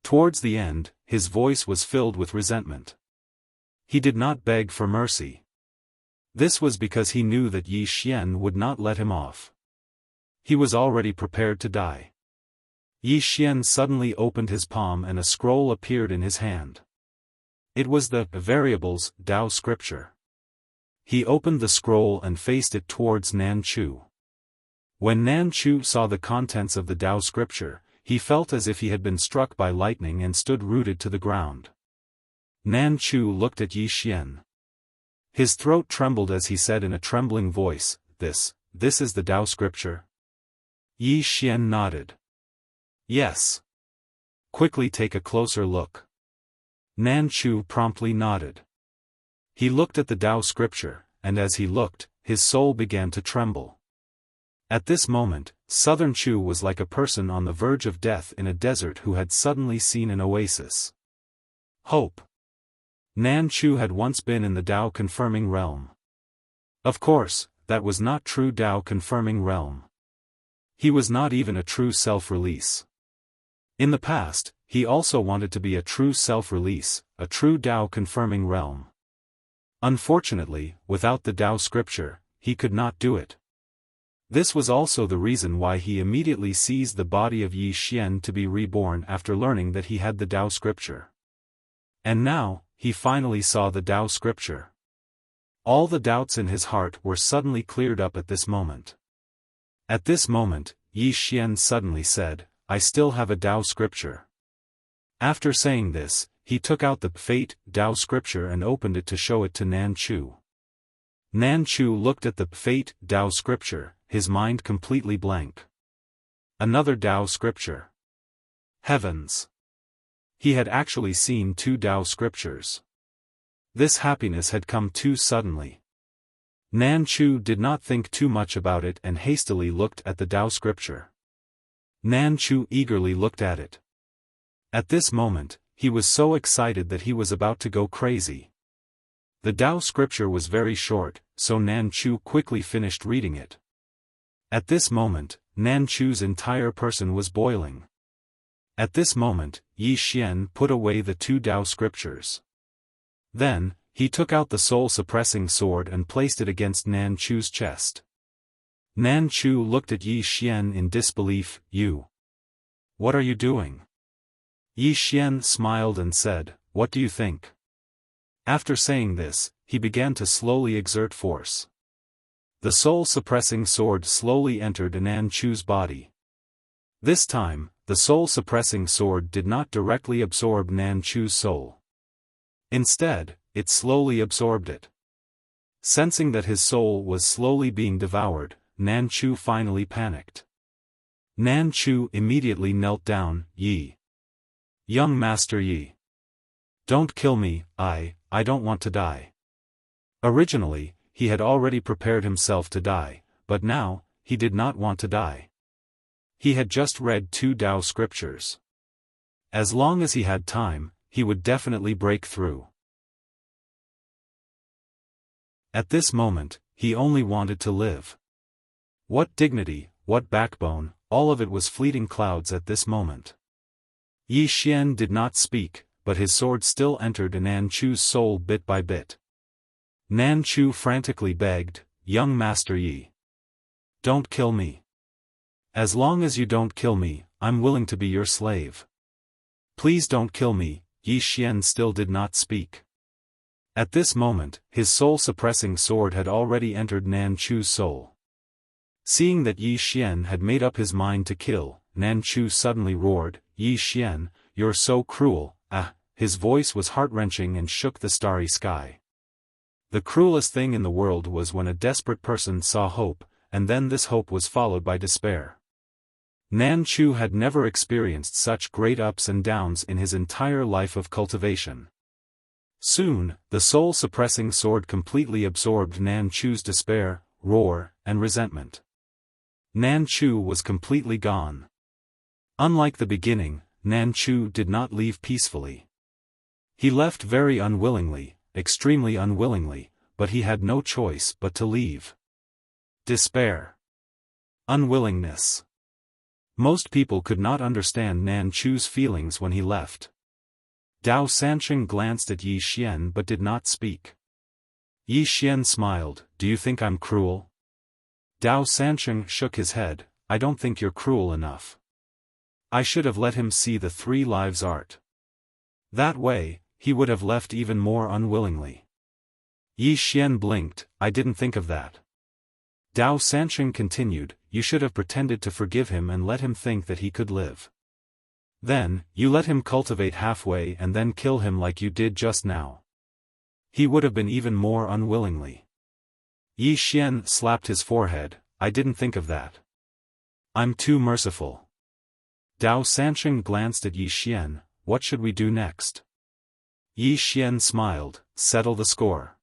Towards the end, his voice was filled with resentment. He did not beg for mercy. This was because he knew that Yi Xian would not let him off. He was already prepared to die. Yi Xian suddenly opened his palm and a scroll appeared in his hand. It was the Variables Dao scripture. He opened the scroll and faced it towards Nan Chu. When Nan Chu saw the contents of the Dao scripture, he felt as if he had been struck by lightning and stood rooted to the ground. Nan Chu looked at Yi Xian. His throat trembled as he said in a trembling voice, This is the Dao scripture? Yi Xian nodded. Yes. Quickly take a closer look. Nan Chu promptly nodded. He looked at the Dao scripture, and as he looked, his soul began to tremble. At this moment, Southern Chu was like a person on the verge of death in a desert who had suddenly seen an oasis. Hope. Nan Chu had once been in the Dao confirming realm. Of course, that was not true Tao confirming realm. He was not even a true self-release. In the past, he also wanted to be a true self-release, a true Tao confirming realm. Unfortunately, without the Tao scripture, he could not do it. This was also the reason why he immediately seized the body of Yi Xian to be reborn after learning that he had the Tao scripture. And now, he finally saw the Tao scripture. All the doubts in his heart were suddenly cleared up at this moment. At this moment, Yi Xian suddenly said, "I still have a Tao scripture." After saying this, he took out the Fate Tao scripture and opened it to show it to Nan Chu. Nan Chu looked at the Fate Tao scripture, his mind completely blank. Another Tao scripture. Heavens! He had actually seen 2 Tao scriptures. This happiness had come too suddenly. Nan Chu did not think too much about it and hastily looked at the Tao scripture. Nan Chu eagerly looked at it. At this moment, he was so excited that he was about to go crazy. The Tao scripture was very short, so Nan Chu quickly finished reading it. At this moment, Nan Chu's entire person was boiling. At this moment, Yi Xian put away the 2 Tao scriptures. Then, he took out the soul-suppressing sword and placed it against Nan Chu's chest. Nan Chu looked at Yi Xian in disbelief. "You? What are you doing?" Yi Xian smiled and said, "What do you think?" After saying this, he began to slowly exert force. The soul-suppressing sword slowly entered Nan Chu's body. This time, the soul-suppressing sword did not directly absorb Nan Chu's soul. Instead, it slowly absorbed it. Sensing that his soul was slowly being devoured, Nan Chu finally panicked. Nan Chu immediately knelt down. Young Master Yi. Don't kill me, I don't want to die." Originally, he had already prepared himself to die, but now, he did not want to die. He had just read 2 Tao scriptures. As long as he had time, he would definitely break through. At this moment, he only wanted to live. What dignity, what backbone, all of it was fleeting clouds at this moment. Yi Xian did not speak, but his sword still entered Nan Chu's soul bit by bit. Nan Chu frantically begged, "Young Master Yi. Don't kill me. As long as you don't kill me, I'm willing to be your slave. Please don't kill me." Yi Xian still did not speak. At this moment, his soul-suppressing sword had already entered Nan Chu's soul. Seeing that Yi Xian had made up his mind to kill, Nan Chu suddenly roared, "Yi Xian, you're so cruel, ah!" His voice was heart-wrenching and shook the starry sky. The cruelest thing in the world was when a desperate person saw hope, and then this hope was followed by despair. Nan Chu had never experienced such great ups and downs in his entire life of cultivation. Soon, the soul-suppressing sword completely absorbed Nan Chu's despair, roar, and resentment. Nan Chu was completely gone. Unlike the beginning, Nan Chu did not leave peacefully. He left very unwillingly, extremely unwillingly, but he had no choice but to leave. Despair. Unwillingness. Most people could not understand Nan Chu's feelings when he left. Dao Sansheng glanced at Yi Xian but did not speak. Yi Xian smiled, "Do you think I'm cruel?" Dao Sansheng shook his head, "I don't think you're cruel enough. I should have let him see the 3 lives art. That way, he would have left even more unwillingly." Yi Xian blinked, "I didn't think of that." Dao Sansheng continued, "You should have pretended to forgive him and let him think that he could live. Then, you let him cultivate halfway and then kill him like you did just now. He would have been even more unwillingly." Yi Xian slapped his forehead, "I didn't think of that. I'm too merciful." Dao Sansheng glanced at Yi Xian, "What should we do next?" Yi Xian smiled, "Settle the score.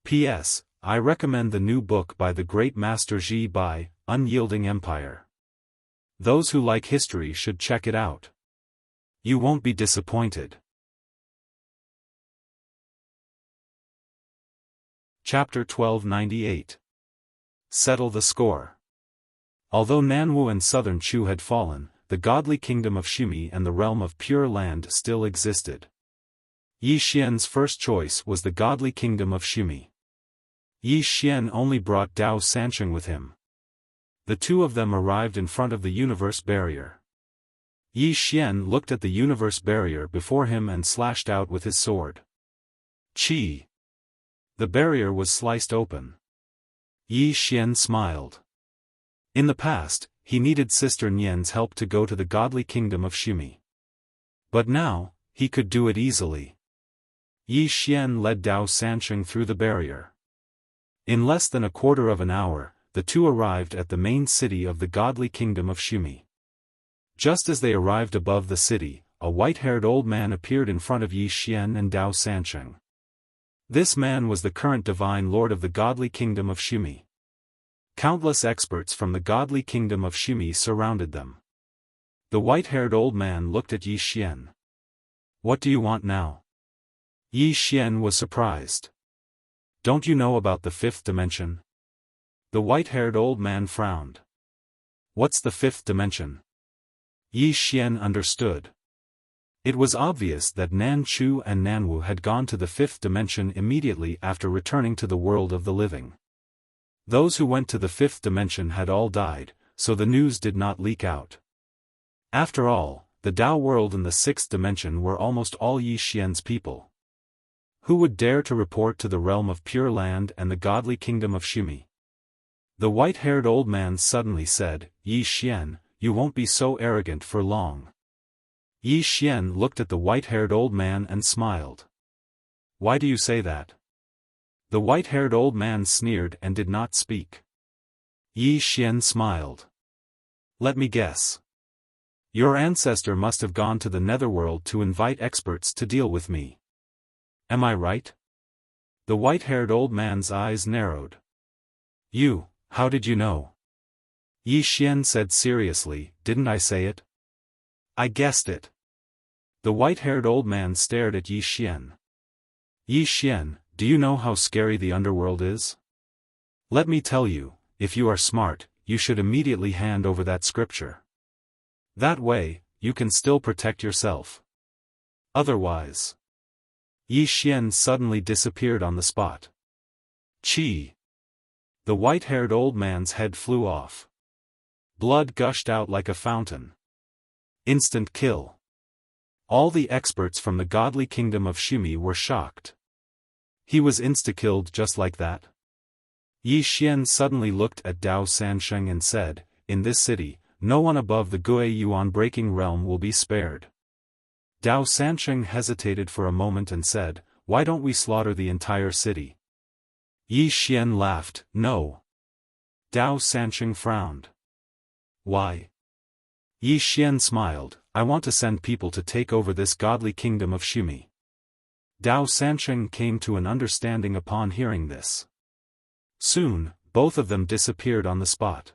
P.S. I recommend the new book by the great Master Ji by Unyielding Empire. Those who like history should check it out. You won't be disappointed." Chapter 1298. Settle the score. Although Nanwu and southern Chu had fallen, the godly kingdom of Xumi and the realm of Pure Land still existed. Yi Xian's first choice was the godly kingdom of Xumi. Yi Xian only brought Dao Sansheng with him. The two of them arrived in front of the universe barrier. Yi Xian looked at the universe barrier before him and slashed out with his sword. Qi! The barrier was sliced open. Yi Xian smiled. In the past, he needed Sister Nian's help to go to the godly kingdom of Xumi. But now, he could do it easily. Yi Xian led Dao Sansheng through the barrier. In less than a quarter of an hour, the two arrived at the main city of the godly kingdom of Xumi. Just as they arrived above the city, a white-haired old man appeared in front of Yi Xian and Dao Sansheng. This man was the current divine lord of the godly kingdom of Xumi. Countless experts from the godly kingdom of Xumi surrounded them. The white-haired old man looked at Yi Xian. "What do you want now?" Yi Xian was surprised. "Don't you know about the fifth dimension?" The white-haired old man frowned. "What's the fifth dimension?" Yi Xian understood. It was obvious that Nan Chu and Nanwu had gone to the fifth dimension immediately after returning to the world of the living. Those who went to the fifth dimension had all died, so the news did not leak out. After all, the Dao world and the sixth dimension were almost all Yi Xian's people. Who would dare to report to the realm of Pure Land and the godly kingdom of Xumi? The white-haired old man suddenly said, "Yi Xian, you won't be so arrogant for long." Yi Xian looked at the white-haired old man and smiled. "Why do you say that?" The white-haired old man sneered and did not speak. Yi Xian smiled. "Let me guess. Your ancestor must have gone to the netherworld to invite experts to deal with me. Am I right?" The white-haired old man's eyes narrowed. How did you know?" Yi Xian said seriously, "Didn't I say it?" "I guessed it." The white-haired old man stared at Yi Xian. "Yi Xian, do you know how scary the underworld is? Let me tell you, if you are smart, you should immediately hand over that scripture. That way, you can still protect yourself. Otherwise..." Yi Xian suddenly disappeared on the spot. Qi! The white-haired old man's head flew off. Blood gushed out like a fountain. Instant kill. All the experts from the godly kingdom of Xumi were shocked. He was insta-killed just like that? Yi Xian suddenly looked at Dao Sansheng and said, "In this city, no one above the Gue Yuan breaking realm will be spared." Dao Sansheng hesitated for a moment and said, "Why don't we slaughter the entire city?" Yi Xian laughed, "No." Dao Sansheng frowned. "Why?" Yi Xian smiled, "I want to send people to take over this godly kingdom of Xumi." Dao Sansheng came to an understanding upon hearing this. Soon, both of them disappeared on the spot.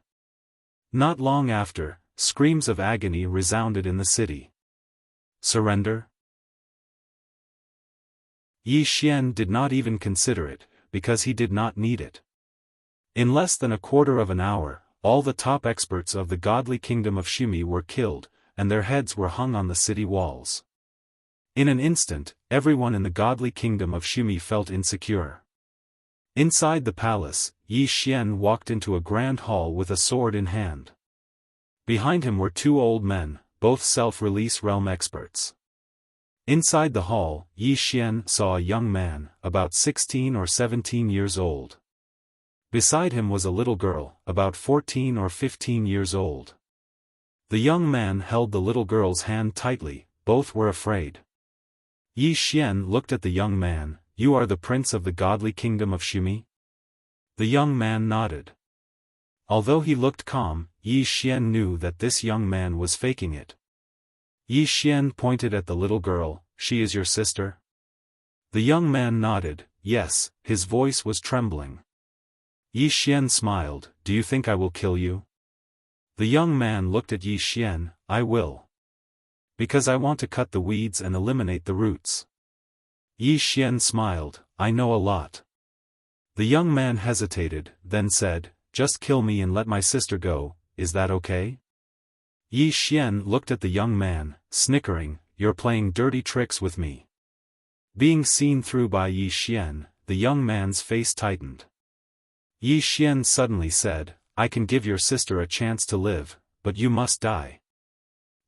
Not long after, screams of agony resounded in the city. Surrender? Yi Xian did not even consider it, because he did not need it. In less than a quarter of an hour, all the top experts of the godly kingdom of Xumi were killed, and their heads were hung on the city walls. In an instant, everyone in the godly kingdom of Xumi felt insecure. Inside the palace, Yi Xian walked into a grand hall with a sword in hand. Behind him were two old men, both self-release realm experts. Inside the hall, Yi Xian saw a young man, about 16 or 17 years old. Beside him was a little girl, about 14 or 15 years old. The young man held the little girl's hand tightly, both were afraid. Yi Xian looked at the young man. "You are the prince of the godly kingdom of Xumi?" The young man nodded. Although he looked calm, Yi Xian knew that this young man was faking it. Yi Xian pointed at the little girl, "She is your sister?" The young man nodded, "Yes," his voice was trembling. Yi Xian smiled, "Do you think I will kill you?" The young man looked at Yi Xian, "I will. Because I want to cut the weeds and eliminate the roots." Yi Xian smiled, "I know a lot." The young man hesitated, then said, "Just kill me and let my sister go, is that okay?" Yi Xian looked at the young man, snickering, "You're playing dirty tricks with me." Being seen through by Yi Xian, the young man's face tightened. Yi Xian suddenly said, "I can give your sister a chance to live, but you must die."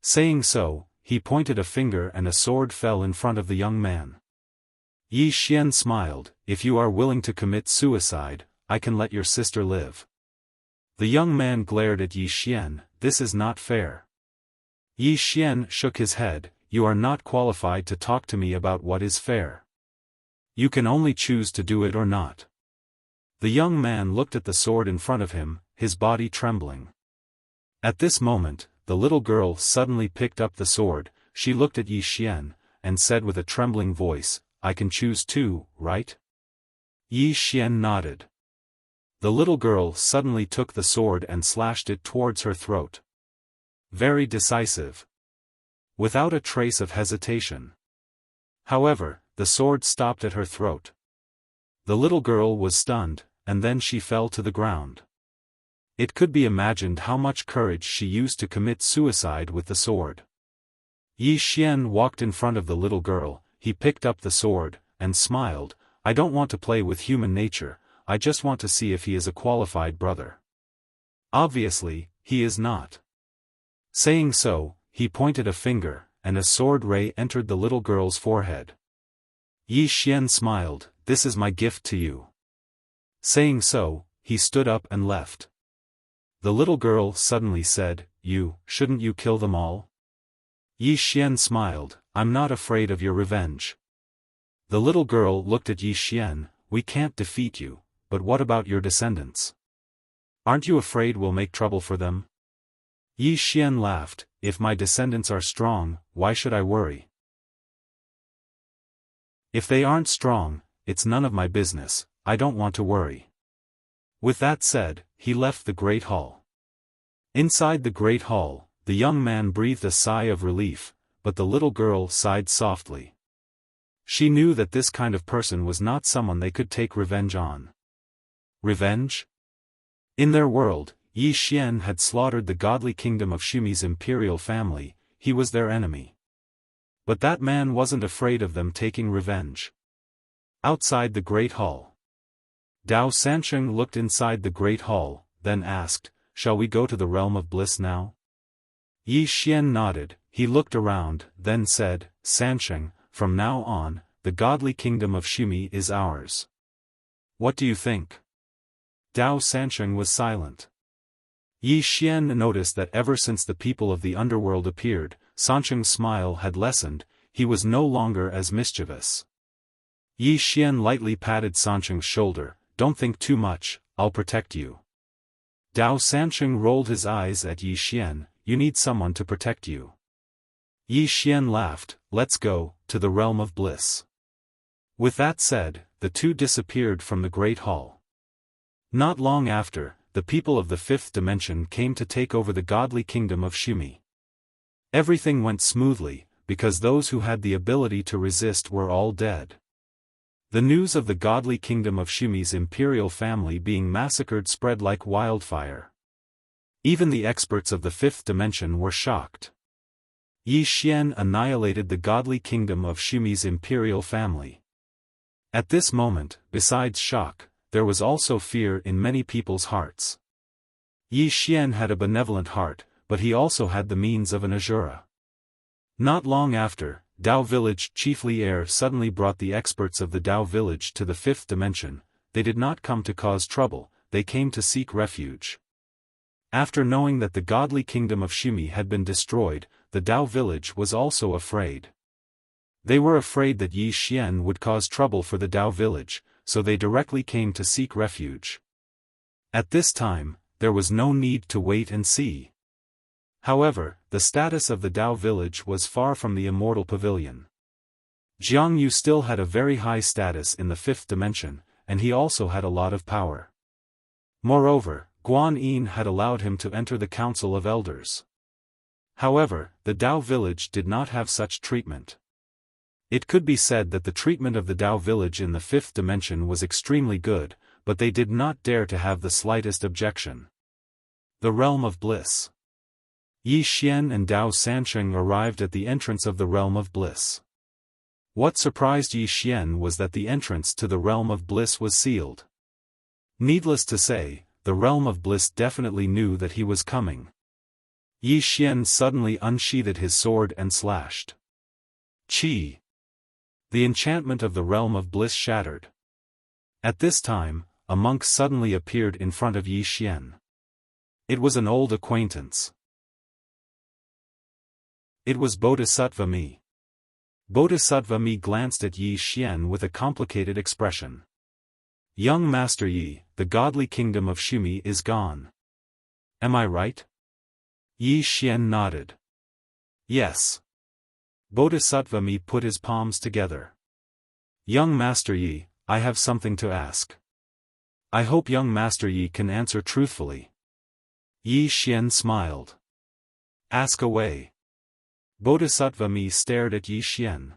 Saying so, he pointed a finger and a sword fell in front of the young man. Yi Xian smiled, "If you are willing to commit suicide, I can let your sister live." The young man glared at Yi Xian, "This is not fair." Yi Xian shook his head, "You are not qualified to talk to me about what is fair. You can only choose to do it or not." The young man looked at the sword in front of him, his body trembling. At this moment, the little girl suddenly picked up the sword. She looked at Yi Xian, and said with a trembling voice, "I can choose too, right?" Yi Xian nodded. The little girl suddenly took the sword and slashed it towards her throat. Very decisive. Without a trace of hesitation. However, the sword stopped at her throat. The little girl was stunned, and then she fell to the ground. It could be imagined how much courage she used to commit suicide with the sword. Yi Xian walked in front of the little girl, he picked up the sword, and smiled, "I don't want to play with human nature, I just want to see if he is a qualified brother. Obviously, he is not." Saying so, he pointed a finger, and a sword ray entered the little girl's forehead. Yi Xian smiled, "This is my gift to you." Saying so, he stood up and left. The little girl suddenly said, Shouldn't you kill them all?" Yi Xian smiled, "I'm not afraid of your revenge." The little girl looked at Yi Xian, "We can't defeat you, but what about your descendants? Aren't you afraid we'll make trouble for them?" Yi Xian laughed, "If my descendants are strong, why should I worry? If they aren't strong, it's none of my business, I don't want to worry." With that said, he left the great hall. Inside the great hall, the young man breathed a sigh of relief, but the little girl sighed softly. She knew that this kind of person was not someone they could take revenge on. Revenge? In their world, Yi Xian had slaughtered the godly kingdom of Xumi's imperial family, he was their enemy. But that man wasn't afraid of them taking revenge. Outside the great hall. Dao Sansheng looked inside the great hall, then asked, "Shall we go to the realm of bliss now?" Yi Xian nodded, he looked around, then said, "Sansheng, from now on, the godly kingdom of Xumi is ours. What do you think?" Dao Sansheng was silent. Yi Xian noticed that ever since the people of the underworld appeared, Sansheng's smile had lessened, he was no longer as mischievous. Yi Xian lightly patted Sansheng's shoulder, "Don't think too much, I'll protect you." Dao Sansheng rolled his eyes at Yi Xian, "You need someone to protect you." Yi Xian laughed, "Let's go, to the realm of bliss." With that said, the two disappeared from the great hall. Not long after, the people of the fifth dimension came to take over the godly kingdom of Xumi. Everything went smoothly, because those who had the ability to resist were all dead. The news of the godly kingdom of Xumi's imperial family being massacred spread like wildfire. Even the experts of the fifth dimension were shocked. Yi Xian annihilated the godly kingdom of Xumi's imperial family. At this moment, besides shock, there was also fear in many people's hearts. Yi Xian had a benevolent heart, but he also had the means of an Azura. Not long after, Dao Village Chief Li Er suddenly brought the experts of the Dao Village to the fifth dimension. They did not come to cause trouble, they came to seek refuge. After knowing that the godly kingdom of Xumi had been destroyed, the Dao Village was also afraid. They were afraid that Yi Xian would cause trouble for the Dao Village, so they directly came to seek refuge. At this time, there was no need to wait and see. However, the status of the Dao Village was far from the immortal pavilion. Jiang Yu still had a very high status in the fifth dimension, and he also had a lot of power. Moreover, Guan Yin had allowed him to enter the Council of Elders. However, the Dao Village did not have such treatment. It could be said that the treatment of the Dao Village in the fifth dimension was extremely good, but they did not dare to have the slightest objection. The Realm of Bliss. Yi Xian and Dao Sansheng arrived at the entrance of the Realm of Bliss. What surprised Yi Xian was that the entrance to the Realm of Bliss was sealed. Needless to say, the Realm of Bliss definitely knew that he was coming. Yi Xian suddenly unsheathed his sword and slashed. Qi! The enchantment of the Realm of Bliss shattered. At this time, a monk suddenly appeared in front of Yi Xian. It was an old acquaintance. It was Bodhisattva Mi. Bodhisattva Mi glanced at Yi Xian with a complicated expression. Young Master Yi, the godly kingdom of Shumi is gone. Am I right? Yi Xian nodded. Yes. Bodhisattva Mi put his palms together. Young Master Yi, I have something to ask. I hope young Master Yi can answer truthfully. Yi Xian smiled. Ask away. Bodhisattva Mi stared at Yi Xian.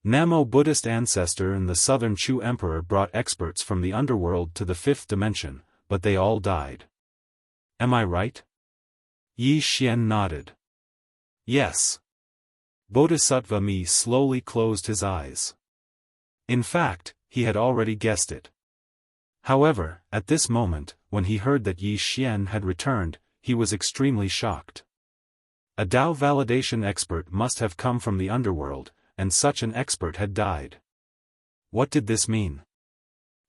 Namo Buddhist ancestor and the southern Chu emperor brought experts from the underworld to the fifth dimension, but they all died. Am I right? Yi Xian nodded. Yes. Bodhisattva Mi slowly closed his eyes. In fact, he had already guessed it. However, at this moment, when he heard that Yi Xian had returned, he was extremely shocked. A Dao validation expert must have come from the underworld, and such an expert had died. What did this mean?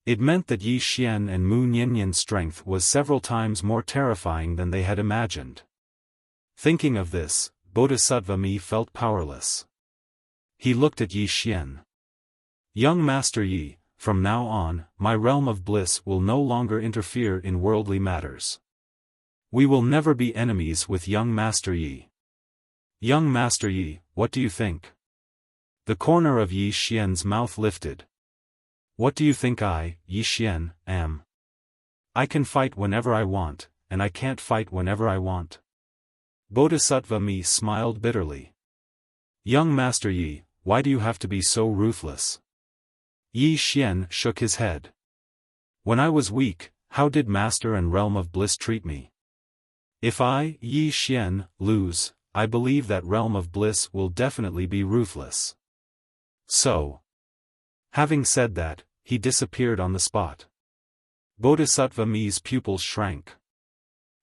It meant that Yi Xian and Mu Nianyan's strength was several times more terrifying than they had imagined. Thinking of this, Bodhisattva Mi felt powerless. He looked at Yi Xian. Young Master Yi, from now on, my realm of bliss will no longer interfere in worldly matters. We will never be enemies with young Master Yi. Young Master Yi, what do you think? The corner of Yi Xian's mouth lifted. What do you think I, Yi Xian, am? I can fight whenever I want, and I can't fight whenever I want. Bodhisattva Mi smiled bitterly. Young Master Yi, why do you have to be so ruthless? Yi Xian shook his head. When I was weak, how did Master and Realm of Bliss treat me? If I, Yi Xian, lose, I believe that Realm of Bliss will definitely be ruthless. So. Having said that, he disappeared on the spot. Bodhisattva Mi's pupils shrank.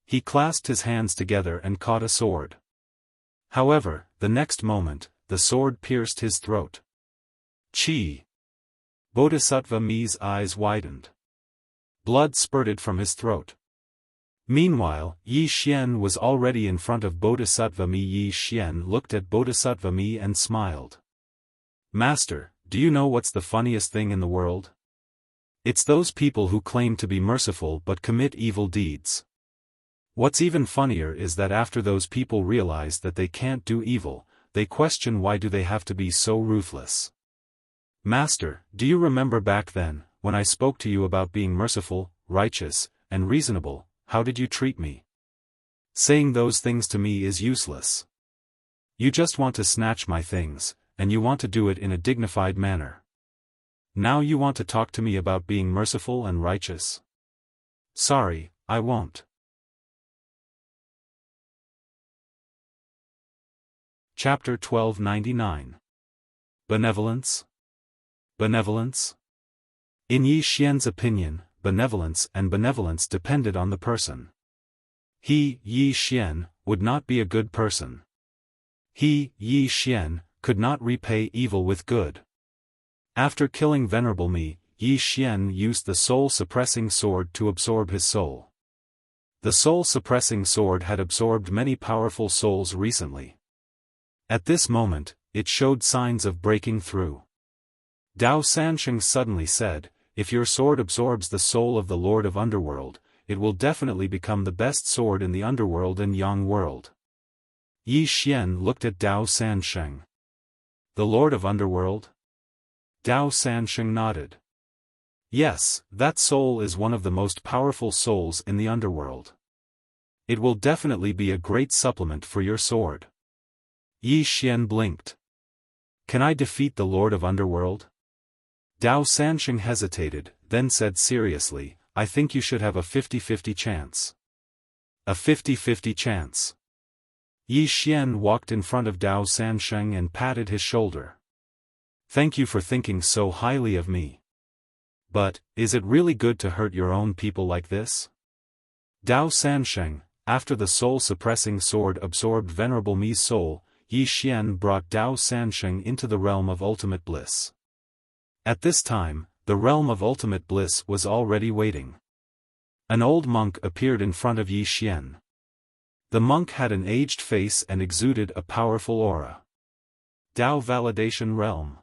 He clasped his hands together and caught a sword. However, the next moment, the sword pierced his throat. Qi! Bodhisattva Mi's eyes widened. Blood spurted from his throat. Meanwhile, Yi Xian was already in front of Bodhisattva Mi. Yi Xian looked at Bodhisattva Mi and smiled. Master, do you know what's the funniest thing in the world? It's those people who claim to be merciful but commit evil deeds. What's even funnier is that after those people realize that they can't do evil, they question why do they have to be so ruthless. Master, do you remember back then, when I spoke to you about being merciful, righteous, and reasonable, how did you treat me? Saying those things to me is useless. You just want to snatch my things, and you want to do it in a dignified manner. Now you want to talk to me about being merciful and righteous? Sorry, I won't. Chapter 1299. Benevolence? Benevolence? In Yi Xian's opinion, benevolence depended on the person. He, Yi Xian, would not be a good person. He, Yi Xian, could not repay evil with good. After killing Venerable Mi, Yi Xian used the soul-suppressing sword to absorb his soul. The soul-suppressing sword had absorbed many powerful souls recently. At this moment, it showed signs of breaking through. Dao Sansheng suddenly said, if your sword absorbs the soul of the Lord of Underworld, it will definitely become the best sword in the Underworld and Yang world. Yi Xian looked at Dao Sansheng. The Lord of Underworld? Dao Sansheng nodded. Yes, that soul is one of the most powerful souls in the Underworld. It will definitely be a great supplement for your sword. Yi Xian blinked. Can I defeat the Lord of Underworld? Dao Sansheng hesitated, then said seriously, I think you should have a 50-50 chance. A 50-50 chance. Yi Xian walked in front of Dao Sansheng and patted his shoulder. Thank you for thinking so highly of me. But, is it really good to hurt your own people like this? Dao Sansheng, after the soul-suppressing sword absorbed Venerable Mi's soul, Yi Xian brought Dao Sansheng into the realm of ultimate bliss. At this time, the realm of ultimate bliss was already waiting. An old monk appeared in front of Yi Xian. The monk had an aged face and exuded a powerful aura. Dao Validation Realm.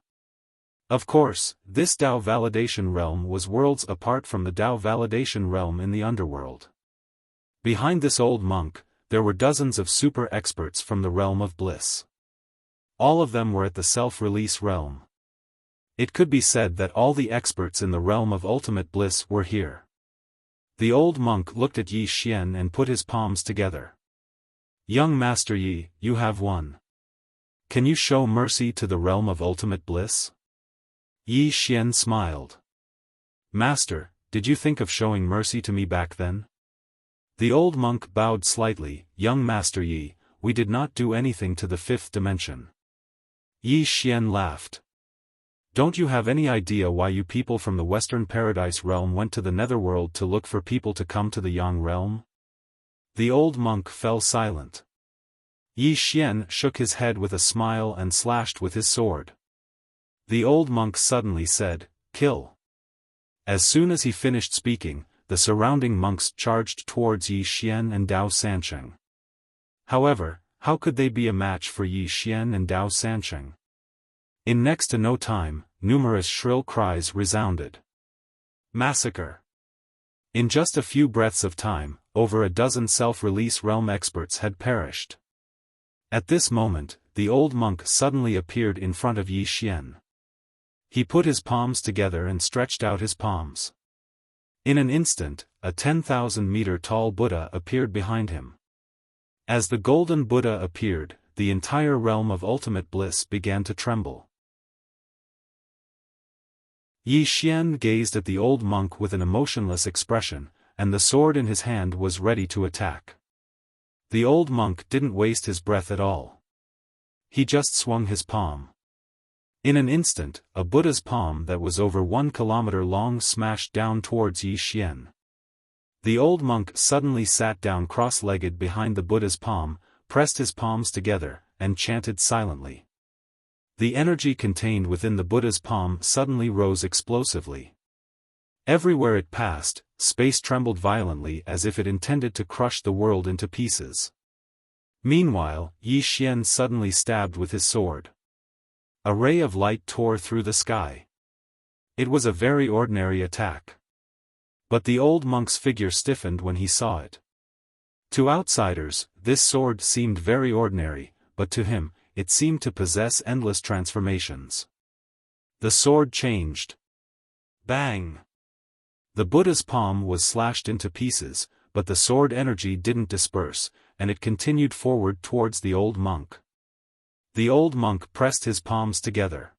Of course, this Dao Validation Realm was worlds apart from the Dao Validation Realm in the underworld. Behind this old monk, there were dozens of super experts from the realm of bliss. All of them were at the self-release realm. It could be said that all the experts in the realm of ultimate bliss were here. The old monk looked at Yi Xian and put his palms together. Young Master Yi, you have won. Can you show mercy to the realm of ultimate bliss? Yi Xian smiled. Master, did you think of showing mercy to me back then? The old monk bowed slightly. Young Master Yi, we did not do anything to the fifth dimension. Yi Xian laughed. Don't you have any idea why you people from the Western Paradise realm went to the Netherworld to look for people to come to the Yang realm? The old monk fell silent. Yi Xian shook his head with a smile and slashed with his sword. The old monk suddenly said, Kill. As soon as he finished speaking, the surrounding monks charged towards Yi Xian and Dao Sansheng. However, how could they be a match for Yi Xian and Dao Sansheng? In next to no time, numerous shrill cries resounded. Massacre! In just a few breaths of time, over a dozen self-release realm experts had perished. At this moment, the old monk suddenly appeared in front of Yi Xian. He put his palms together and stretched out his palms. In an instant, a 10,000-meter tall Buddha appeared behind him. As the golden Buddha appeared, the entire realm of ultimate bliss began to tremble. Yi Xian gazed at the old monk with an emotionless expression, and the sword in his hand was ready to attack. The old monk didn't waste his breath at all. He just swung his palm. In an instant, a Buddha's palm that was over 1 kilometer long smashed down towards Yi Xian. The old monk suddenly sat down cross-legged behind the Buddha's palm, pressed his palms together, and chanted silently. The energy contained within the Buddha's palm suddenly rose explosively. Everywhere it passed, space trembled violently as if it intended to crush the world into pieces. Meanwhile, Yi Xian suddenly stabbed with his sword. A ray of light tore through the sky. It was a very ordinary attack. But the old monk's figure stiffened when he saw it. To outsiders, this sword seemed very ordinary, but to him, it seemed to possess endless transformations. The sword changed. Bang! The Buddha's palm was slashed into pieces, but the sword energy didn't disperse, and it continued forward towards the old monk. The old monk pressed his palms together.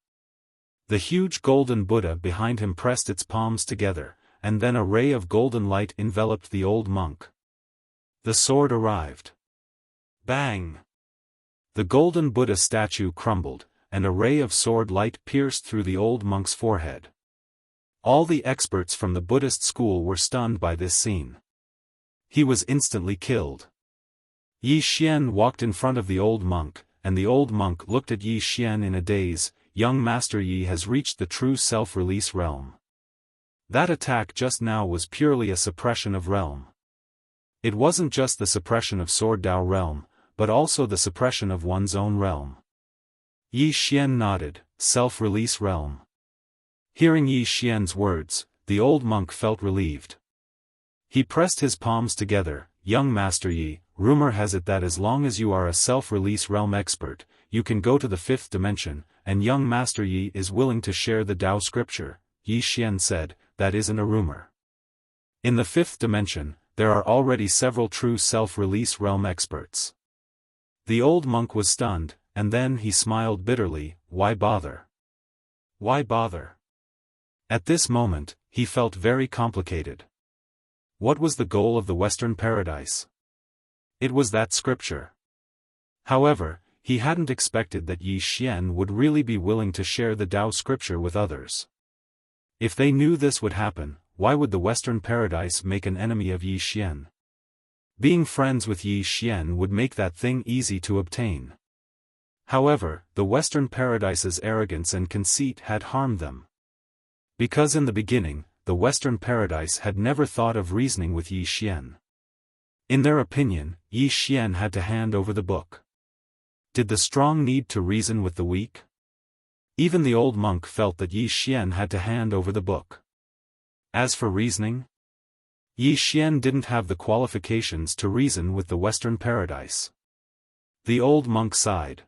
The huge golden Buddha behind him pressed its palms together, and then a ray of golden light enveloped the old monk. The sword arrived. Bang! The golden Buddha statue crumbled, and a ray of sword light pierced through the old monk's forehead. All the experts from the Buddhist school were stunned by this scene. He was instantly killed. Yi Xian walked in front of the old monk, and the old monk looked at Yi Xian in a daze. Young Master Yi has reached the true self-release realm. That attack just now was purely a suppression of realm. It wasn't just the suppression of Sword Dao realm, but also the suppression of one's own realm. Yi Xian nodded. Self-release realm. Hearing Yi Xian's words, the old monk felt relieved. He pressed his palms together. Young Master Yi, rumor has it that as long as you are a self-release realm expert, you can go to the 5th dimension, and young Master Yi is willing to share the Dao scripture. Yi Xian said, that isn't a rumor. In the 5th dimension, there are already several true self-release realm experts. The old monk was stunned, and then he smiled bitterly. Why bother? Why bother? At this moment, he felt very complicated. What was the goal of the Western Paradise? It was that scripture. However, he hadn't expected that Yi Xian would really be willing to share the Tao scripture with others. If they knew this would happen, why would the Western Paradise make an enemy of Yi Xian? Being friends with Yi Xian would make that thing easy to obtain. However, the Western Paradise's arrogance and conceit had harmed them. Because in the beginning, the Western Paradise had never thought of reasoning with Yi Xian. In their opinion, Yi Xian had to hand over the book. Did the strong need to reason with the weak? Even the old monk felt that Yi Xian had to hand over the book. As for reasoning, Yi Xian didn't have the qualifications to reason with the Western Paradise. The old monk sighed.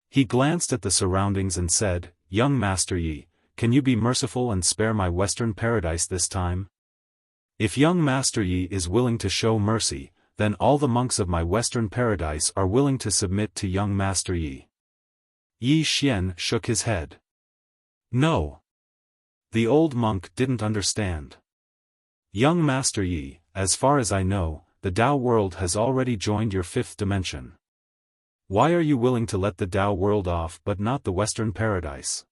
He glanced at the surroundings and said, "Young Master Yi, can you be merciful and spare my Western Paradise this time? If young Master Yi is willing to show mercy, then all the monks of my Western Paradise are willing to submit to young Master Yi." Yi Xian shook his head. No. The old monk didn't understand. Young Master Yi, as far as I know, the Tao world has already joined your fifth dimension. Why are you willing to let the Tao world off but not the Western Paradise?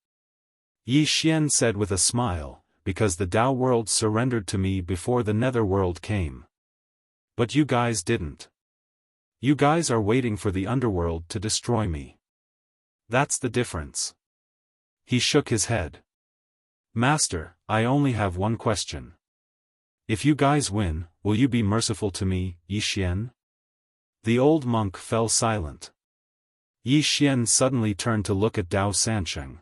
Yi Xian said with a smile, because the Tao world surrendered to me before the Nether world came. But you guys didn't. You guys are waiting for the underworld to destroy me. That's the difference. He shook his head. Master, I only have one question. If you guys win, will you be merciful to me, Yi Xian? The old monk fell silent. Yi Xian suddenly turned to look at Dao Sansheng.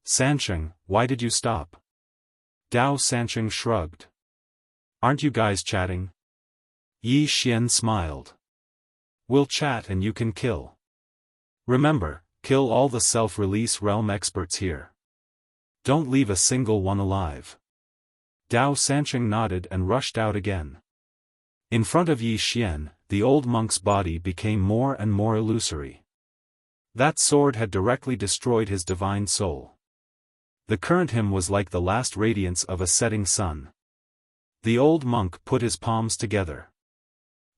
Sansheng, why did you stop? Dao Sansheng shrugged. Aren't you guys chatting? Yi Xian smiled. We'll chat and you can kill. Remember, kill all the self-release realm experts here. Don't leave a single one alive. Dao Sansheng nodded and rushed out again. In front of Yi Xian, the old monk's body became more and more illusory. That sword had directly destroyed his divine soul. The current him was like the last radiance of a setting sun. The old monk put his palms together.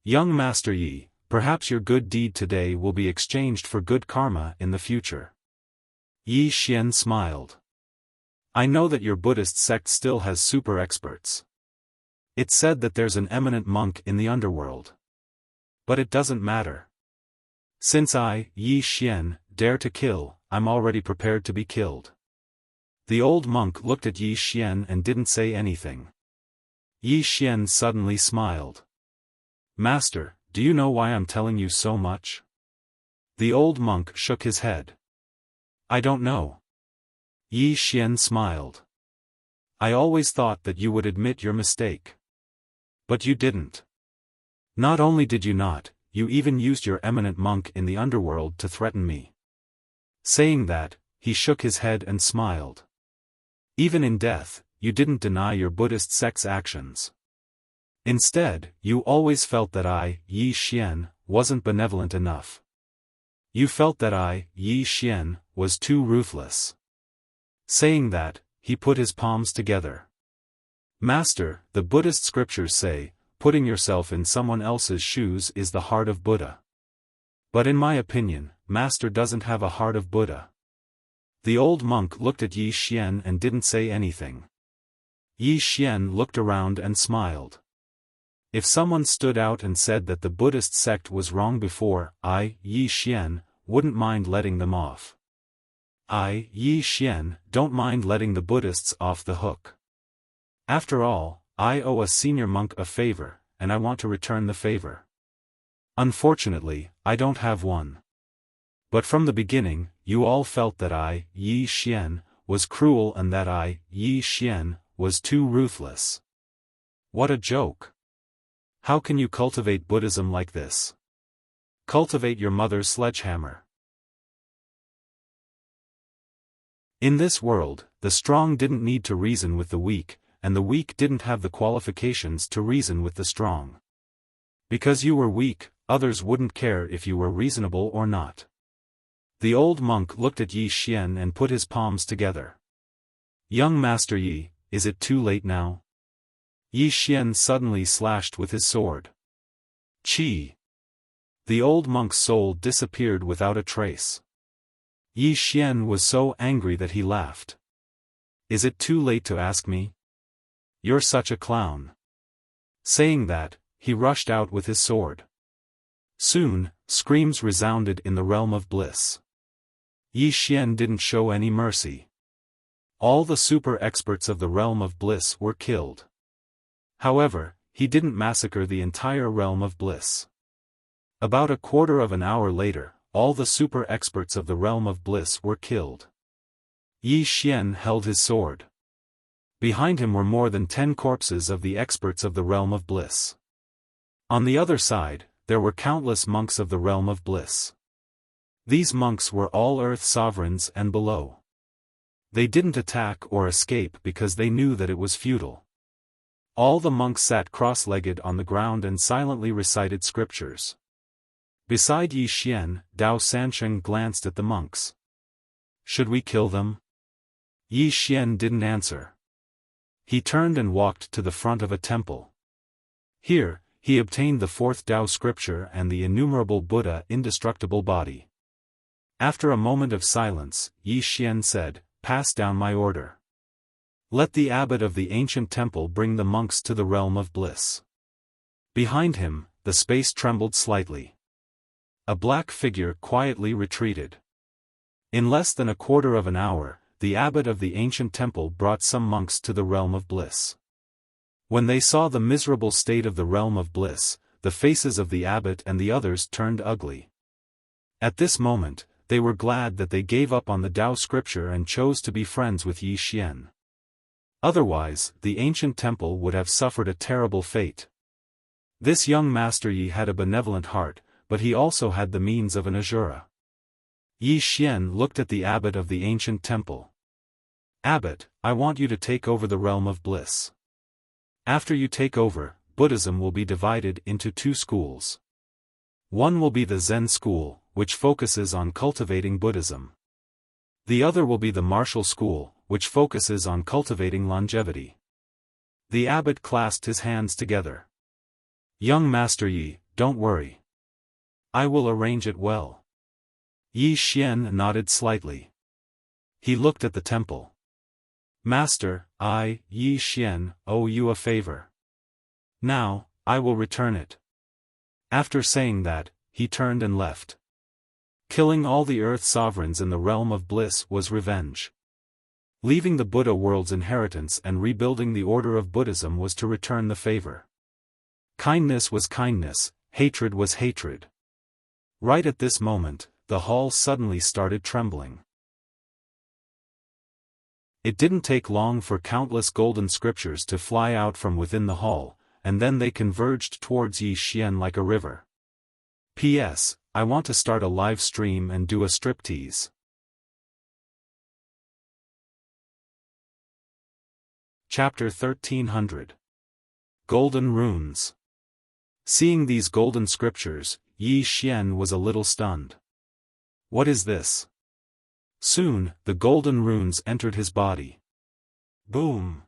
Young Master Yi, perhaps your good deed today will be exchanged for good karma in the future. Yi Xian smiled. I know that your Buddhist sect still has super experts. It's said that there's an eminent monk in the underworld. But it doesn't matter. Since I, Yi Xian, dare to kill, I'm already prepared to be killed. The old monk looked at Yi Xian and didn't say anything. Yi Xian suddenly smiled. Master, do you know why I'm telling you so much? The old monk shook his head. I don't know. Yi Xian smiled. I always thought that you would admit your mistake. But you didn't. Not only did you not, you even used your eminent monk in the underworld to threaten me. Saying that, he shook his head and smiled. Even in death, you didn't deny your Buddhist sect's actions. Instead, you always felt that I, Yi Xian, wasn't benevolent enough. You felt that I, Yi Xian, was too ruthless. Saying that, he put his palms together. Master, the Buddhist scriptures say, putting yourself in someone else's shoes is the heart of Buddha. But in my opinion, Master doesn't have a heart of Buddha. The old monk looked at Yi Xian and didn't say anything. Yi Xian looked around and smiled. If someone stood out and said that the Buddhist sect was wrong before, I, Yi Xian, wouldn't mind letting them off. I, Yi Xian, don't mind letting the Buddhists off the hook. After all, I owe a senior monk a favor, and I want to return the favor. Unfortunately, I don't have one. But from the beginning, you all felt that I, Yi Xian, was cruel and that I, Yi Xian, was too ruthless. What a joke. How can you cultivate Buddhism like this? Cultivate your mother's sledgehammer. In this world, the strong didn't need to reason with the weak, and the weak didn't have the qualifications to reason with the strong. Because you were weak, others wouldn't care if you were reasonable or not. The old monk looked at Yi Xian and put his palms together. Young Master Yi, is it too late now? Yi Xian suddenly slashed with his sword. Chi! The old monk's soul disappeared without a trace. Yi Xian was so angry that he laughed. Is it too late to ask me? You're such a clown. Saying that, he rushed out with his sword. Soon, screams resounded in the realm of bliss. Yi Xian didn't show any mercy. All the super experts of the realm of bliss were killed. However, he didn't massacre the entire realm of bliss. About a quarter of an hour later, all the super experts of the realm of bliss were killed. Yi Xian held his sword. Behind him were more than 10 corpses of the experts of the realm of bliss. On the other side, there were countless monks of the realm of bliss. These monks were all earth sovereigns and below. They didn't attack or escape because they knew that it was futile. All the monks sat cross-legged on the ground and silently recited scriptures. Beside Yi Xian, Dao Sansheng glanced at the monks. Should we kill them? Yi Xian didn't answer. He turned and walked to the front of a temple. Here, he obtained the 4th Dao scripture and the innumerable Buddha indestructible body. After a moment of silence, Yi Xian said, "Pass down my order. Let the abbot of the ancient temple bring the monks to the realm of bliss." Behind him, the space trembled slightly. A black figure quietly retreated. In less than a quarter of an hour, the abbot of the ancient temple brought some monks to the realm of bliss. When they saw the miserable state of the realm of bliss, the faces of the abbot and the others turned ugly. At this moment, they were glad that they gave up on the Tao scripture and chose to be friends with Yi Xian. Otherwise, the ancient temple would have suffered a terrible fate. This young Master Yi had a benevolent heart, but he also had the means of an Asura. Yi Xian looked at the abbot of the ancient temple. "Abbot, I want you to take over the realm of bliss. After you take over, Buddhism will be divided into 2 schools. One will be the Zen school, which focuses on cultivating Buddhism. The other will be the martial school, which focuses on cultivating longevity." The abbot clasped his hands together. "Young Master Yi, don't worry. I will arrange it well." Yi Xian nodded slightly. He looked at the temple. "Master, I, Yi Xian, owe you a favor. Now, I will return it." After saying that, he turned and left. Killing all the earth sovereigns in the realm of bliss was revenge. Leaving the Buddha world's inheritance and rebuilding the order of Buddhism was to return the favor. Kindness was kindness, hatred was hatred. Right at this moment, the hall suddenly started trembling. It didn't take long for countless golden scriptures to fly out from within the hall, and then they converged towards Yi Xian like a river. P.S. I want to start a live stream and do a striptease. Chapter 1300. Golden Runes. Seeing these golden scriptures, Yi Xian was a little stunned. What is this? Soon, the golden runes entered his body. Boom!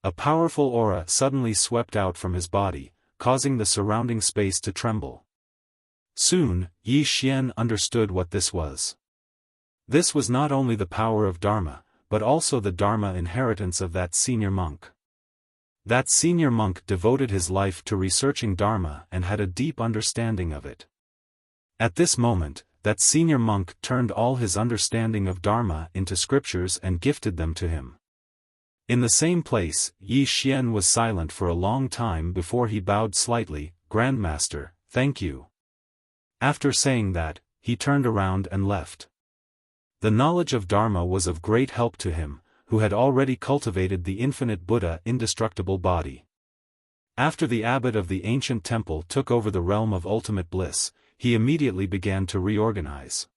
A powerful aura suddenly swept out from his body, causing the surrounding space to tremble. Soon, Yi Xian understood what this was. This was not only the power of Dharma, but also the Dharma inheritance of that senior monk. That senior monk devoted his life to researching Dharma and had a deep understanding of it. At this moment, that senior monk turned all his understanding of Dharma into scriptures and gifted them to him. In the same place, Yi Xian was silent for a long time before he bowed slightly. "Grandmaster, thank you." After saying that, he turned around and left. The knowledge of Dharma was of great help to him, who had already cultivated the infinite Buddha indestructible body. After the abbot of the ancient temple took over the realm of ultimate bliss, he immediately began to reorganize.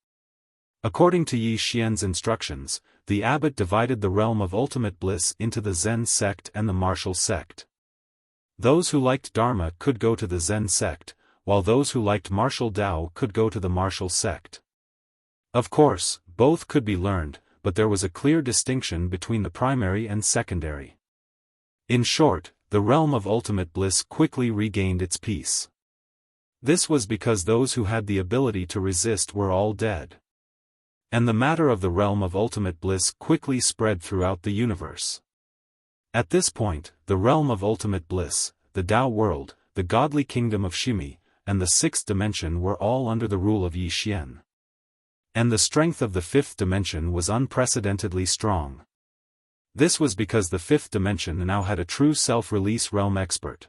According to Yi Xian's instructions, the abbot divided the realm of ultimate bliss into the Zen sect and the martial sect. Those who liked Dharma could go to the Zen sect, while those who liked martial Tao could go to the martial sect. Of course, both could be learned, but there was a clear distinction between the primary and secondary. In short, the realm of ultimate bliss quickly regained its peace. This was because those who had the ability to resist were all dead. And the matter of the realm of ultimate bliss quickly spread throughout the universe. At this point, the realm of ultimate bliss, the Tao world, the godly kingdom of Shimi, and the sixth dimension were all under the rule of Yi Xian. And the strength of the fifth dimension was unprecedentedly strong. This was because the fifth dimension now had a true self-release realm expert.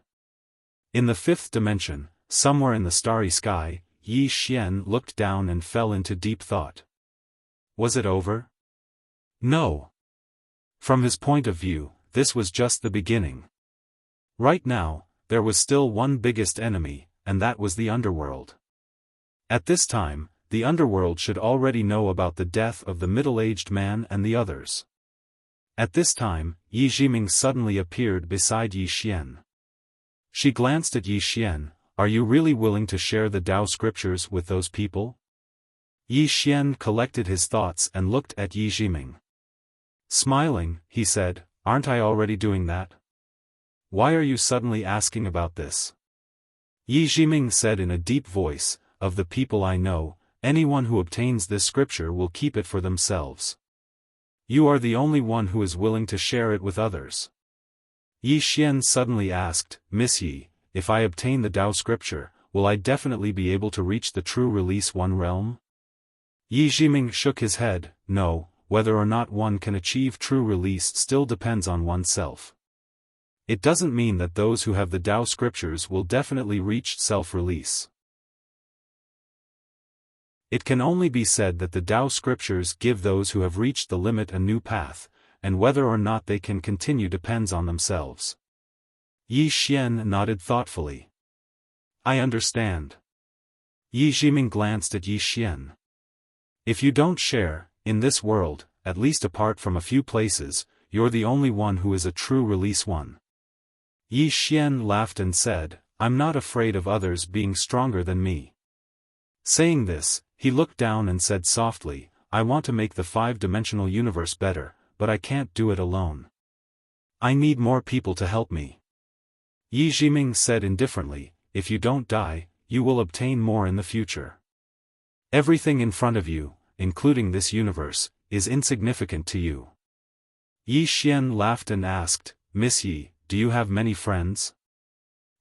In the fifth dimension, somewhere in the starry sky, Yi Xian looked down and fell into deep thought. Was it over? No. From his point of view, this was just the beginning. Right now, there was still one biggest enemy, and that was the underworld. At this time, the underworld should already know about the death of the middle-aged man and the others. At this time, Yi Jiming suddenly appeared beside Yi Xian. She glanced at Yi Xian. Are you really willing to share the Tao scriptures with those people? Yi Xian collected his thoughts and looked at Yi Jiming. Smiling, he said, aren't I already doing that? Why are you suddenly asking about this? Yi Jiming said in a deep voice, of the people I know, anyone who obtains this scripture will keep it for themselves. You are the only one who is willing to share it with others. Yi Xian suddenly asked, Miss Yi, if I obtain the Tao scripture, will I definitely be able to reach the true release one realm? Yi Jiming shook his head, no, whether or not one can achieve true release still depends on oneself. It doesn't mean that those who have the Tao scriptures will definitely reach self-release. It can only be said that the Tao scriptures give those who have reached the limit a new path, and whether or not they can continue depends on themselves. Yi Xian nodded thoughtfully. I understand. Yi Jiming glanced at Yi Xian. If you don't share, in this world, at least apart from a few places, you're the only one who is a true release one. Yi Xian laughed and said, I'm not afraid of others being stronger than me. Saying this, he looked down and said softly, I want to make the five-dimensional universe better, but I can't do it alone. I need more people to help me. Yi Jiming said indifferently, if you don't die, you will obtain more in the future. Everything in front of you, including this universe, is insignificant to you. Yi Xian laughed and asked, Miss Yi, do you have many friends?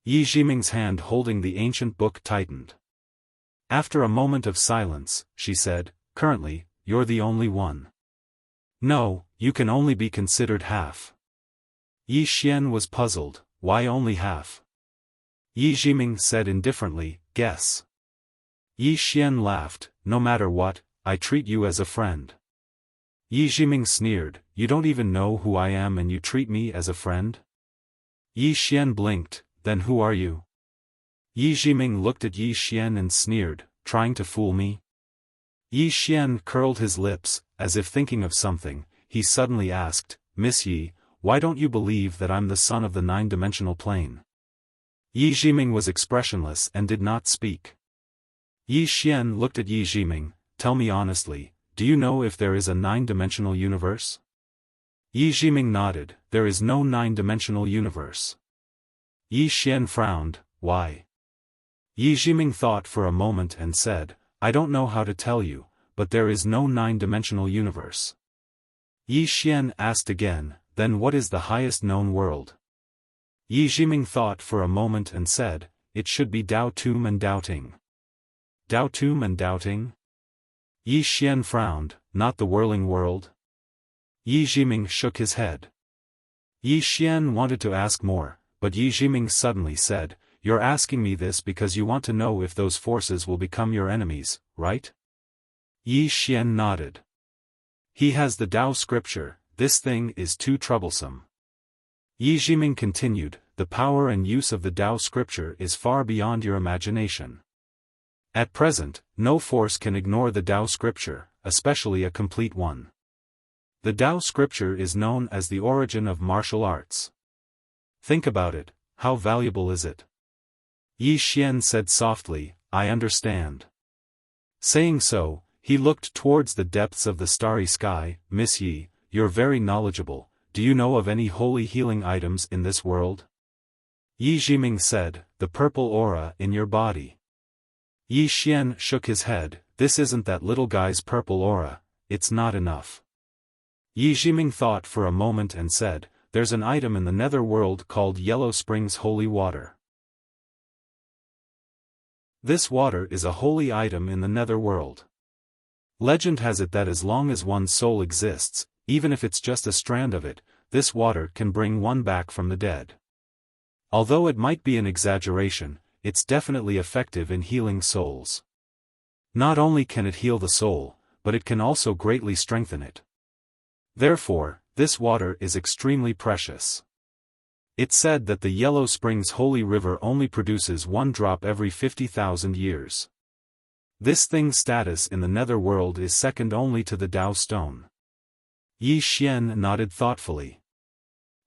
Yi Jiming's hand holding the ancient book tightened. After a moment of silence, she said, currently, you're the only one. No, you can only be considered half. Yi Xian was puzzled, why only half? Yi Jiming said indifferently, guess. Yi Xian laughed, no matter what, I treat you as a friend. Yi Jiming sneered, you don't even know who I am and you treat me as a friend? Yi Xian blinked, then who are you? Yi Jiming looked at Yi Xian and sneered, trying to fool me? Yi Xian curled his lips, as if thinking of something. He suddenly asked, Miss Yi, why don't you believe that I'm the son of the nine-dimensional plane? Yi Jiming was expressionless and did not speak. Yi Xian looked at Yi Jiming, tell me honestly, do you know if there is a nine-dimensional universe? Yi Jiming nodded, there is no nine-dimensional universe. Yi Xian frowned, why? Yi Jiming thought for a moment and said, I don't know how to tell you, but there is no nine-dimensional universe. Yi Xian asked again, then what is the highest known world? Yi Jiming thought for a moment and said, it should be Dao Tum and Dao Ting. Dao Tum and Dao Ting? Yi Xian frowned, not the whirling world? Yi Jiming shook his head. Yi Xian wanted to ask more, but Yi Jiming suddenly said, you're asking me this because you want to know if those forces will become your enemies, right? Yi Xian nodded. He has the Tao scripture, this thing is too troublesome. Yi Jiming continued, the power and use of the Tao scripture is far beyond your imagination. At present, no force can ignore the Tao scripture, especially a complete one. The Tao scripture is known as the origin of martial arts. Think about it, how valuable is it? Yi Xian said softly, I understand. Saying so, He looked towards the depths of the starry sky. Miss Yi, you're very knowledgeable, do you know of any holy healing items in this world? Yi Jiming said, the purple aura in your body. Yi Xian shook his head, this isn't that little guy's purple aura, it's not enough. Yi Jiming thought for a moment and said, there's an item in the nether world called Yellow Springs Holy Water. This water is a holy item in the nether world. Legend has it that as long as one's soul exists, even if it's just a strand of it, this water can bring one back from the dead. Although it might be an exaggeration, it's definitely effective in healing souls. Not only can it heal the soul, but it can also greatly strengthen it. Therefore, this water is extremely precious. It's said that the Yellow Springs Holy River only produces one drop every 50,000 years. This thing's status in the nether world is second only to the Tao Stone. Yi Xian nodded thoughtfully.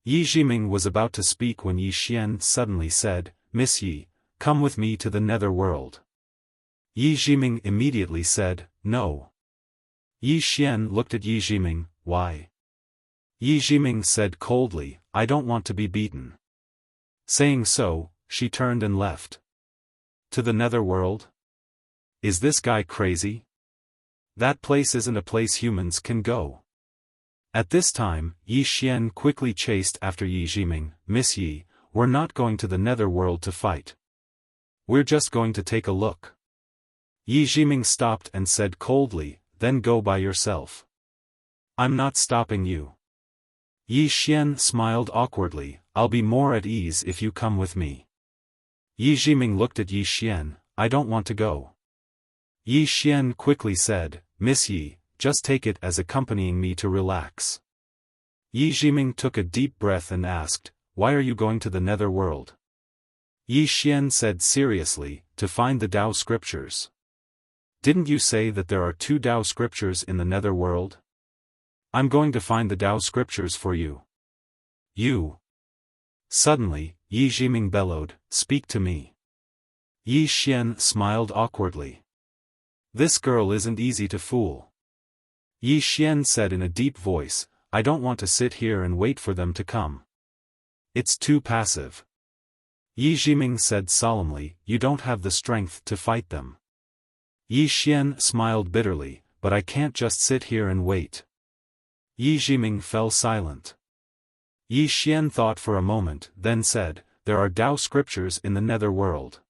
Yi Jiming was about to speak when Yi Xian suddenly said, Miss Yi, come with me to the nether world. Yi Jiming immediately said, no. Yi Xian looked at Yi Jiming, why? Yi Jiming said coldly, I don't want to be beaten. Saying so, she turned and left. To the nether world? Is this guy crazy? That place isn't a place humans can go. At this time, Yi Xian quickly chased after Yi Jiming, Miss Yi, we're not going to the nether world to fight. We're just going to take a look. Yi Jiming stopped and said coldly, then go by yourself. I'm not stopping you. Yi Xian smiled awkwardly, I'll be more at ease if you come with me. Yi Jiming looked at Yi Xian, I don't want to go. Yi Xian quickly said, Miss Yi, just take it as accompanying me to relax. Yi Jiming took a deep breath and asked, why are you going to the nether world? Yi Xian said seriously, to find the Tao scriptures. Didn't you say that there are 2 Tao scriptures in the nether world? I'm going to find the Tao scriptures for you. You. Suddenly, Yi Jiming bellowed, speak to me. Yi Xian smiled awkwardly. This girl isn't easy to fool. Yi Xian said in a deep voice, I don't want to sit here and wait for them to come. It's too passive. Yi Jiming said solemnly, you don't have the strength to fight them. Yi Xian smiled bitterly, but I can't just sit here and wait. Yi Jiming fell silent. Yi Xian thought for a moment, then said, there are Tao scriptures in the nether world.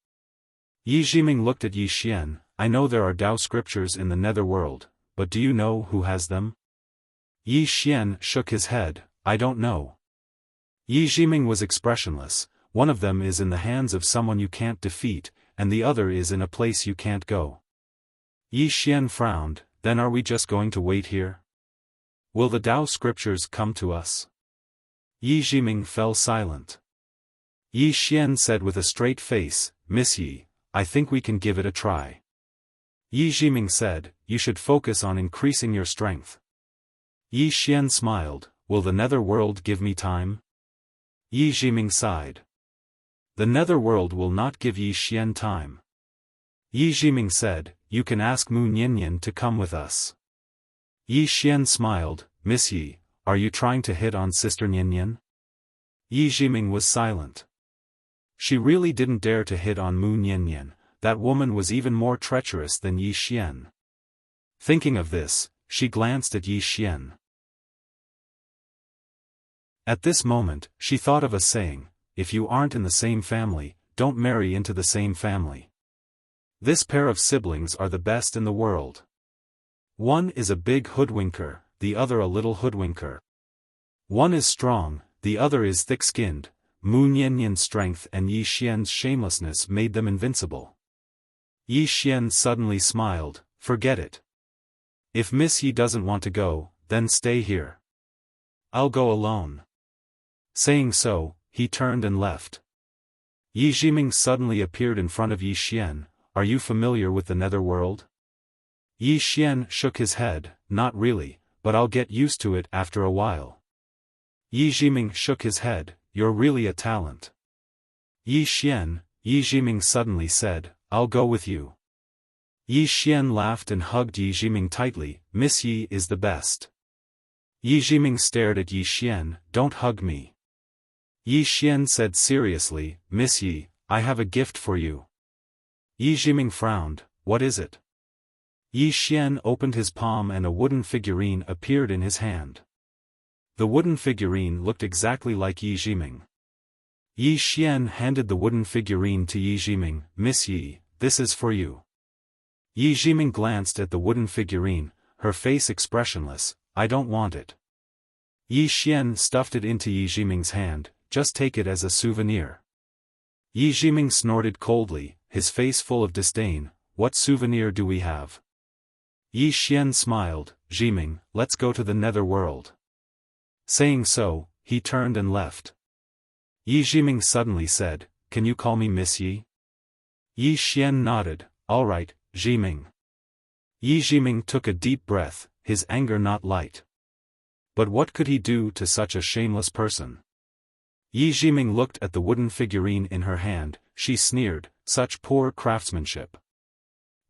Yi Jiming looked at Yi Xian, I know there are Tao scriptures in the nether world, but do you know who has them? Yi Xian shook his head, I don't know. Yi Jiming was expressionless, one of them is in the hands of someone you can't defeat, and the other is in a place you can't go. Yi Xian frowned, then are we just going to wait here? Will the Tao scriptures come to us? Yi Jiming fell silent. Yi Xian said with a straight face, Miss Yi, I think we can give it a try. Yi Jiming said, you should focus on increasing your strength. Yi Xian smiled, will the nether world give me time? Yi Jiming sighed. The nether world will not give Yi Xian time. Yi Jiming said, you can ask Mu Niannian to come with us. Yi Xian smiled, Miss Yi, are you trying to hit on Sister Niannian? Yi Jiming was silent. She really didn't dare to hit on Mu Niannian, that woman was even more treacherous than Yi Xian. Thinking of this, she glanced at Yi Xian. At this moment, she thought of a saying, if you aren't in the same family, don't marry into the same family. This pair of siblings are the best in the world. One is a big hoodwinker, the other a little hoodwinker. One is strong, the other is thick-skinned. Mu Niannian's strength and Yi Xian's shamelessness made them invincible. Yi Xian suddenly smiled, forget it. If Miss Yi doesn't want to go, then stay here. I'll go alone. Saying so, he turned and left. Yi Jiming suddenly appeared in front of Yi Xian, are you familiar with the nether world? Yi Xian shook his head, not really, but I'll get used to it after a while. Yi Jiming shook his head, you're really a talent. Yi Xian, Yi Jiming suddenly said, I'll go with you. Yi Xian laughed and hugged Yi Jiming tightly. Miss Yi is the best. Yi Jiming stared at Yi Xian. Don't hug me. Yi Xian said seriously, Miss Yi, I have a gift for you. Yi Jiming frowned. What is it? Yi Xian opened his palm and a wooden figurine appeared in his hand. The wooden figurine looked exactly like Yi Jiming. Yi Xian handed the wooden figurine to Yi Jiming. Miss Yi, this is for you. Yi Jiming glanced at the wooden figurine, her face expressionless. I don't want it. Yi Xian stuffed it into Yi Jiming's hand. Just take it as a souvenir. Yi Jiming snorted coldly, his face full of disdain. What souvenir do we have? Yi Xian smiled. Jiming, let's go to the nether world. Saying so, he turned and left. Yi Jiming suddenly said, Can you call me Miss Yi? Yi Xian nodded. All right, Jiming. Yi Jiming took a deep breath, his anger not light. But what could he do to such a shameless person? Yi Jiming looked at the wooden figurine in her hand. She sneered, such poor craftsmanship.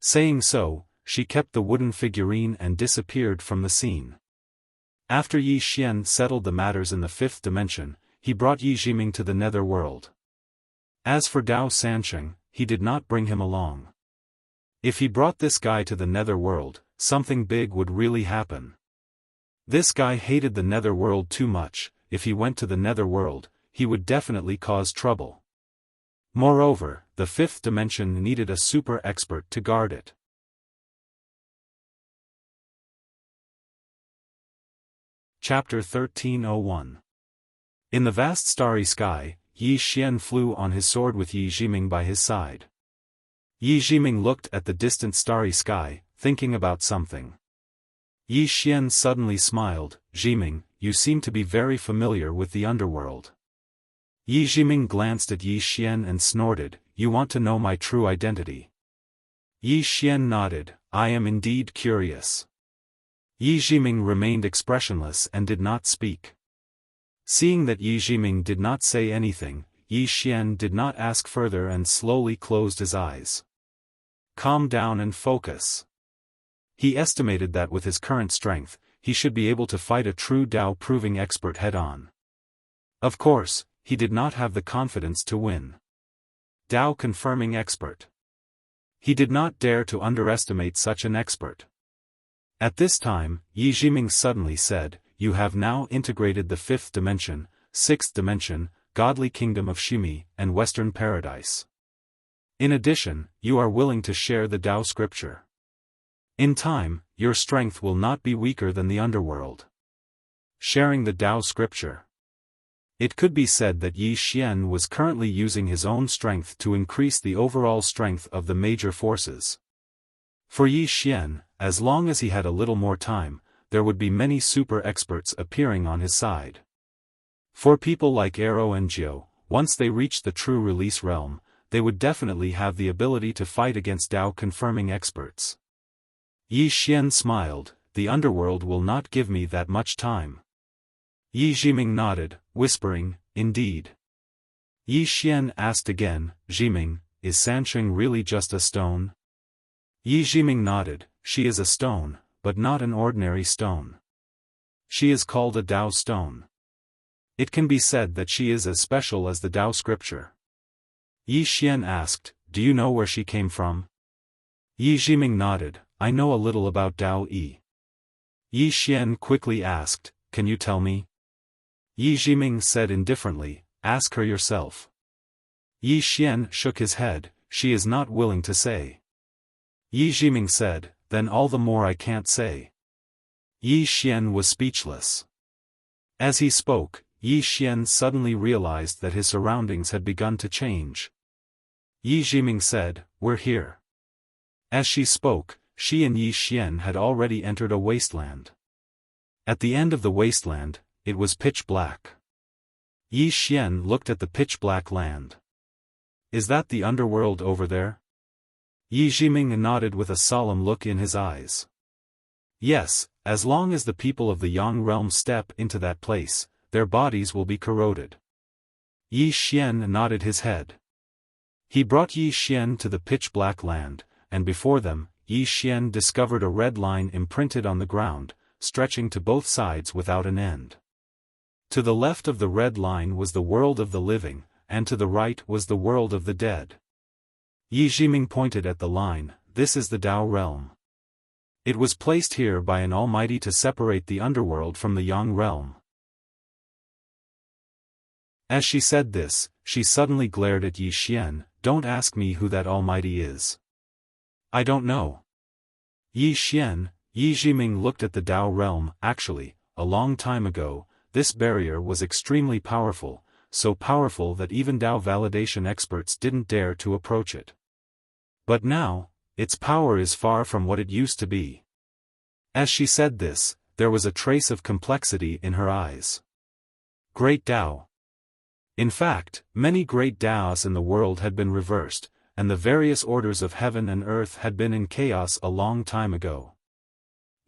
Saying so, she kept the wooden figurine and disappeared from the scene. After Yi Xian settled the matters in the fifth dimension, he brought Yi Jiming to the nether world. As for Dao Sansheng, he did not bring him along. If he brought this guy to the nether world, something big would really happen. This guy hated the nether world too much. If he went to the nether world, he would definitely cause trouble. Moreover, the fifth dimension needed a super expert to guard it. Chapter 1301. In the vast starry sky, Yi Xian flew on his sword with Yi Jiming by his side. Yi Jiming looked at the distant starry sky, thinking about something. Yi Xian suddenly smiled. Jiming, you seem to be very familiar with the underworld. Yi Jiming glanced at Yi Xian and snorted, You want to know my true identity? Yi Xian nodded, I am indeed curious. Yi Jiming remained expressionless and did not speak. Seeing that Yi Jiming did not say anything, Yi Xian did not ask further and slowly closed his eyes. Calm down and focus. He estimated that with his current strength, he should be able to fight a true Dao-proving expert head-on. Of course, he did not have the confidence to win. Dao-confirming expert. He did not dare to underestimate such an expert. At this time, Yi Jiming suddenly said, You have now integrated the fifth dimension, sixth dimension, godly kingdom of Shimi, and Western paradise. In addition, you are willing to share the Dao scripture. In time, your strength will not be weaker than the underworld. Sharing the Dao scripture. It could be said that Yi Xian was currently using his own strength to increase the overall strength of the major forces. For Yi Xian, as long as he had a little more time, there would be many super experts appearing on his side. For people like Arrow and Jiu, once they reached the true release realm, they would definitely have the ability to fight against Dao-confirming experts. Yi Xian smiled, The underworld will not give me that much time. Yi Jiming nodded, whispering, Indeed. Yi Xian asked again, Jiming, is Sansheng really just a stone? Yi Jiming nodded, She is a stone, but not an ordinary stone. She is called a Dao stone. It can be said that she is as special as the Dao scripture. Yi Xian asked, Do you know where she came from? Yi Jiming nodded, I know a little about Dao Yi. Yi Xian quickly asked, Can you tell me? Yi Jiming said indifferently, Ask her yourself. Yi Xian shook his head, She is not willing to say. Yi Jiming said, Then all the more I can't say. Yi Xian was speechless. As he spoke, Yi Xian suddenly realized that his surroundings had begun to change. Yi Jiming said, We're here. As she spoke, she and Yi Xian had already entered a wasteland. At the end of the wasteland, it was pitch black. Yi Xian looked at the pitch-black land. Is that the underworld over there? Yi Jiming nodded with a solemn look in his eyes. Yes, as long as the people of the Yang realm step into that place, their bodies will be corroded. Yi Xian nodded his head. He brought Yi Xian to the pitch-black land, and before them, Yi Xian discovered a red line imprinted on the ground, stretching to both sides without an end. To the left of the red line was the world of the living, and to the right was the world of the dead. Yi Jiming pointed at the line. This is the Tao realm. It was placed here by an almighty to separate the underworld from the Yang realm. As she said this, she suddenly glared at Yi Xian. Don't ask me who that almighty is. I don't know. Yi Xian, Yi Jiming looked at the Tao realm. Actually, a long time ago, this barrier was extremely powerful, so powerful that even Tao validation experts didn't dare to approach it. But now, its power is far from what it used to be. As she said this, there was a trace of complexity in her eyes. Great Tao. In fact, many great Taos in the world had been reversed, and the various orders of heaven and earth had been in chaos a long time ago.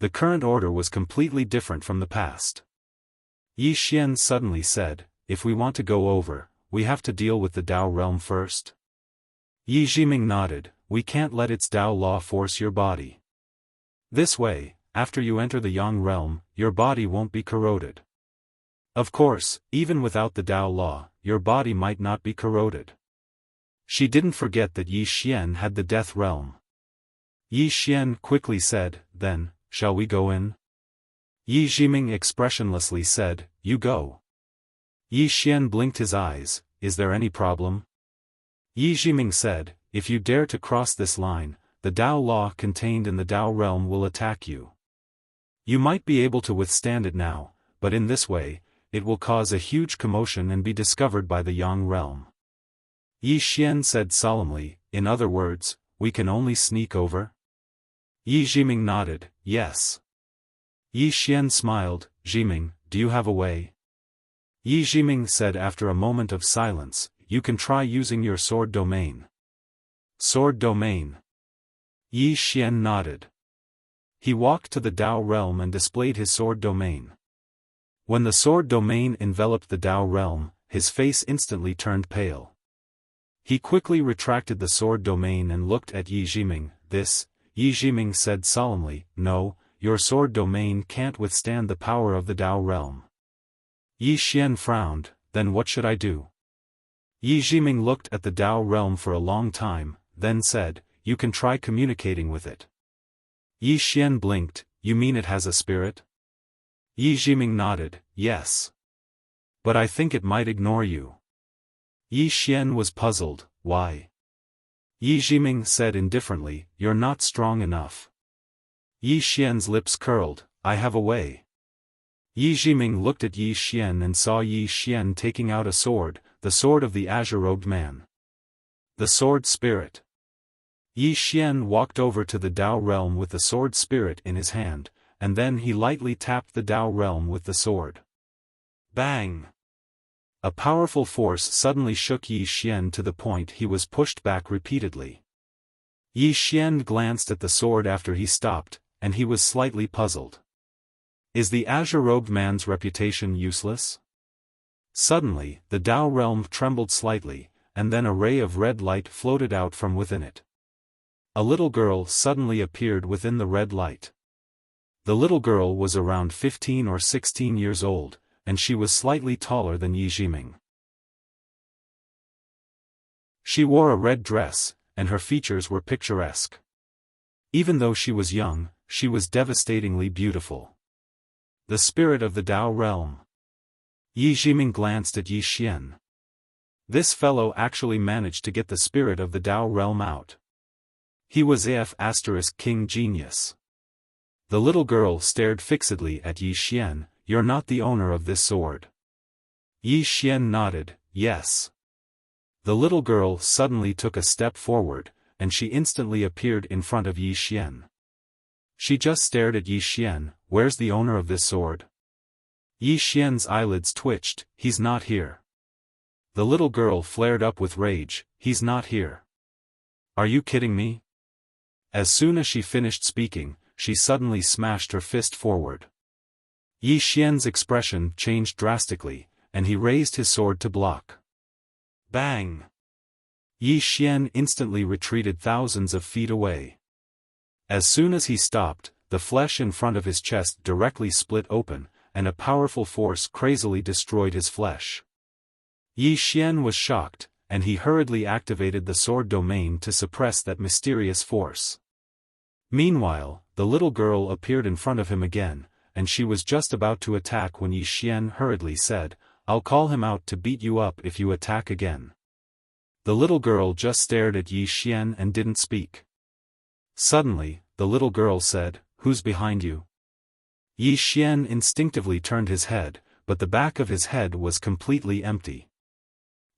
The current order was completely different from the past. Yi Xian suddenly said, if we want to go over, we have to deal with the Tao realm first. Yi Jiming nodded. We can't let its Tao law force your body. This way, after you enter the Yang realm, your body won't be corroded. Of course, even without the Tao law, your body might not be corroded. She didn't forget that Yi Xian had the death realm. Yi Xian quickly said, then, shall we go in? Yi Jiming expressionlessly said, you go. Yi Xian blinked his eyes. Is there any problem? Yi Jiming said, if you dare to cross this line, the Tao law contained in the Tao realm will attack you. You might be able to withstand it now, but in this way, it will cause a huge commotion and be discovered by the Yang realm. Yi Xian said solemnly, in other words, we can only sneak over? Yi Jiming nodded, yes. Yi Xian smiled. Jiming, do you have a way? Yi Jiming said after a moment of silence, you can try using your sword domain. Sword domain. Yi Xian nodded. He walked to the Tao realm and displayed his sword domain. When the sword domain enveloped the Tao realm, his face instantly turned pale. He quickly retracted the sword domain and looked at Yi Jiming. This, Yi Jiming said solemnly, no, your sword domain can't withstand the power of the Tao realm. Yi Xian frowned, then what should I do? Yi Jiming looked at the Tao realm for a long time, then said, you can try communicating with it. Yi Xian blinked, you mean it has a spirit? Yi Jiming nodded, yes. But I think it might ignore you. Yi Xian was puzzled, why? Yi Jiming said indifferently, you're not strong enough. Yi Xian's lips curled, I have a way. Yi Jiming looked at Yi Xian and saw Yi Xian taking out a sword, the sword of the azure-robed man. The sword spirit. Yi Xian walked over to the Tao realm with the sword spirit in his hand, and then he lightly tapped the Tao realm with the sword. Bang! A powerful force suddenly shook Yi Xian to the point he was pushed back repeatedly. Yi Xian glanced at the sword after he stopped, and he was slightly puzzled. Is the azure-robed man's reputation useless? Suddenly, the Tao realm trembled slightly, and then a ray of red light floated out from within it. A little girl suddenly appeared within the red light. The little girl was around 15 or 16 years old, and she was slightly taller than Yi Jiming. She wore a red dress, and her features were picturesque. Even though she was young, she was devastatingly beautiful. The spirit of the Tao realm. Yi Jiming glanced at Yi Xian. This fellow actually managed to get the spirit of the Tao realm out. He was King genius. The little girl stared fixedly at Yi Xian. You're not the owner of this sword. Yi Xian nodded, yes. The little girl suddenly took a step forward, and she instantly appeared in front of Yi Xian. She just stared at Yi Xian. Where's the owner of this sword? Yi Xian's eyelids twitched. He's not here. The little girl flared up with rage. He's not here. Are you kidding me? As soon as she finished speaking, she suddenly smashed her fist forward. Yi Xian's expression changed drastically, and he raised his sword to block. Bang! Yi Xian instantly retreated thousands of feet away. As soon as he stopped, the flesh in front of his chest directly split open, and a powerful force crazily destroyed his flesh. Yi Xian was shocked, and he hurriedly activated the sword domain to suppress that mysterious force. Meanwhile, the little girl appeared in front of him again, and she was just about to attack when Yi Xian hurriedly said, "I'll call him out to beat you up if you attack again." The little girl just stared at Yi Xian and didn't speak. Suddenly, the little girl said, "Who's behind you?" Yi Xian instinctively turned his head, but the back of his head was completely empty.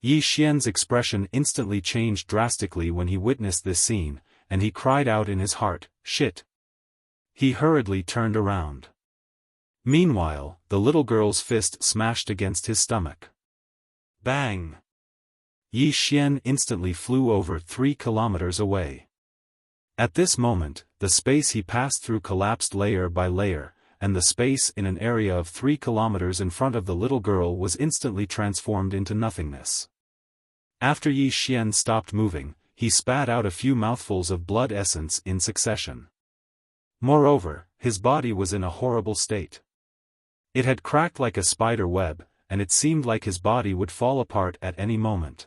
Yi Xian's expression instantly changed drastically when he witnessed this scene, and he cried out in his heart, "Shit!" He hurriedly turned around. Meanwhile, the little girl's fist smashed against his stomach. Bang! Yi Xian instantly flew over 3 kilometers away. At this moment, the space he passed through collapsed layer by layer, and the space in an area of 3 kilometers in front of the little girl was instantly transformed into nothingness. After Yi Xian stopped moving, he spat out a few mouthfuls of blood essence in succession. Moreover, his body was in a horrible state. It had cracked like a spider web, and it seemed like his body would fall apart at any moment.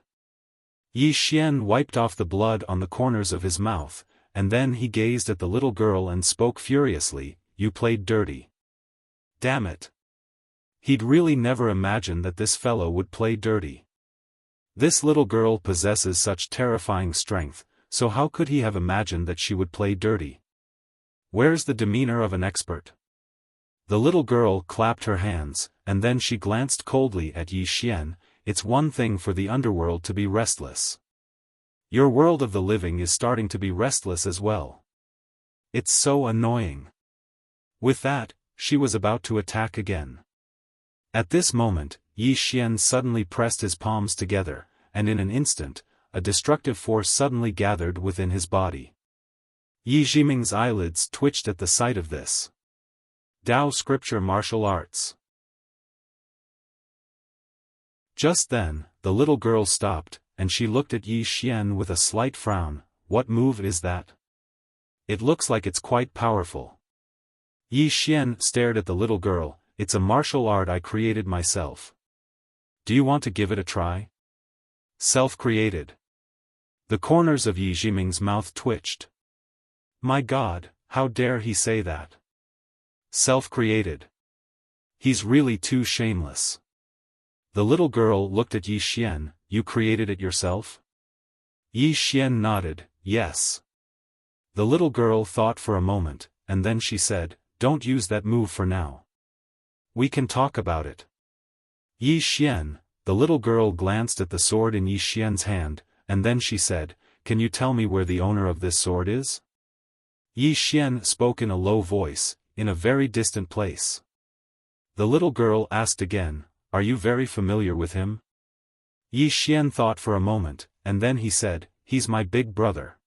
Yi Xian wiped off the blood on the corners of his mouth, and then he gazed at the little girl and spoke furiously, "You played dirty. Damn it." He'd really never imagined that this fellow would play dirty. This little girl possesses such terrifying strength, so how could he have imagined that she would play dirty? Where's the demeanor of an expert? The little girl clapped her hands, and then she glanced coldly at Yi Xian. "It's one thing for the underworld to be restless. Your world of the living is starting to be restless as well. It's so annoying." With that, she was about to attack again. At this moment, Yi Xian suddenly pressed his palms together, and in an instant, a destructive force suddenly gathered within his body. Yi Jiming's eyelids twitched at the sight of this. Dao Scripture Martial Arts. Just then, the little girl stopped, and she looked at Yi Xian with a slight frown. "What move is that? It looks like it's quite powerful." Yi Xian stared at the little girl. "It's a martial art I created myself. Do you want to give it a try?" Self-created. The corners of Yi Jiming's mouth twitched. My God, how dare he say that? Self-created. He's really too shameless. The little girl looked at Yi Xian. "You created it yourself?" Yi Xian nodded, "Yes." The little girl thought for a moment, and then she said, "Don't use that move for now. We can talk about it." Yi Xian, the little girl glanced at the sword in Yi Xian's hand, and then she said, "Can you tell me where the owner of this sword is?" Yi Xian spoke in a low voice, "In a very distant place." The little girl asked again, "Are you very familiar with him?" Yi Xian thought for a moment, and then he said, "He's my big brother."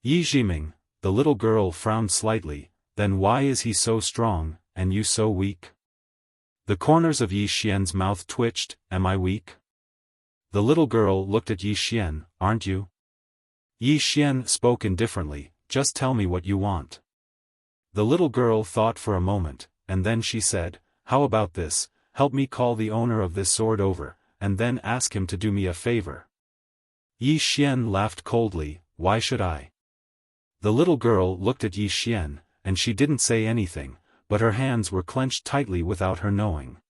Yi Jiming, the little girl frowned slightly. "Then why is he so strong, and you so weak?" The corners of Yi Xian's mouth twitched. "Am I weak?" The little girl looked at Yi Xian. "Aren't you?" Yi Xian spoke indifferently, "Just tell me what you want." The little girl thought for a moment, and then she said, "How about this? Help me call the owner of this sword over, and then ask him to do me a favor." Yi Xian laughed coldly. "Why should I?" The little girl looked at Yi Xian, and she didn't say anything, but her hands were clenched tightly without her knowing.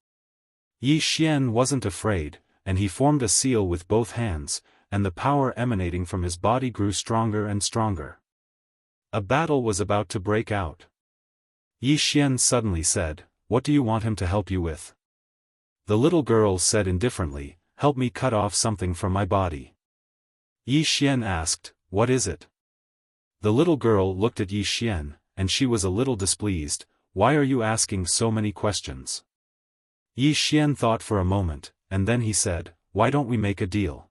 Yi Xian wasn't afraid, and he formed a seal with both hands, and the power emanating from his body grew stronger and stronger. A battle was about to break out. Yi Xian suddenly said, "What do you want him to help you with?" The little girl said indifferently, "Help me cut off something from my body." Yi Xian asked, "What is it?" The little girl looked at Yi Xian, and she was a little displeased. "Why are you asking so many questions?" Yi Xian thought for a moment, and then he said, "Why don't we make a deal?"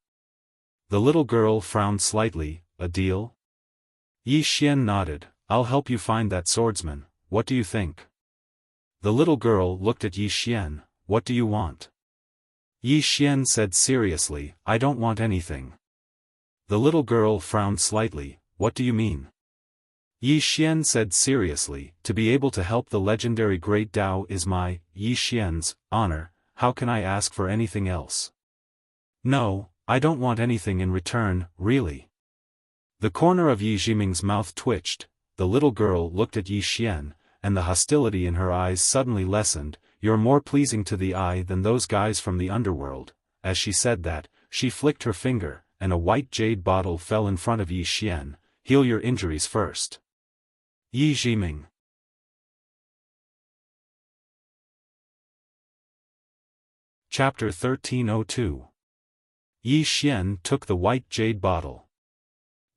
The little girl frowned slightly. "A deal?" Yi Xian nodded. "I'll help you find that swordsman. What do you think?" The little girl looked at Yi Xian. "What do you want?" Yi Xian said seriously, "I don't want anything." The little girl frowned slightly. "What do you mean?" Yi Xian said seriously, to be able to help the legendary Great Tao is my, Yi Xian's, honor. How can I ask for anything else? No, I don't want anything in return, really. The corner of Yi Jiming's mouth twitched, the little girl looked at Yi Xian, and the hostility in her eyes suddenly lessened. You're more pleasing to the eye than those guys from the underworld. As she said that, she flicked her finger, and a white jade bottle fell in front of Yi Xian. Heal your injuries first. Yi Jiming. Chapter 1302. Yi Xian took the white jade bottle.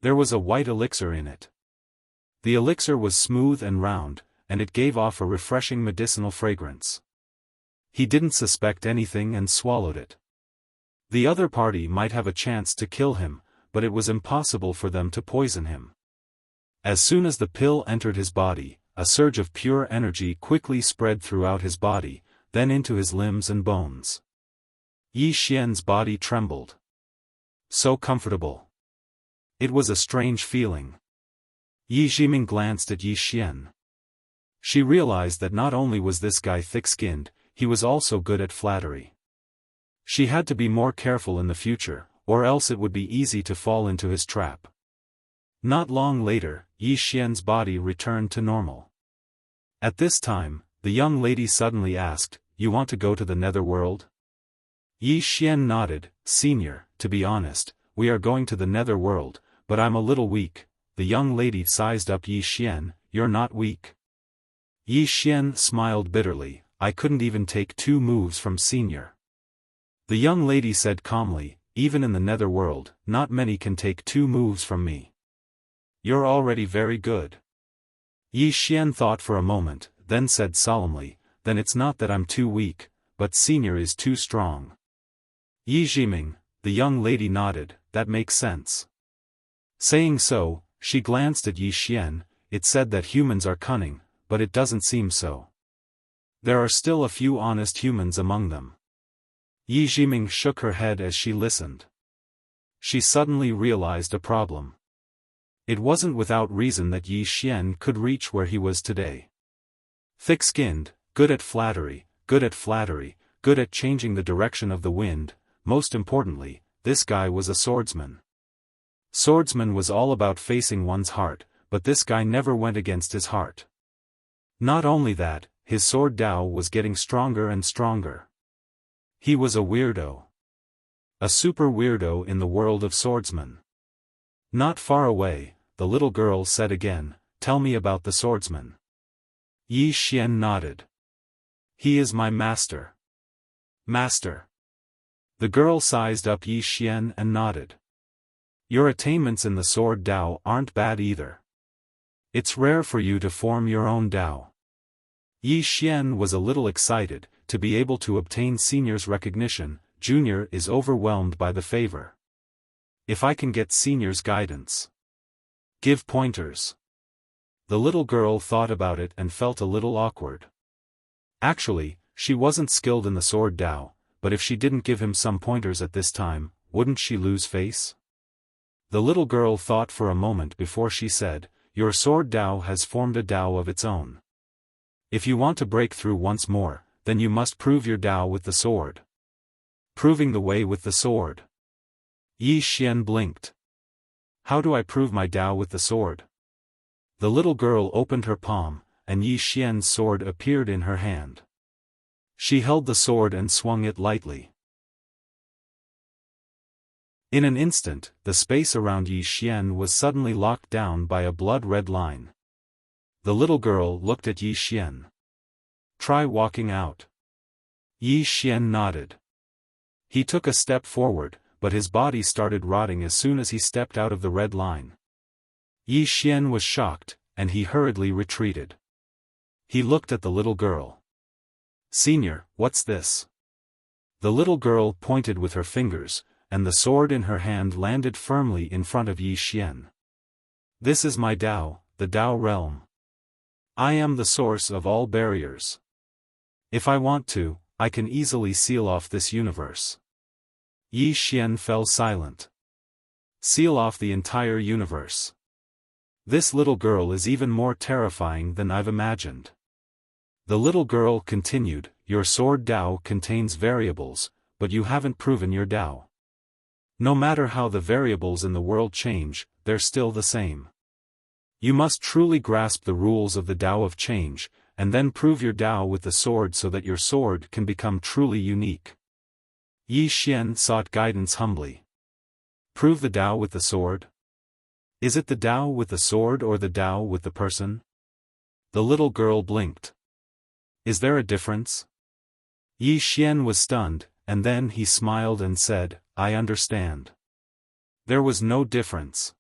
There was a white elixir in it. The elixir was smooth and round, and it gave off a refreshing medicinal fragrance. He didn't suspect anything and swallowed it. The other party might have a chance to kill him, but it was impossible for them to poison him. As soon as the pill entered his body, a surge of pure energy quickly spread throughout his body, then into his limbs and bones. Yi Xian's body trembled. So comfortable. It was a strange feeling. Yi Jiming glanced at Yi Xian. She realized that not only was this guy thick-skinned, he was also good at flattery. She had to be more careful in the future, or else it would be easy to fall into his trap. Not long later, Yi Xian's body returned to normal. At this time, the young lady suddenly asked, "You want to go to the netherworld?" Yi Xian nodded. "Senior, to be honest, we are going to the netherworld, but I'm a little weak." The young lady sized up Yi Xian. "You're not weak." Yi Xian smiled bitterly. "I couldn't even take 2 moves from Senior." The young lady said calmly, "Even in the netherworld, not many can take 2 moves from me. You're already very good." Yi Xian thought for a moment, then said solemnly, "Then it's not that I'm too weak, but Senior is too strong." Yi Jiming, the young lady nodded, "That makes sense." Saying so, she glanced at Yi Xian. "It said that humans are cunning, but it doesn't seem so. There are still a few honest humans among them." Yi Jiming shook her head as she listened. She suddenly realized a problem. It wasn't without reason that Yi Xian could reach where he was today. Thick-skinned, good at flattery, good at changing the direction of the wind, most importantly, this guy was a swordsman. Swordsman was all about facing one's heart, but this guy never went against his heart. Not only that, his sword Tao was getting stronger and stronger. He was a weirdo. A super weirdo in the world of swordsmen. Not far away, the little girl said again, "Tell me about the swordsman." Yi Xian nodded. "He is my master." "Master." The girl sized up Yi Xian and nodded. "Your attainments in the sword Tao aren't bad either. It's rare for you to form your own Tao." Yi Xian was a little excited, to be able to obtain Senior's recognition. Junior is overwhelmed by the favor. If I can get Senior's guidance. Give pointers. The little girl thought about it and felt a little awkward. Actually, she wasn't skilled in the sword Tao, but if she didn't give him some pointers at this time, wouldn't she lose face? The little girl thought for a moment before she said, "Your sword Tao has formed a Tao of its own. If you want to break through once more, then you must prove your Tao with the sword." Proving the way with the sword. Yi Xian blinked. "How do I prove my Tao with the sword?" The little girl opened her palm, and Yi Xian's sword appeared in her hand. She held the sword and swung it lightly. In an instant, the space around Yi Xian was suddenly locked down by a blood-red line. The little girl looked at Yi Xian. "Try walking out." Yi Xian nodded. He took a step forward, but his body started rotting as soon as he stepped out of the red line. Yi Xian was shocked, and he hurriedly retreated. He looked at the little girl. "Senior, what's this?" The little girl pointed with her fingers, and the sword in her hand landed firmly in front of Yi Xian. "This is my Tao, the Tao realm. I am the source of all barriers. If I want to, I can easily seal off this universe." Yi Xian fell silent. Seal off the entire universe. This little girl is even more terrifying than I've imagined. The little girl continued, your sword Dao contains variables, but you haven't proven your Dao. No matter how the variables in the world change, they're still the same. You must truly grasp the rules of the Dao of change, and then prove your Dao with the sword so that your sword can become truly unique. Yi Xian sought guidance humbly. Prove the Dao with the sword? Is it the Dao with the sword or the Dao with the person? The little girl blinked. Is there a difference? Yi Xian was stunned, and then he smiled and said, I understand. There was no difference.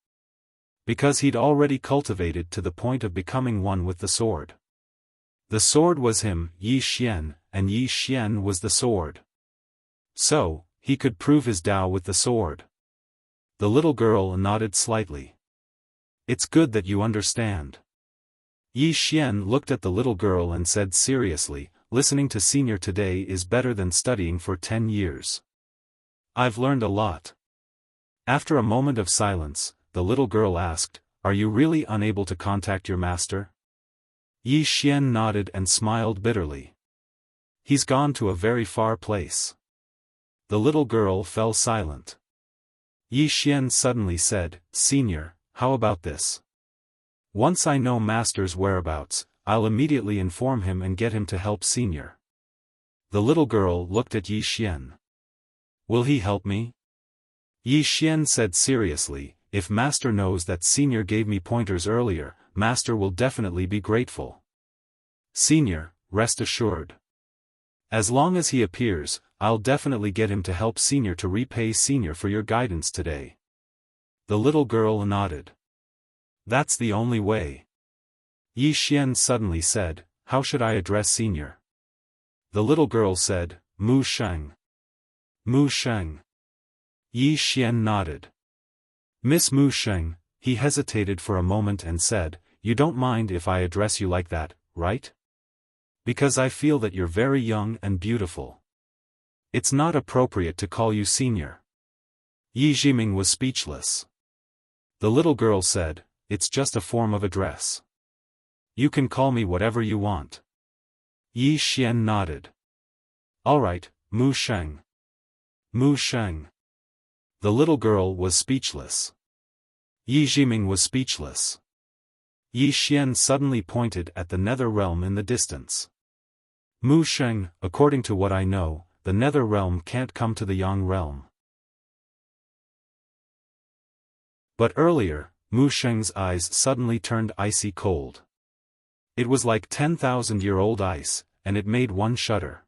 Because he'd already cultivated to the point of becoming one with the sword. The sword was him, Yi Xian, and Yi Xian was the sword. So, he could prove his Dao with the sword. The little girl nodded slightly. It's good that you understand. Yi Xian looked at the little girl and said seriously, listening to Senior today is better than studying for 10 years. I've learned a lot. After a moment of silence, the little girl asked, are you really unable to contact your master? Yi Xian nodded and smiled bitterly. He's gone to a very far place. The little girl fell silent. Yi Xian suddenly said, Senior, how about this? Once I know Master's whereabouts, I'll immediately inform him and get him to help Senior. The little girl looked at Yi Xian. Will he help me? Yi Xian said seriously, if Master knows that Senior gave me pointers earlier, Master will definitely be grateful. Senior, rest assured. As long as he appears, I'll definitely get him to help Senior to repay Senior for your guidance today. The little girl nodded. That's the only way. Yi Xian suddenly said, how should I address Senior? The little girl said, Mu Sheng. Mu Sheng. Yi Xian nodded. Miss Mu Sheng, he hesitated for a moment and said, you don't mind if I address you like that, right? Because I feel that you're very young and beautiful. It's not appropriate to call you Senior. Yi Jiming was speechless. The little girl said, it's just a form of address. You can call me whatever you want. Yi Xian nodded. All right, Mu Sheng. Mu Sheng. The little girl was speechless. Yi Jiming was speechless. Yi Xian suddenly pointed at the nether realm in the distance. Mu Sheng, according to what I know, the nether realm can't come to the Yang realm. But earlier, Mu Sheng's eyes suddenly turned icy cold. It was like 10,000-year-old ice, and it made one shudder.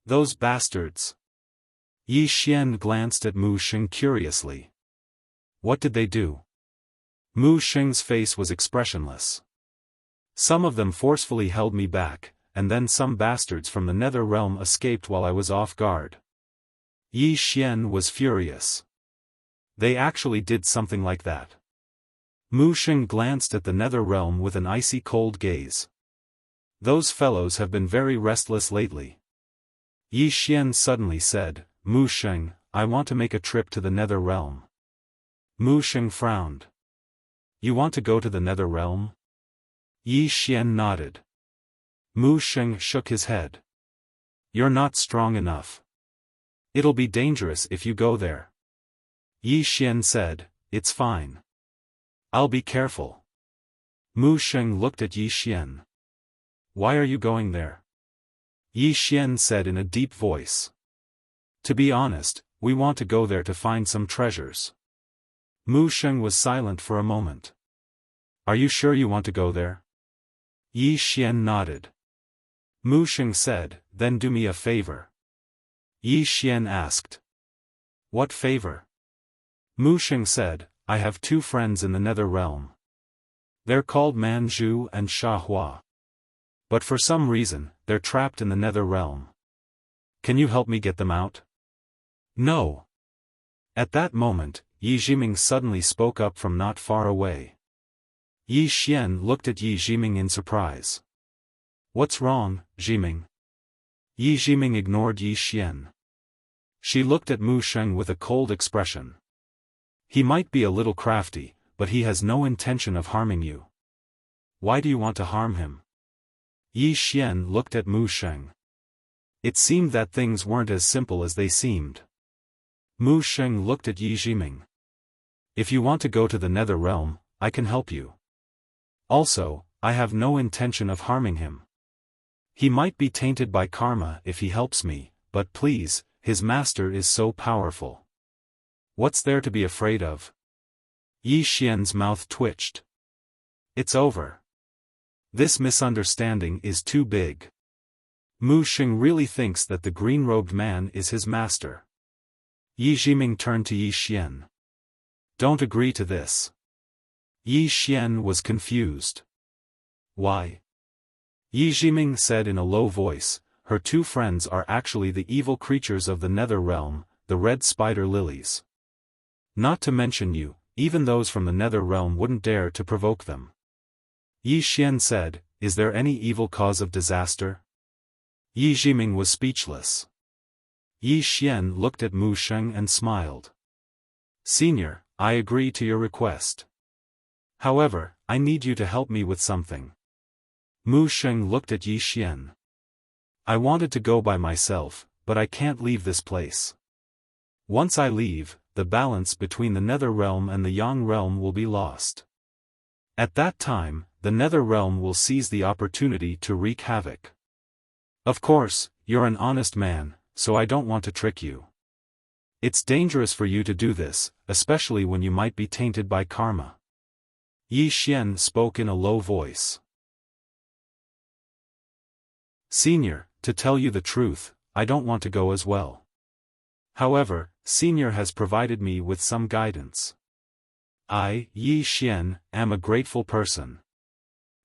Those bastards! Yi Xian glanced at Mu Sheng curiously. What did they do? Mu Sheng's face was expressionless. Some of them forcefully held me back, and then some bastards from the nether realm escaped while I was off guard. Yi Xian was furious. They actually did something like that. Mu Sheng glanced at the nether realm with an icy cold gaze. Those fellows have been very restless lately. Yi Xian suddenly said, Mu Sheng, I want to make a trip to the nether realm. Mu Sheng frowned. You want to go to the nether realm? Yi Xian nodded. Mu Sheng shook his head. You're not strong enough. It'll be dangerous if you go there. Yi Xian said, it's fine. I'll be careful. Mu Sheng looked at Yi Xian. Why are you going there? Yi Xian said in a deep voice. To be honest, we want to go there to find some treasures. Mu Sheng was silent for a moment. Are you sure you want to go there? Yi Xian nodded. Mu Sheng said, then do me a favor. Yi Xian asked. What favor? Mu Sheng said, I have 2 friends in the nether realm. They're called Man Zhu and Sha Hua. But for some reason, they're trapped in the nether realm. Can you help me get them out? No. At that moment, Yi Jiming suddenly spoke up from not far away. Yi Xian looked at Yi Jiming in surprise. What's wrong, Jiming? Yi Jiming ignored Yi Xian. She looked at Mu Sheng with a cold expression. He might be a little crafty, but he has no intention of harming you. Why do you want to harm him? Yi Xian looked at Mu Sheng. It seemed that things weren't as simple as they seemed. Mu Sheng looked at Yi Jiming. If you want to go to the Nether Realm, I can help you. Also, I have no intention of harming him. He might be tainted by karma if he helps me, but please, his master is so powerful. What's there to be afraid of? Yi Xian's mouth twitched. It's over. This misunderstanding is too big. Mu Sheng really thinks that the green-robed man is his master. Yi Jiming turned to Yi Xian. Don't agree to this. Yi Xian was confused. Why? Yi Jiming said in a low voice, her two friends are actually the evil creatures of the Nether Realm, the red spider lilies. Not to mention you, even those from the Nether Realm wouldn't dare to provoke them. Yi Xian said, is there any evil cause of disaster? Yi Jiming was speechless. Yi Xian looked at Mu Sheng and smiled. Senior, I agree to your request. However, I need you to help me with something. Mu Sheng looked at Yi Xian. I wanted to go by myself, but I can't leave this place. Once I leave, the balance between the Nether Realm and the Yang Realm will be lost. At that time, the Nether Realm will seize the opportunity to wreak havoc. Of course, you're an honest man, so I don't want to trick you. It's dangerous for you to do this, especially when you might be tainted by karma. Yi Xian spoke in a low voice. Senior, to tell you the truth, I don't want to go as well. However, Senior has provided me with some guidance. I, Yi Xian, am a grateful person.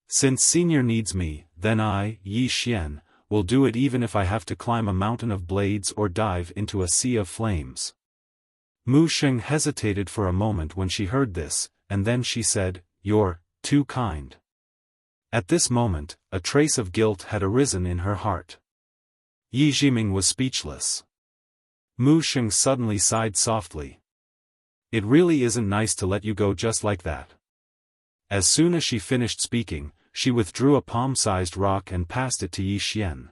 Since Senior needs me, then I, Yi Xian, will do it even if I have to climb a mountain of blades or dive into a sea of flames. Mu Sheng hesitated for a moment when she heard this, and then she said, You're too kind. At this moment, a trace of guilt had arisen in her heart. Yi Jiming was speechless. Mu Sheng suddenly sighed softly. It really isn't nice to let you go just like that. As soon as she finished speaking, she withdrew a palm-sized rock and passed it to Yi Xian.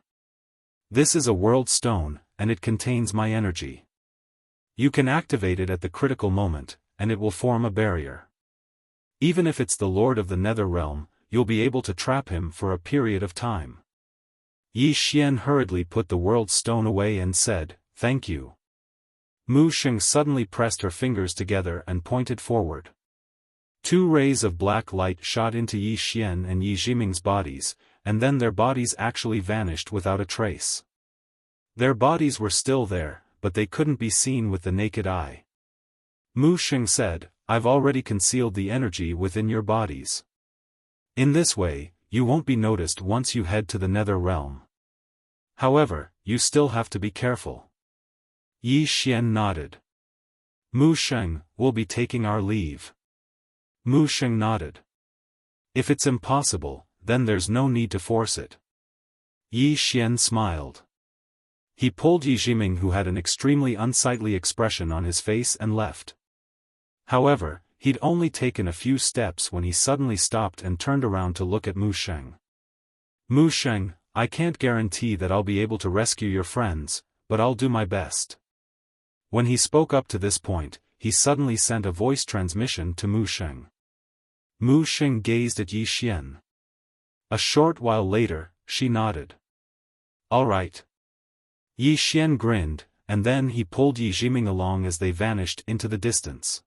This is a world stone, and it contains my energy. You can activate it at the critical moment, and it will form a barrier. Even if it's the Lord of the Nether Realm, you'll be able to trap him for a period of time. Yi Xian hurriedly put the world stone away and said, Thank you. Mu Sheng suddenly pressed her fingers together and pointed forward. Two rays of black light shot into Yi Xian and Yi Jiming's bodies, and then their bodies actually vanished without a trace. Their bodies were still there, but they couldn't be seen with the naked eye. Mu Sheng said, I've already concealed the energy within your bodies. In this way, you won't be noticed once you head to the Nether Realm. However, you still have to be careful. Yi Xian nodded. Mu Sheng, we'll be taking our leave. Mu Sheng nodded. If it's impossible, then there's no need to force it. Yi Xian smiled. He pulled Yi Jiming, who had an extremely unsightly expression on his face, and left. However, he'd only taken a few steps when he suddenly stopped and turned around to look at Mu Sheng. Mu Sheng, I can't guarantee that I'll be able to rescue your friends, but I'll do my best. When he spoke up to this point, he suddenly sent a voice transmission to Mu Sheng. Mu Sheng gazed at Yi Xian. A short while later, she nodded. All right. Yi Xian grinned, and then he pulled Yi Jiming along as they vanished into the distance.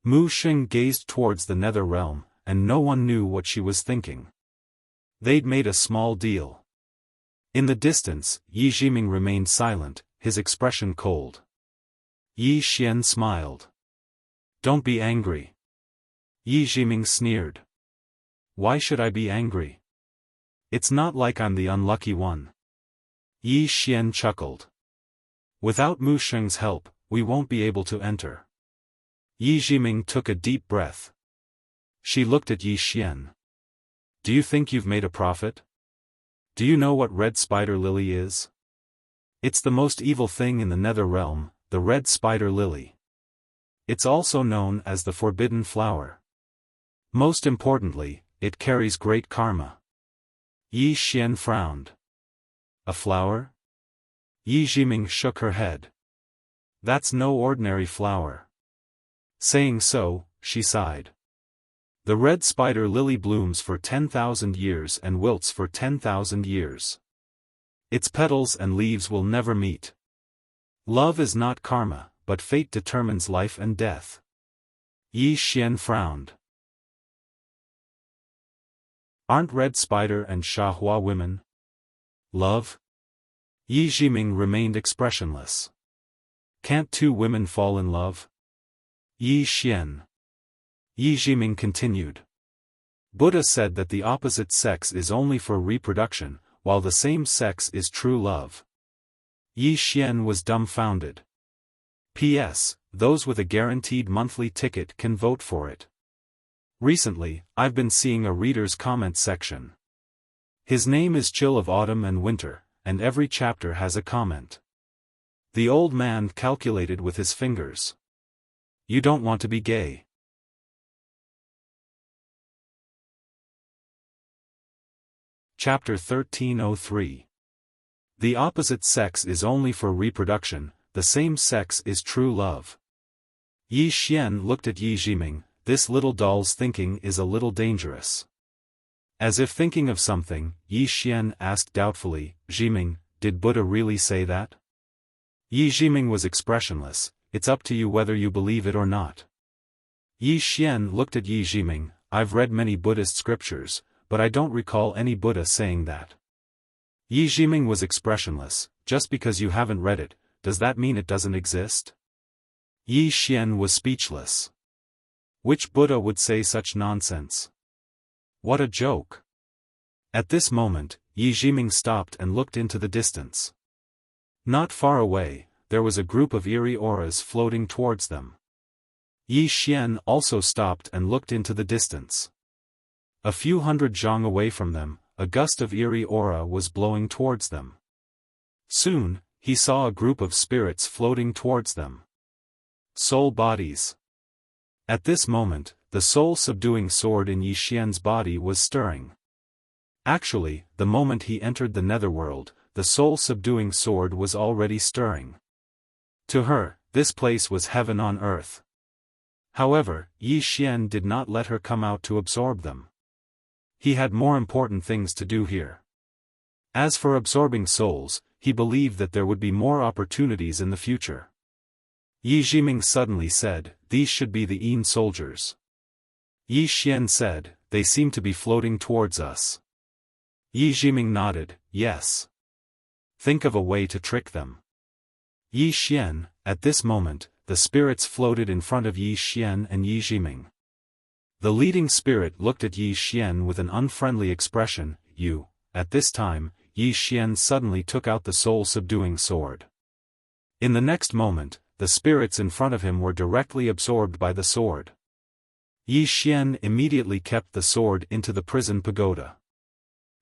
Mu Sheng gazed towards the Nether Realm, and no one knew what she was thinking. They'd made a small deal. In the distance, Yi Jiming remained silent, his expression cold. Yi Xian smiled. Don't be angry. Yi Jiming sneered. Why should I be angry? It's not like I'm the unlucky one. Yi Xian chuckled. Without Mu Sheng's help, we won't be able to enter. Yi Jiming took a deep breath. She looked at Yi Xian. Do you think you've made a profit? Do you know what red spider lily is? It's the most evil thing in the Nether Realm, the red spider lily. It's also known as the forbidden flower. Most importantly, it carries great karma. Yi Xian frowned. A flower? Yi Jiming shook her head. That's no ordinary flower. Saying so, she sighed. The red spider lily blooms for 10,000 years and wilts for 10,000 years. Its petals and leaves will never meet. Love is not karma, but fate determines life and death. Yi Xian frowned. Aren't red spider and Xiahua women? Love? Yi Jiming remained expressionless. Can't two women fall in love? Yi Xian. Yi Jiming continued. Buddha said that the opposite sex is only for reproduction, while the same sex is true love. Yi Xian was dumbfounded. P.S. Those with a guaranteed monthly ticket can vote for it. Recently, I've been seeing a reader's comment section. His name is Chill of Autumn and Winter, and every chapter has a comment. The old man calculated with his fingers. You don't want to be gay. Chapter 1303. The opposite sex is only for reproduction, the same sex is true love. Yi Xian looked at Yi Jiming. This little doll's thinking is a little dangerous. As if thinking of something, Yi Xian asked doubtfully, Jiming, did Buddha really say that? Yi Jiming was expressionless. It's up to you whether you believe it or not. Yi Xian looked at Yi Jiming. I've read many Buddhist scriptures, but I don't recall any Buddha saying that. Yi Jiming was expressionless. Just because you haven't read it, does that mean it doesn't exist? Yi Xian was speechless. Which Buddha would say such nonsense? What a joke! At this moment, Yi Jiming stopped and looked into the distance. Not far away, there was a group of eerie auras floating towards them. Yi Xian also stopped and looked into the distance. A few hundred zhang away from them, a gust of eerie aura was blowing towards them. Soon, he saw a group of spirits floating towards them. Soul bodies. At this moment, the soul-subduing sword in Yi Xian's body was stirring. Actually, the moment he entered the netherworld, the soul-subduing sword was already stirring. To her, this place was heaven on earth. However, Yi Xian did not let her come out to absorb them. He had more important things to do here. As for absorbing souls, he believed that there would be more opportunities in the future. Yi Jiming suddenly said, these should be the Yin soldiers. Yi Xian said, they seem to be floating towards us. Yi Jiming nodded, yes. Think of a way to trick them. Yi Xian, at this moment, the spirits floated in front of Yi Xian and Yi Jiming. The leading spirit looked at Yi Xian with an unfriendly expression. At this time, Yi Xian suddenly took out the soul-subduing sword. In the next moment, the spirits in front of him were directly absorbed by the sword. Yi Xian immediately kept the sword into the prison pagoda.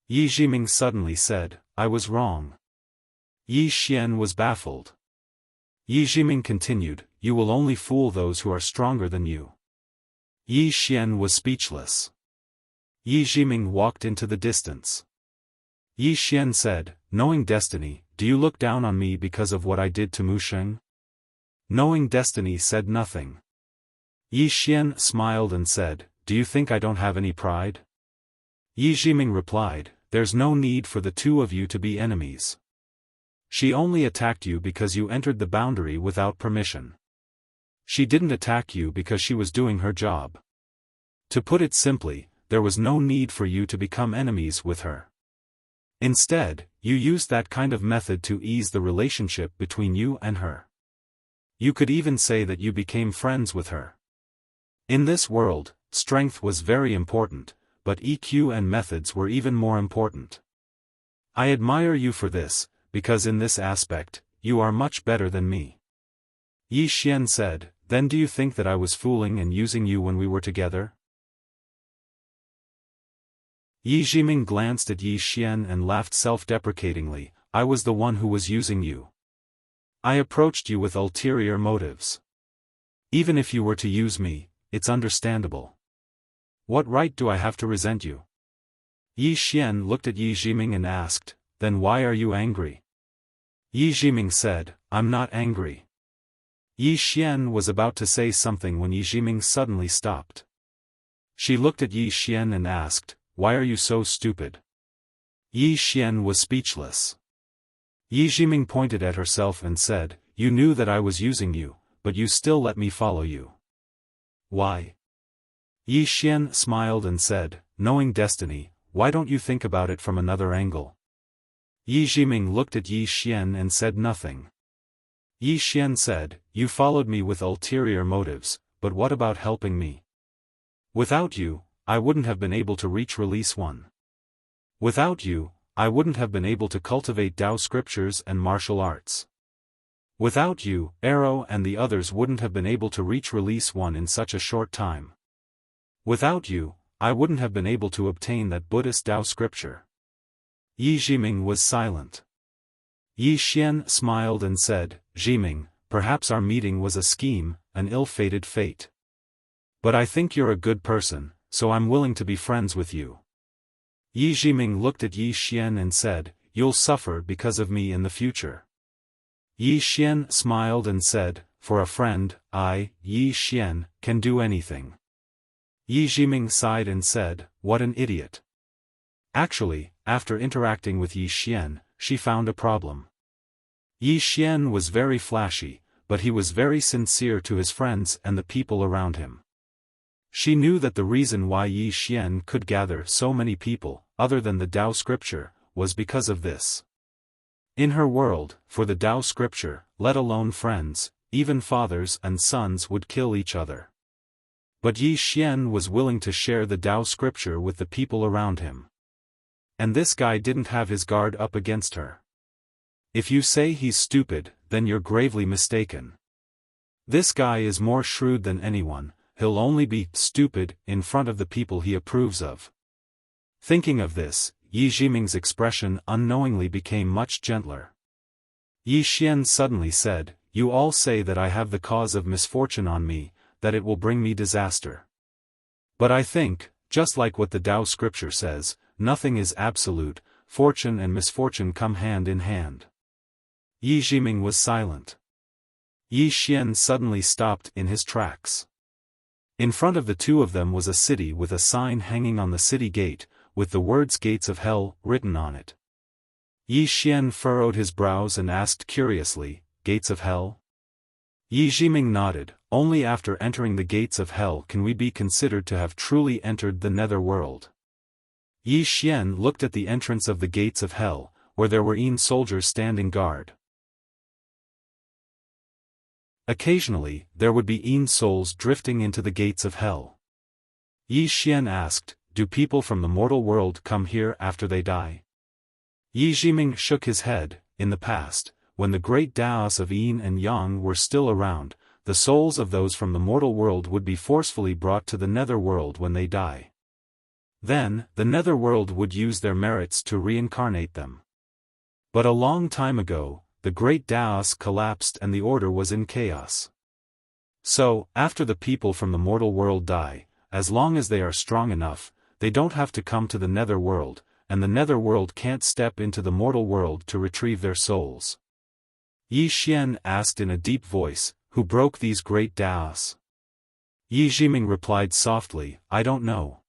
Yi Jiming suddenly said, I was wrong. Yi Xian was baffled. Yi Jiming continued, you will only fool those who are stronger than you. Yi Xian was speechless. Yi Jiming walked into the distance. Yi Xian said, knowing destiny, do you look down on me because of what I did to Musheng? Knowing destiny said nothing. Yi Xian smiled and said, do you think I don't have any pride? Yi Jiming replied, there's no need for the two of you to be enemies. She only attacked you because you entered the boundary without permission. She didn't attack you because she was doing her job. To put it simply, there was no need for you to become enemies with her. Instead, you used that kind of method to ease the relationship between you and her. You could even say that you became friends with her. In this world, strength was very important, but EQ and methods were even more important. I admire you for this, because in this aspect, you are much better than me. Yi Xian said, then do you think that I was fooling and using you when we were together? Yi Jiming glanced at Yi Xian and laughed self-deprecatingly, I was the one who was using you. I approached you with ulterior motives. Even if you were to use me, it's understandable. What right do I have to resent you? Yi Xian looked at Yi Jiming and asked, then why are you angry? Yi Jiming said, I'm not angry. Yi Xian was about to say something when Yi Jiming suddenly stopped. She looked at Yi Xian and asked, why are you so stupid? Yi Xian was speechless. Yi Jiming pointed at herself and said, you knew that I was using you, but you still let me follow you. Why? Yi Xian smiled and said, knowing destiny, why don't you think about it from another angle? Yi Jiming looked at Yi Xian and said nothing. Yi Xian said, you followed me with ulterior motives, but what about helping me? Without you, I wouldn't have been able to reach release 1. Without you, I wouldn't have been able to cultivate Tao scriptures and martial arts. Without you, Arrow and the others wouldn't have been able to reach release 1 in such a short time. Without you, I wouldn't have been able to obtain that Buddhist Tao scripture. Yi Jiming was silent. Yi Xian smiled and said, Jiming, perhaps our meeting was a scheme, an ill-fated fate. But I think you're a good person, so I'm willing to be friends with you. Yi Jiming looked at Yi Xian and said, you'll suffer because of me in the future. Yi Xian smiled and said, for a friend, I, Yi Xian, can do anything. Yi Jiming sighed and said, what an idiot. Actually, after interacting with Yi Xian, she found a problem. Yi Xian was very flashy, but he was very sincere to his friends and the people around him. She knew that the reason why Yi Xian could gather so many people, other than the Tao scripture, was because of this. In her world, for the Tao scripture, let alone friends, even fathers and sons would kill each other. But Yi Xian was willing to share the Tao scripture with the people around him. And this guy didn't have his guard up against her. If you say he's stupid, then you're gravely mistaken. This guy is more shrewd than anyone, he'll only be stupid in front of the people he approves of. Thinking of this, Yi Jiming's expression unknowingly became much gentler. Yi Xian suddenly said, you all say that I have the cause of misfortune on me, that it will bring me disaster. But I think, just like what the Tao scripture says, nothing is absolute, fortune and misfortune come hand in hand. Yi Jiming was silent. Yi Xian suddenly stopped in his tracks. In front of the two of them was a city with a sign hanging on the city gate, with the words Gates of Hell written on it. Yi Xian furrowed his brows and asked curiously, Gates of Hell? Yi Jiming nodded, only after entering the Gates of Hell can we be considered to have truly entered the nether world. Yi Xian looked at the entrance of the Gates of Hell, where there were soldiers standing guard. Occasionally, there would be souls drifting into the Gates of Hell. Yi Xian asked, do people from the mortal world come here after they die? Yi Jiming shook his head. In the past, when the great Taos of Yin and Yang were still around, the souls of those from the mortal world would be forcefully brought to the nether world when they die. Then, the nether world would use their merits to reincarnate them. But a long time ago, the great Taos collapsed and the order was in chaos. So, after the people from the mortal world die, as long as they are strong enough, they don't have to come to the nether world, and the nether world can't step into the mortal world to retrieve their souls. Yi Xian asked in a deep voice, who broke these great Taos? Yi Jiming replied softly, I don't know.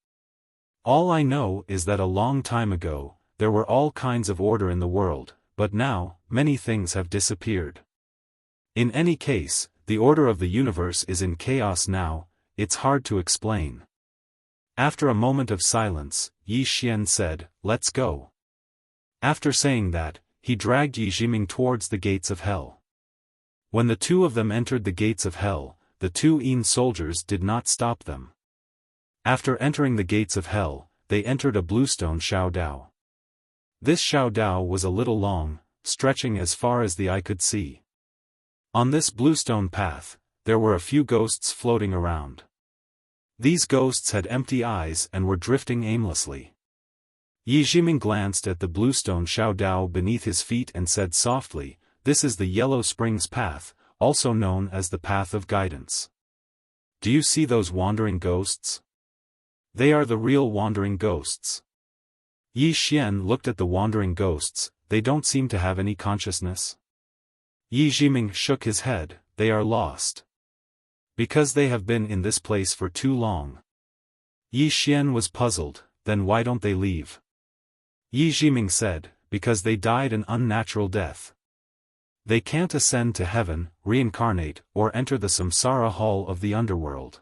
All I know is that a long time ago, there were all kinds of order in the world, but now, many things have disappeared. In any case, the order of the universe is in chaos now, it's hard to explain. After a moment of silence, Yi Xian said, let's go. After saying that, he dragged Yi Jiming towards the Gates of Hell. When the two of them entered the Gates of Hell, the two soldiers did not stop them. After entering the Gates of Hell, they entered a bluestone Xiaodao. This Xiaodao was a little long, stretching as far as the eye could see. On this bluestone path, there were a few ghosts floating around. These ghosts had empty eyes and were drifting aimlessly. Yi Jiming glanced at the bluestone Xiaodao beneath his feet and said softly, this is the Yellow Springs Path, also known as the Path of Guidance. Do you see those wandering ghosts? They are the real wandering ghosts. Yi Xian looked at the wandering ghosts. They don't seem to have any consciousness. Yi Jiming shook his head. They are lost. Because they have been in this place for too long. Yi Xian was puzzled. Then why don't they leave? Yi Jiming said, because they died an unnatural death. They can't ascend to heaven, reincarnate, or enter the samsara hall of the underworld.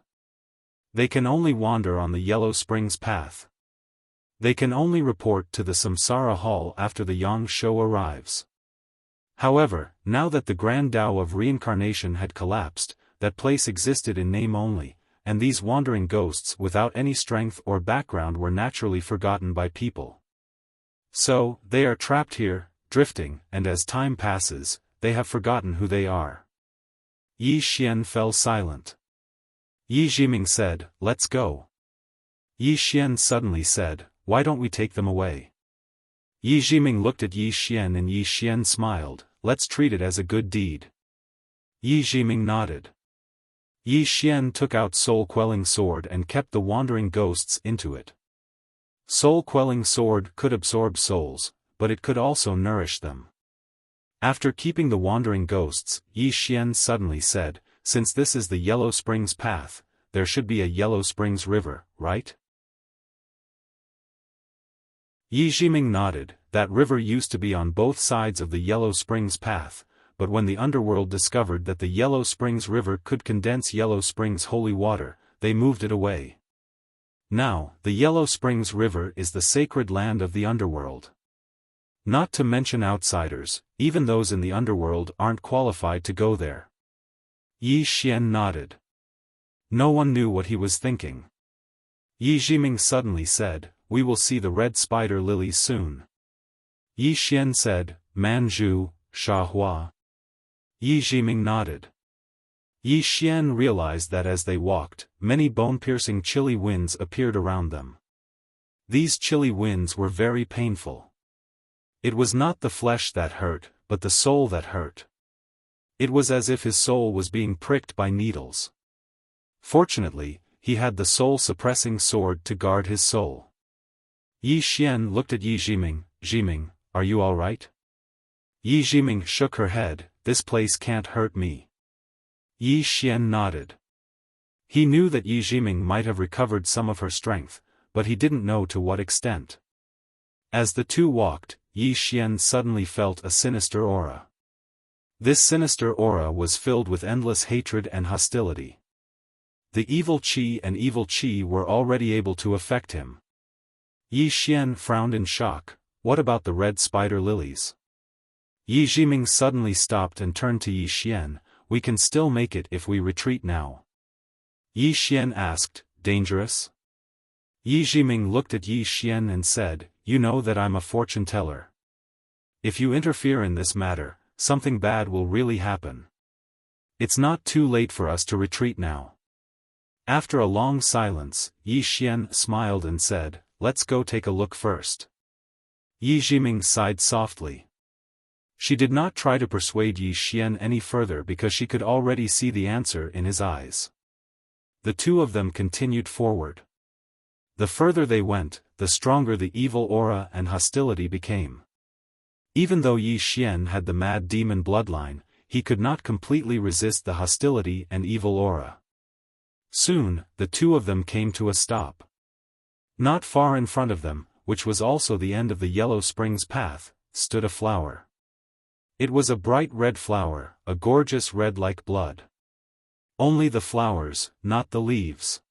They can only wander on the Yellow Springs path. They can only report to the samsara hall after the Yang Shou arrives. However, now that the Grand Tao of reincarnation had collapsed, that place existed in name only, and these wandering ghosts without any strength or background were naturally forgotten by people. So, they are trapped here, drifting, and as time passes, they have forgotten who they are. Yi Xian fell silent. Yi Jiming said, let's go. Yi Xian suddenly said, why don't we take them away? Yi Jiming looked at Yi Xian and Yi Xian smiled, let's treat it as a good deed. Yi Jiming nodded. Yi Xian took out soul-quelling sword and kept the wandering ghosts into it. Soul-quelling sword could absorb souls, but it could also nourish them. After keeping the wandering ghosts, Yi Xian suddenly said, since this is the Yellow Springs path, there should be a Yellow Springs river, right? Yi Jiming nodded. That river used to be on both sides of the Yellow Springs path, but when the underworld discovered that the Yellow Springs River could condense Yellow Springs holy water, they moved it away. Now, the Yellow Springs River is the sacred land of the underworld. Not to mention outsiders, even those in the underworld aren't qualified to go there. Yi Xian nodded. No one knew what he was thinking. Yi Jiming suddenly said, we will see the red spider lilies soon. Yi Xian said, Manju, Shahua. Yi Jiming nodded. Yi Xian realized that as they walked, many bone-piercing chilly winds appeared around them. These chilly winds were very painful. It was not the flesh that hurt, but the soul that hurt. It was as if his soul was being pricked by needles. Fortunately, he had the soul-suppressing sword to guard his soul. Yi Xian looked at Yi Jiming. Jiming, are you all right? Yi Jiming shook her head. This place can't hurt me. Yi Xian nodded. He knew that Yi Jiming might have recovered some of her strength, but he didn't know to what extent. As the two walked, Yi Xian suddenly felt a sinister aura. This sinister aura was filled with endless hatred and hostility. The evil qi and evil qi were already able to affect him. Yi Xian frowned in shock. What about the red spider lilies? Yi Jiming suddenly stopped and turned to Yi Xian. We can still make it if we retreat now. Yi Xian asked, dangerous? Yi Jiming looked at Yi Xian and said, you know that I'm a fortune teller. If you interfere in this matter, something bad will really happen. It's not too late for us to retreat now. After a long silence, Yi Xian smiled and said, let's go take a look first. Yi Jiming sighed softly. She did not try to persuade Yi Xian any further because she could already see the answer in his eyes. The two of them continued forward. The further they went, the stronger the evil aura and hostility became. Even though Yi Xian had the mad demon bloodline, he could not completely resist the hostility and evil aura. Soon, the two of them came to a stop. Not far in front of them, which was also the end of the Yellow Springs path, stood a flower. It was a bright red flower, a gorgeous red like blood. Only the flowers, not the leaves.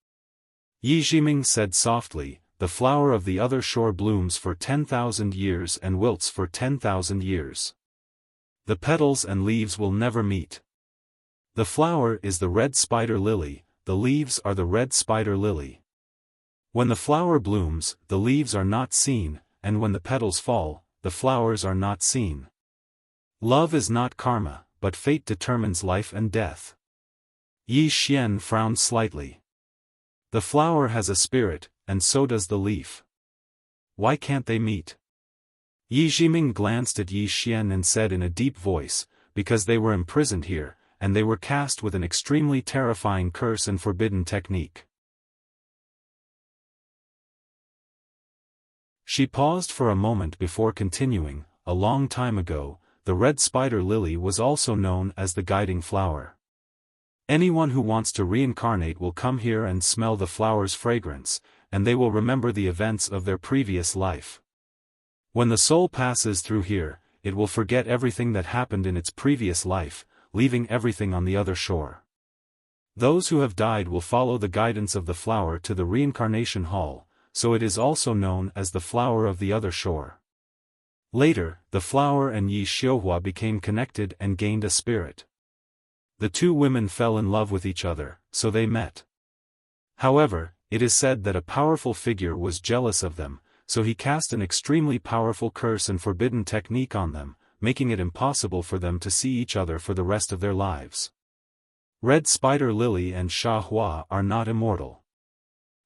Yi Jiming said softly, the flower of the other shore blooms for 10,000 years and wilts for 10,000 years. The petals and leaves will never meet. The flower is the red spider lily, the leaves are the red spider lily. When the flower blooms, the leaves are not seen, and when the petals fall, the flowers are not seen. Love is not karma, but fate determines life and death. Yi Xian frowned slightly. The flower has a spirit, and so does the leaf. Why can't they meet? Yi Jiming glanced at Yi Xian and said in a deep voice, because they were imprisoned here, and they were cast with an extremely terrifying curse and forbidden technique. She paused for a moment before continuing. A long time ago, the red spider lily was also known as the guiding flower. Anyone who wants to reincarnate will come here and smell the flower's fragrance, and they will remember the events of their previous life. When the soul passes through here, it will forget everything that happened in its previous life, leaving everything on the other shore. Those who have died will follow the guidance of the flower to the reincarnation hall, so it is also known as the flower of the other shore. Later, the flower and Yi Xiaohua became connected and gained a spirit. The two women fell in love with each other, so they met. However, it is said that a powerful figure was jealous of them, so he cast an extremely powerful curse and forbidden technique on them, making it impossible for them to see each other for the rest of their lives. Red Spider Lily and Xiaohua are not immortal.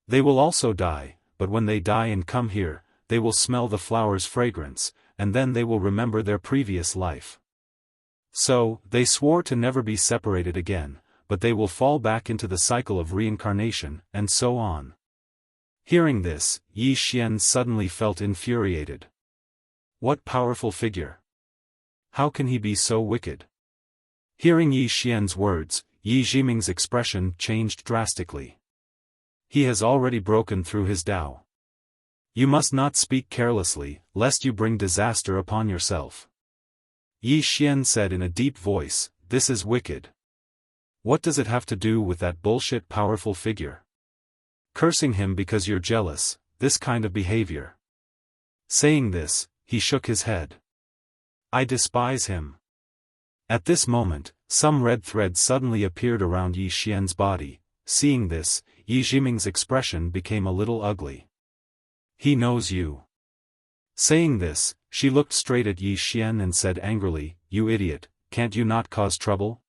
They will also die, but when they die and come here, they will smell the flower's fragrance, and then they will remember their previous life. So, they swore to never be separated again, but they will fall back into the cycle of reincarnation, and so on. Hearing this, Yi Xian suddenly felt infuriated. What powerful figure! How can he be so wicked? Hearing Yi Xian's words, Yi Jiming's expression changed drastically. He has already broken through his Tao. You must not speak carelessly, lest you bring disaster upon yourself. Yi Xian said in a deep voice, this is wicked. What does it have to do with that bullshit powerful figure? Cursing him because you're jealous, this kind of behavior. Saying this, he shook his head. I despise him. At this moment, some red thread suddenly appeared around Yi Xian's body. Seeing this, Yi Jiming's expression became a little ugly. He knows you. Saying this, she looked straight at Yi Xian and said angrily, you idiot, can't you not cause trouble?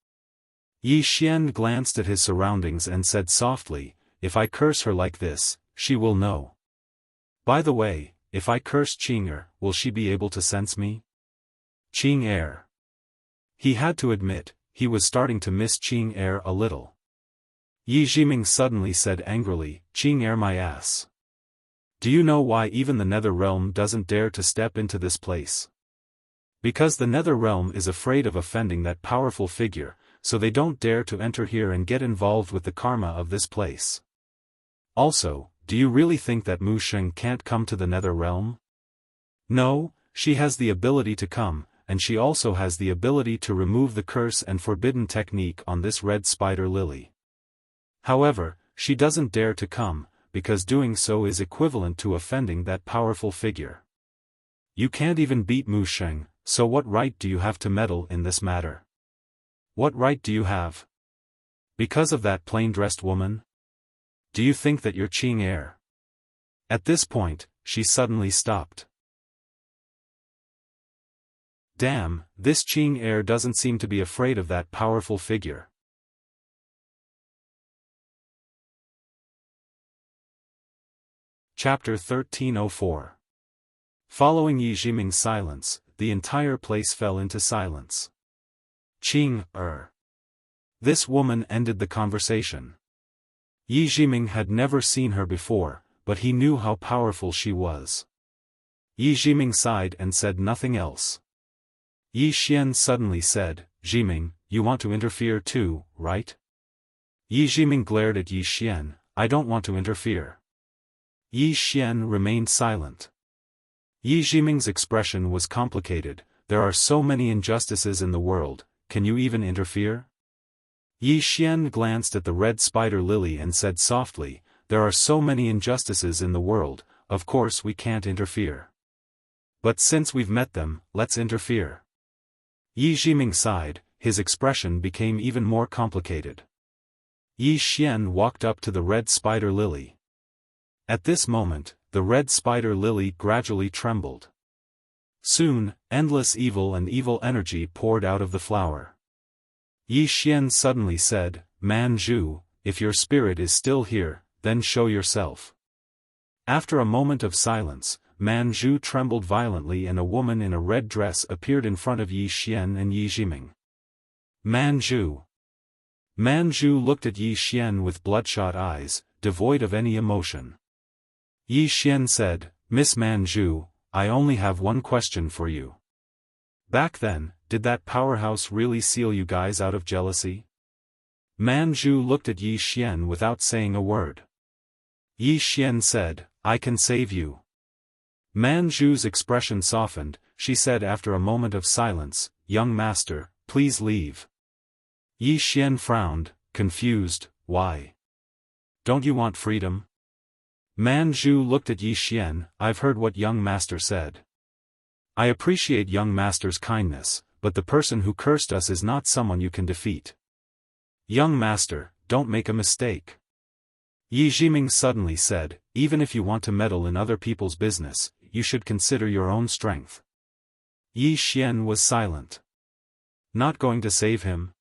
Yi Xian glanced at his surroundings and said softly, if I curse her like this, she will know. By the way, if I curse Qing'er, will she be able to sense me? Qing'er. He had to admit, he was starting to miss Qing'er a little. Yi Jiming suddenly said angrily, Qing'er my ass. Do you know why even the Nether Realm doesn't dare to step into this place? Because the Nether Realm is afraid of offending that powerful figure, so they don't dare to enter here and get involved with the karma of this place. Also, do you really think that Mu Sheng can't come to the Nether Realm? No, she has the ability to come, and she also has the ability to remove the curse and forbidden technique on this red spider lily. However, she doesn't dare to come, because doing so is equivalent to offending that powerful figure. You can't even beat Mu Sheng, so what right do you have to meddle in this matter? What right do you have? Because of that plain-dressed woman? Do you think that you're Qing'er? At this point, she suddenly stopped. Damn, this Qing'er doesn't seem to be afraid of that powerful figure. Chapter 1304. Following Yi Jiming's silence, the entire place fell into silence. Qing'er. This woman ended the conversation. Yi Jiming had never seen her before, but he knew how powerful she was. Yi Jiming sighed and said nothing else. Yi Xian suddenly said, Jiming, you want to interfere too, right? Yi Jiming glared at Yi Xian, I don't want to interfere. Yi Xian remained silent. Yi Jiming's expression was complicated, there are so many injustices in the world, can you even interfere? Yi Xian glanced at the red spider lily and said softly, there are so many injustices in the world, of course we can't interfere. But since we've met them, let's interfere. Yi Jiming sighed, his expression became even more complicated. Yi Xian walked up to the red spider lily. At this moment, the red spider lily gradually trembled. Soon, endless evil and evil energy poured out of the flower. Yi Xian suddenly said, Man Zhu, if your spirit is still here, then show yourself. After a moment of silence, Man Zhu trembled violently and a woman in a red dress appeared in front of Yi Xian and Yi Jiming. Man Zhu. Man Zhu looked at Yi Xian with bloodshot eyes, devoid of any emotion. Yi Xian said, Miss Manju, I only have one question for you. Back then, did that powerhouse really seal you guys out of jealousy? Manju looked at Yi Xian without saying a word. Yi Xian said, I can save you. Manju's expression softened. She said after a moment of silence, Young master, please leave. Yi Xian frowned, confused. Why? Don't you want freedom? Manju looked at Yi Xian. I've heard what young master said. I appreciate young master's kindness, but the person who cursed us is not someone you can defeat. Young master, don't make a mistake. Yi Jiming suddenly said, even if you want to meddle in other people's business, you should consider your own strength. Yi Xian was silent. Not going to save him?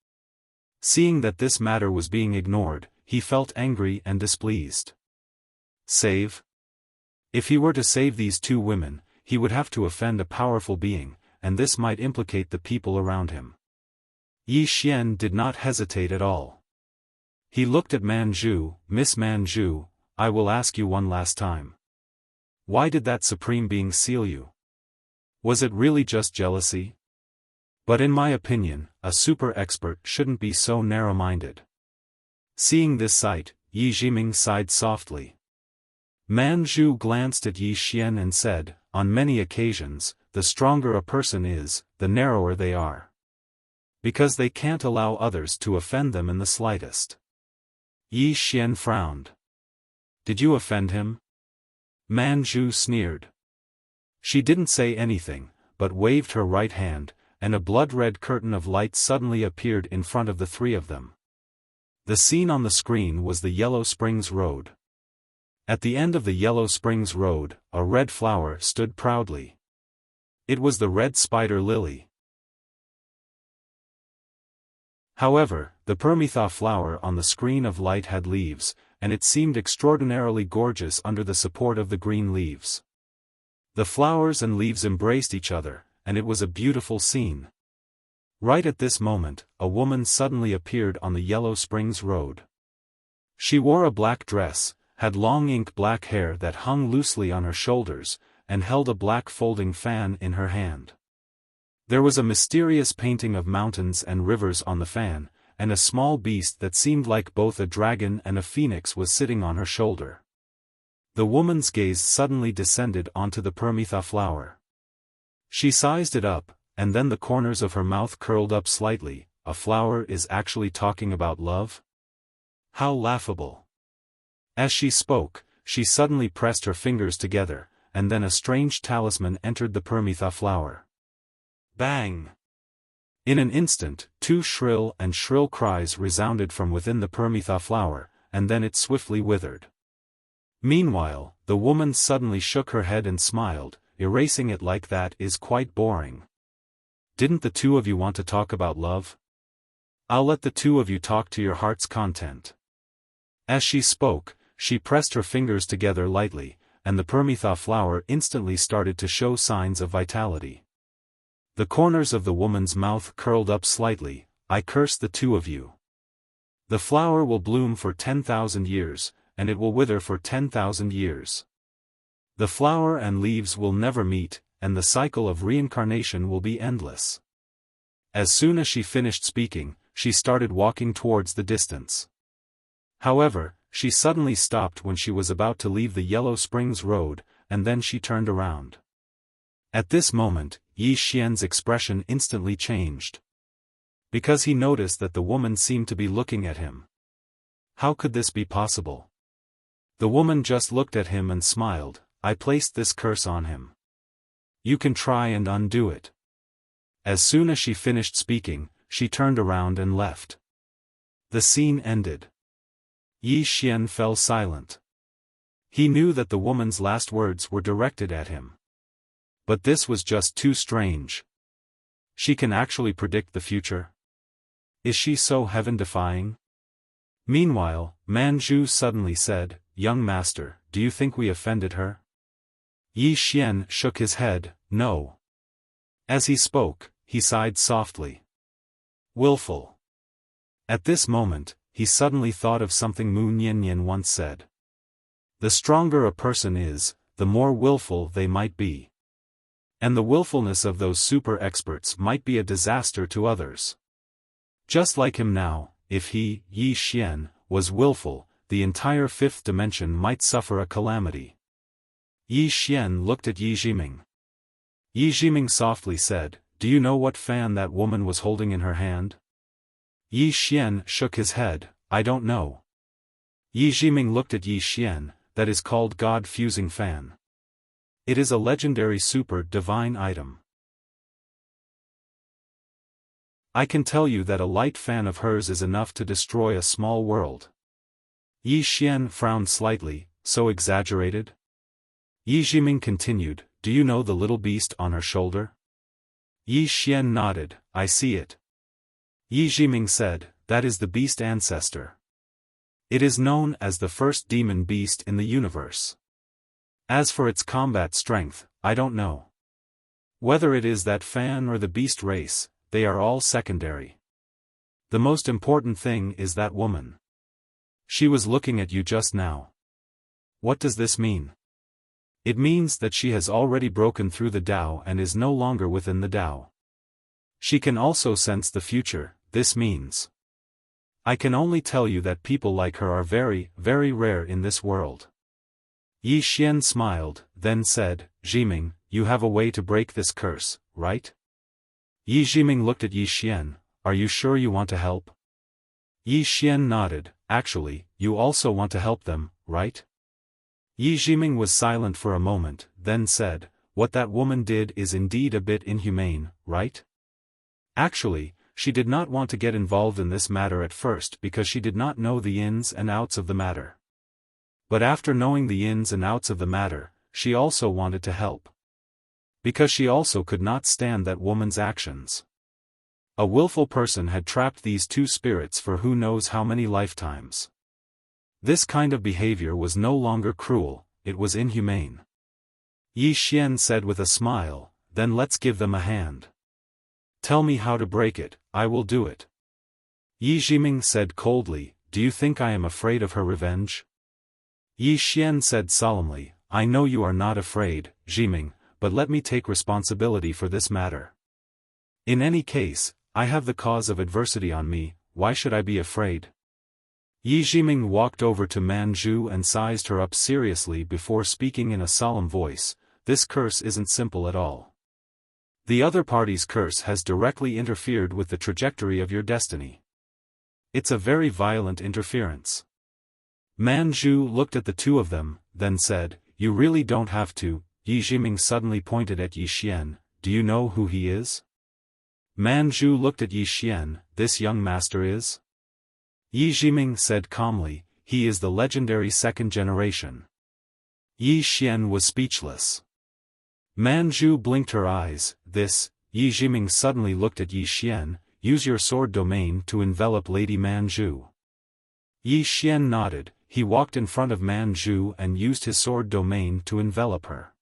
Seeing that this matter was being ignored, he felt angry and displeased. Save? If he were to save these two women, he would have to offend a powerful being, and this might implicate the people around him. Yi Xian did not hesitate at all. He looked at Manju. Miss Manju, I will ask you one last time. Why did that supreme being seal you? Was it really just jealousy? But in my opinion, a super expert shouldn't be so narrow-minded. Seeing this sight, Yi Jiming sighed softly. Manju glanced at Yi Xian and said, on many occasions, the stronger a person is, the narrower they are. Because they can't allow others to offend them in the slightest. Yi Xian frowned. Did you offend him? Manju sneered. She didn't say anything, but waved her right hand, and a blood-red curtain of light suddenly appeared in front of the three of them. The scene on the screen was the Yellow Springs Road. At the end of the Yellow Springs Road, a red flower stood proudly. It was the red spider lily. However, the Permitha flower on the screen of light had leaves, and it seemed extraordinarily gorgeous under the support of the green leaves. The flowers and leaves embraced each other, and it was a beautiful scene. Right at this moment, a woman suddenly appeared on the Yellow Springs Road. She wore a black dress, had long ink-black hair that hung loosely on her shoulders, and held a black folding fan in her hand. There was a mysterious painting of mountains and rivers on the fan, and a small beast that seemed like both a dragon and a phoenix was sitting on her shoulder. The woman's gaze suddenly descended onto the Permitha flower. She sized it up, and then the corners of her mouth curled up slightly. A flower is actually talking about love? How laughable. As she spoke, she suddenly pressed her fingers together, and then a strange talisman entered the Permitha flower. Bang! In an instant, two shrill cries resounded from within the Permitha flower, and then it swiftly withered. Meanwhile, the woman suddenly shook her head and smiled. Erasing it like that is quite boring. Didn't the two of you want to talk about love? I'll let the two of you talk to your heart's content. As she spoke, she pressed her fingers together lightly, and the Permitha flower instantly started to show signs of vitality. The corners of the woman's mouth curled up slightly. I curse the two of you. The flower will bloom for 10,000 years, and it will wither for 10,000 years. The flower and leaves will never meet, and the cycle of reincarnation will be endless. As soon as she finished speaking, she started walking towards the distance. However, she suddenly stopped when she was about to leave the Yellow Springs Road, and then she turned around. At this moment, Yi Xian's expression instantly changed. Because he noticed that the woman seemed to be looking at him. How could this be possible? The woman just looked at him and smiled. I placed this curse on him. You can try and undo it. As soon as she finished speaking, she turned around and left. The scene ended. Yi Xian fell silent. He knew that the woman's last words were directed at him. But this was just too strange. She can actually predict the future? Is she so heaven-defying? Meanwhile, Manju suddenly said, Young master, do you think we offended her? Yi Xian shook his head, no. As he spoke, he sighed softly. Willful. At this moment, he suddenly thought of something Mu Niannian once said. The stronger a person is, the more willful they might be. And the willfulness of those super experts might be a disaster to others. Just like him now, if he, Yi Xian, was willful, the entire fifth dimension might suffer a calamity. Yi Xian looked at Yi Jiming. Yi Jiming softly said, "Do you know what fan that woman was holding in her hand?" Yi Xian shook his head, "I don't know." Yi Jiming looked at Yi Xian, "That is called God-fusing fan. It is a legendary super divine item. I can tell you that a light fan of hers is enough to destroy a small world." Yi Xian frowned slightly, "So exaggerated?" Yi Jiming continued, "Do you know the little beast on her shoulder?" Yi Xian nodded, "I see it." Yi Jiming said, "That is the beast ancestor. It is known as the first demon beast in the universe. As for its combat strength, I don't know. Whether it is that fan or the beast race, they are all secondary. The most important thing is that woman. She was looking at you just now. What does this mean?" "It means that she has already broken through the Tao and is no longer within the Tao. She can also sense the future. This means. I can only tell you that people like her are very, very rare in this world." Yi Xian smiled, then said, "Jiming, you have a way to break this curse, right?" Yi Jiming looked at Yi Xian, "Are you sure you want to help?" Yi Xian nodded, "Actually, you also want to help them, right?" Yi Jiming was silent for a moment, then said, "What that woman did is indeed a bit inhumane, right? Actually, she did not want to get involved in this matter at first because she did not know the ins and outs of the matter. But after knowing the ins and outs of the matter, she also wanted to help. Because she also could not stand that woman's actions. A willful person had trapped these two spirits for who knows how many lifetimes. This kind of behavior was no longer cruel, it was inhumane." Yi Xian said with a smile, "Then let's give them a hand. Tell me how to break it, I will do it." Yi Jiming said coldly, "Do you think I am afraid of her revenge?" Yi Xian said solemnly, "I know you are not afraid, Jiming, but let me take responsibility for this matter. In any case, I have the cause of adversity on me, why should I be afraid?" Yi Jiming walked over to Manju and sized her up seriously before speaking in a solemn voice, "This curse isn't simple at all. The other party's curse has directly interfered with the trajectory of your destiny. It's a very violent interference." Manju looked at the two of them, then said, "You really don't have to." Yi Jiming suddenly pointed at Yi Xian, "Do you know who he is?" Manju looked at Yi Xian, "This young master is?" Yi Jiming said calmly, "He is the legendary second generation." Yi Xian was speechless. Manju blinked her eyes, "This," Yi Jiming suddenly looked at Yi Xian, "Use your sword domain to envelop Lady Manju." Yi Xian nodded, he walked in front of Manju and used his sword domain to envelop her.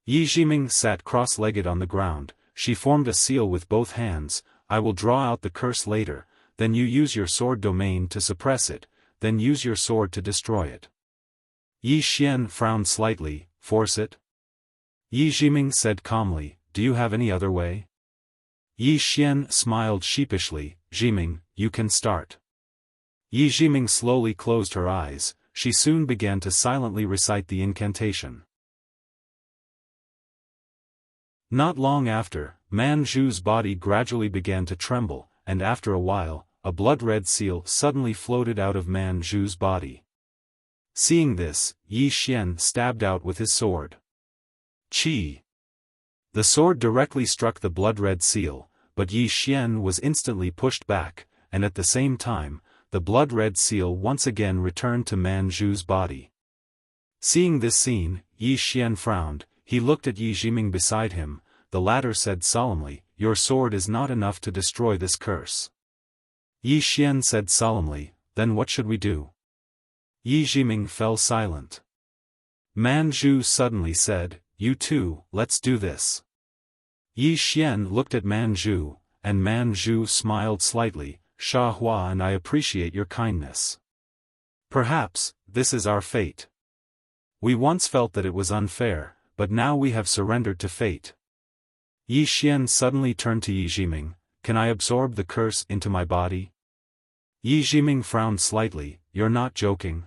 Yi Jiming sat cross-legged on the ground, she formed a seal with both hands, "I will draw out the curse later, then you use your sword domain to suppress it, then use your sword to destroy it." Yi Xian frowned slightly, "Force it?" Yi Jiming said calmly, "Do you have any other way?" Yi Xian smiled sheepishly, "Jiming, you can start." Yi Jiming slowly closed her eyes, she soon began to silently recite the incantation. Not long after, Manju's body gradually began to tremble, and after a while, a blood-red seal suddenly floated out of Manju's body. Seeing this, Yi Xian stabbed out with his sword. Chi! The sword directly struck the blood-red seal, but Yi Xian was instantly pushed back, and at the same time, the blood-red seal once again returned to Manju's body. Seeing this scene, Yi Xian frowned, he looked at Yi Jiming beside him, the latter said solemnly, "Your sword is not enough to destroy this curse." Yi Xian said solemnly, "Then what should we do?" Yi Jiming fell silent. Manju suddenly said, "You too, let's do this." Yi Xian looked at Manju, and Manju smiled slightly, "Sha Hua, and I appreciate your kindness. Perhaps, this is our fate." We once felt that it was unfair, but now we have surrendered to fate. Yi Xian suddenly turned to Yi Jiming. Can I absorb the curse into my body? Yi Jiming frowned slightly. You're not joking?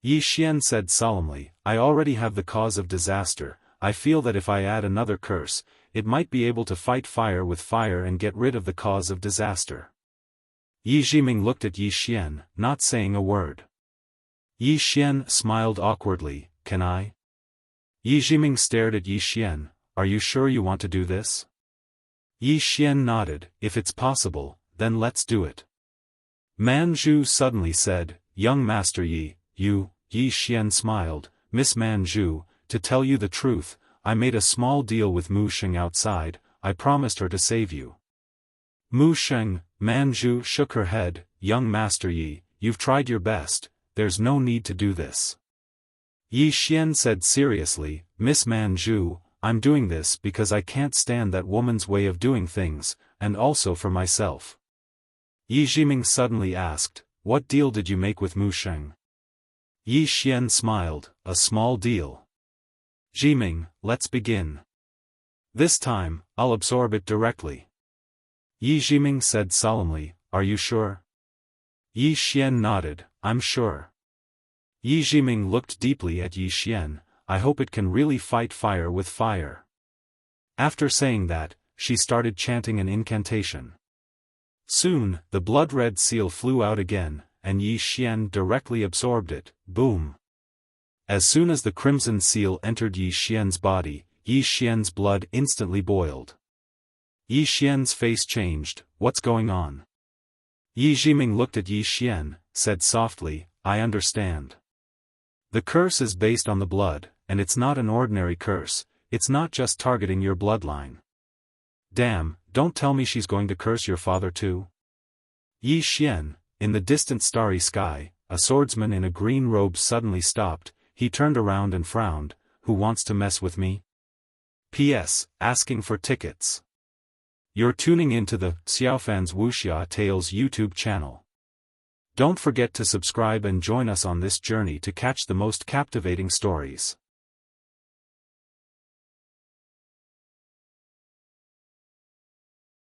Yi Xian said solemnly, I already have the cause of disaster. I feel that if I add another curse, it might be able to fight fire with fire and get rid of the cause of disaster. Yi Jiming looked at Yi Xian, not saying a word. Yi Xian smiled awkwardly. Can I? Yi Jiming stared at Yi Xian. Are you sure you want to do this? Yi Xian nodded. If it's possible, then let's do it. Man Zhu suddenly said, Young Master Yi, Yi Xian smiled. Miss Man Zhu, to tell you the truth, I made a small deal with Mu Sheng outside. I promised her to save you. Mu Sheng, Man Zhu shook her head. Young Master Yi, you've tried your best, there's no need to do this. Yi Xian said seriously, Miss Man Zhu, I'm doing this because I can't stand that woman's way of doing things, and also for myself. Yi Jiming suddenly asked, What deal did you make with Mu Sheng? Yi Xian smiled, A small deal. Jiming, let's begin. This time, I'll absorb it directly. Yi Jiming said solemnly, Are you sure? Yi Xian nodded, I'm sure. Yi Jiming looked deeply at Yi Xian. I hope it can really fight fire with fire. After saying that, she started chanting an incantation. Soon, the blood-red seal flew out again, and Yi Xian directly absorbed it. Boom! As soon as the crimson seal entered Yi Xian's body, Yi Xian's blood instantly boiled. Yi Xian's face changed. What's going on? Yi Jiming looked at Yi Xian, said softly, I understand. The curse is based on the blood, and it's not an ordinary curse. It's not just targeting your bloodline. Damn, don't tell me she's going to curse your father too? Yi Xian, in the distant starry sky, a swordsman in a green robe suddenly stopped. He turned around and frowned. Who wants to mess with me? P.S. Asking for tickets. You're tuning into the Xiaofan's Wuxia Tales YouTube channel. Don't forget to subscribe and join us on this journey to catch the most captivating stories.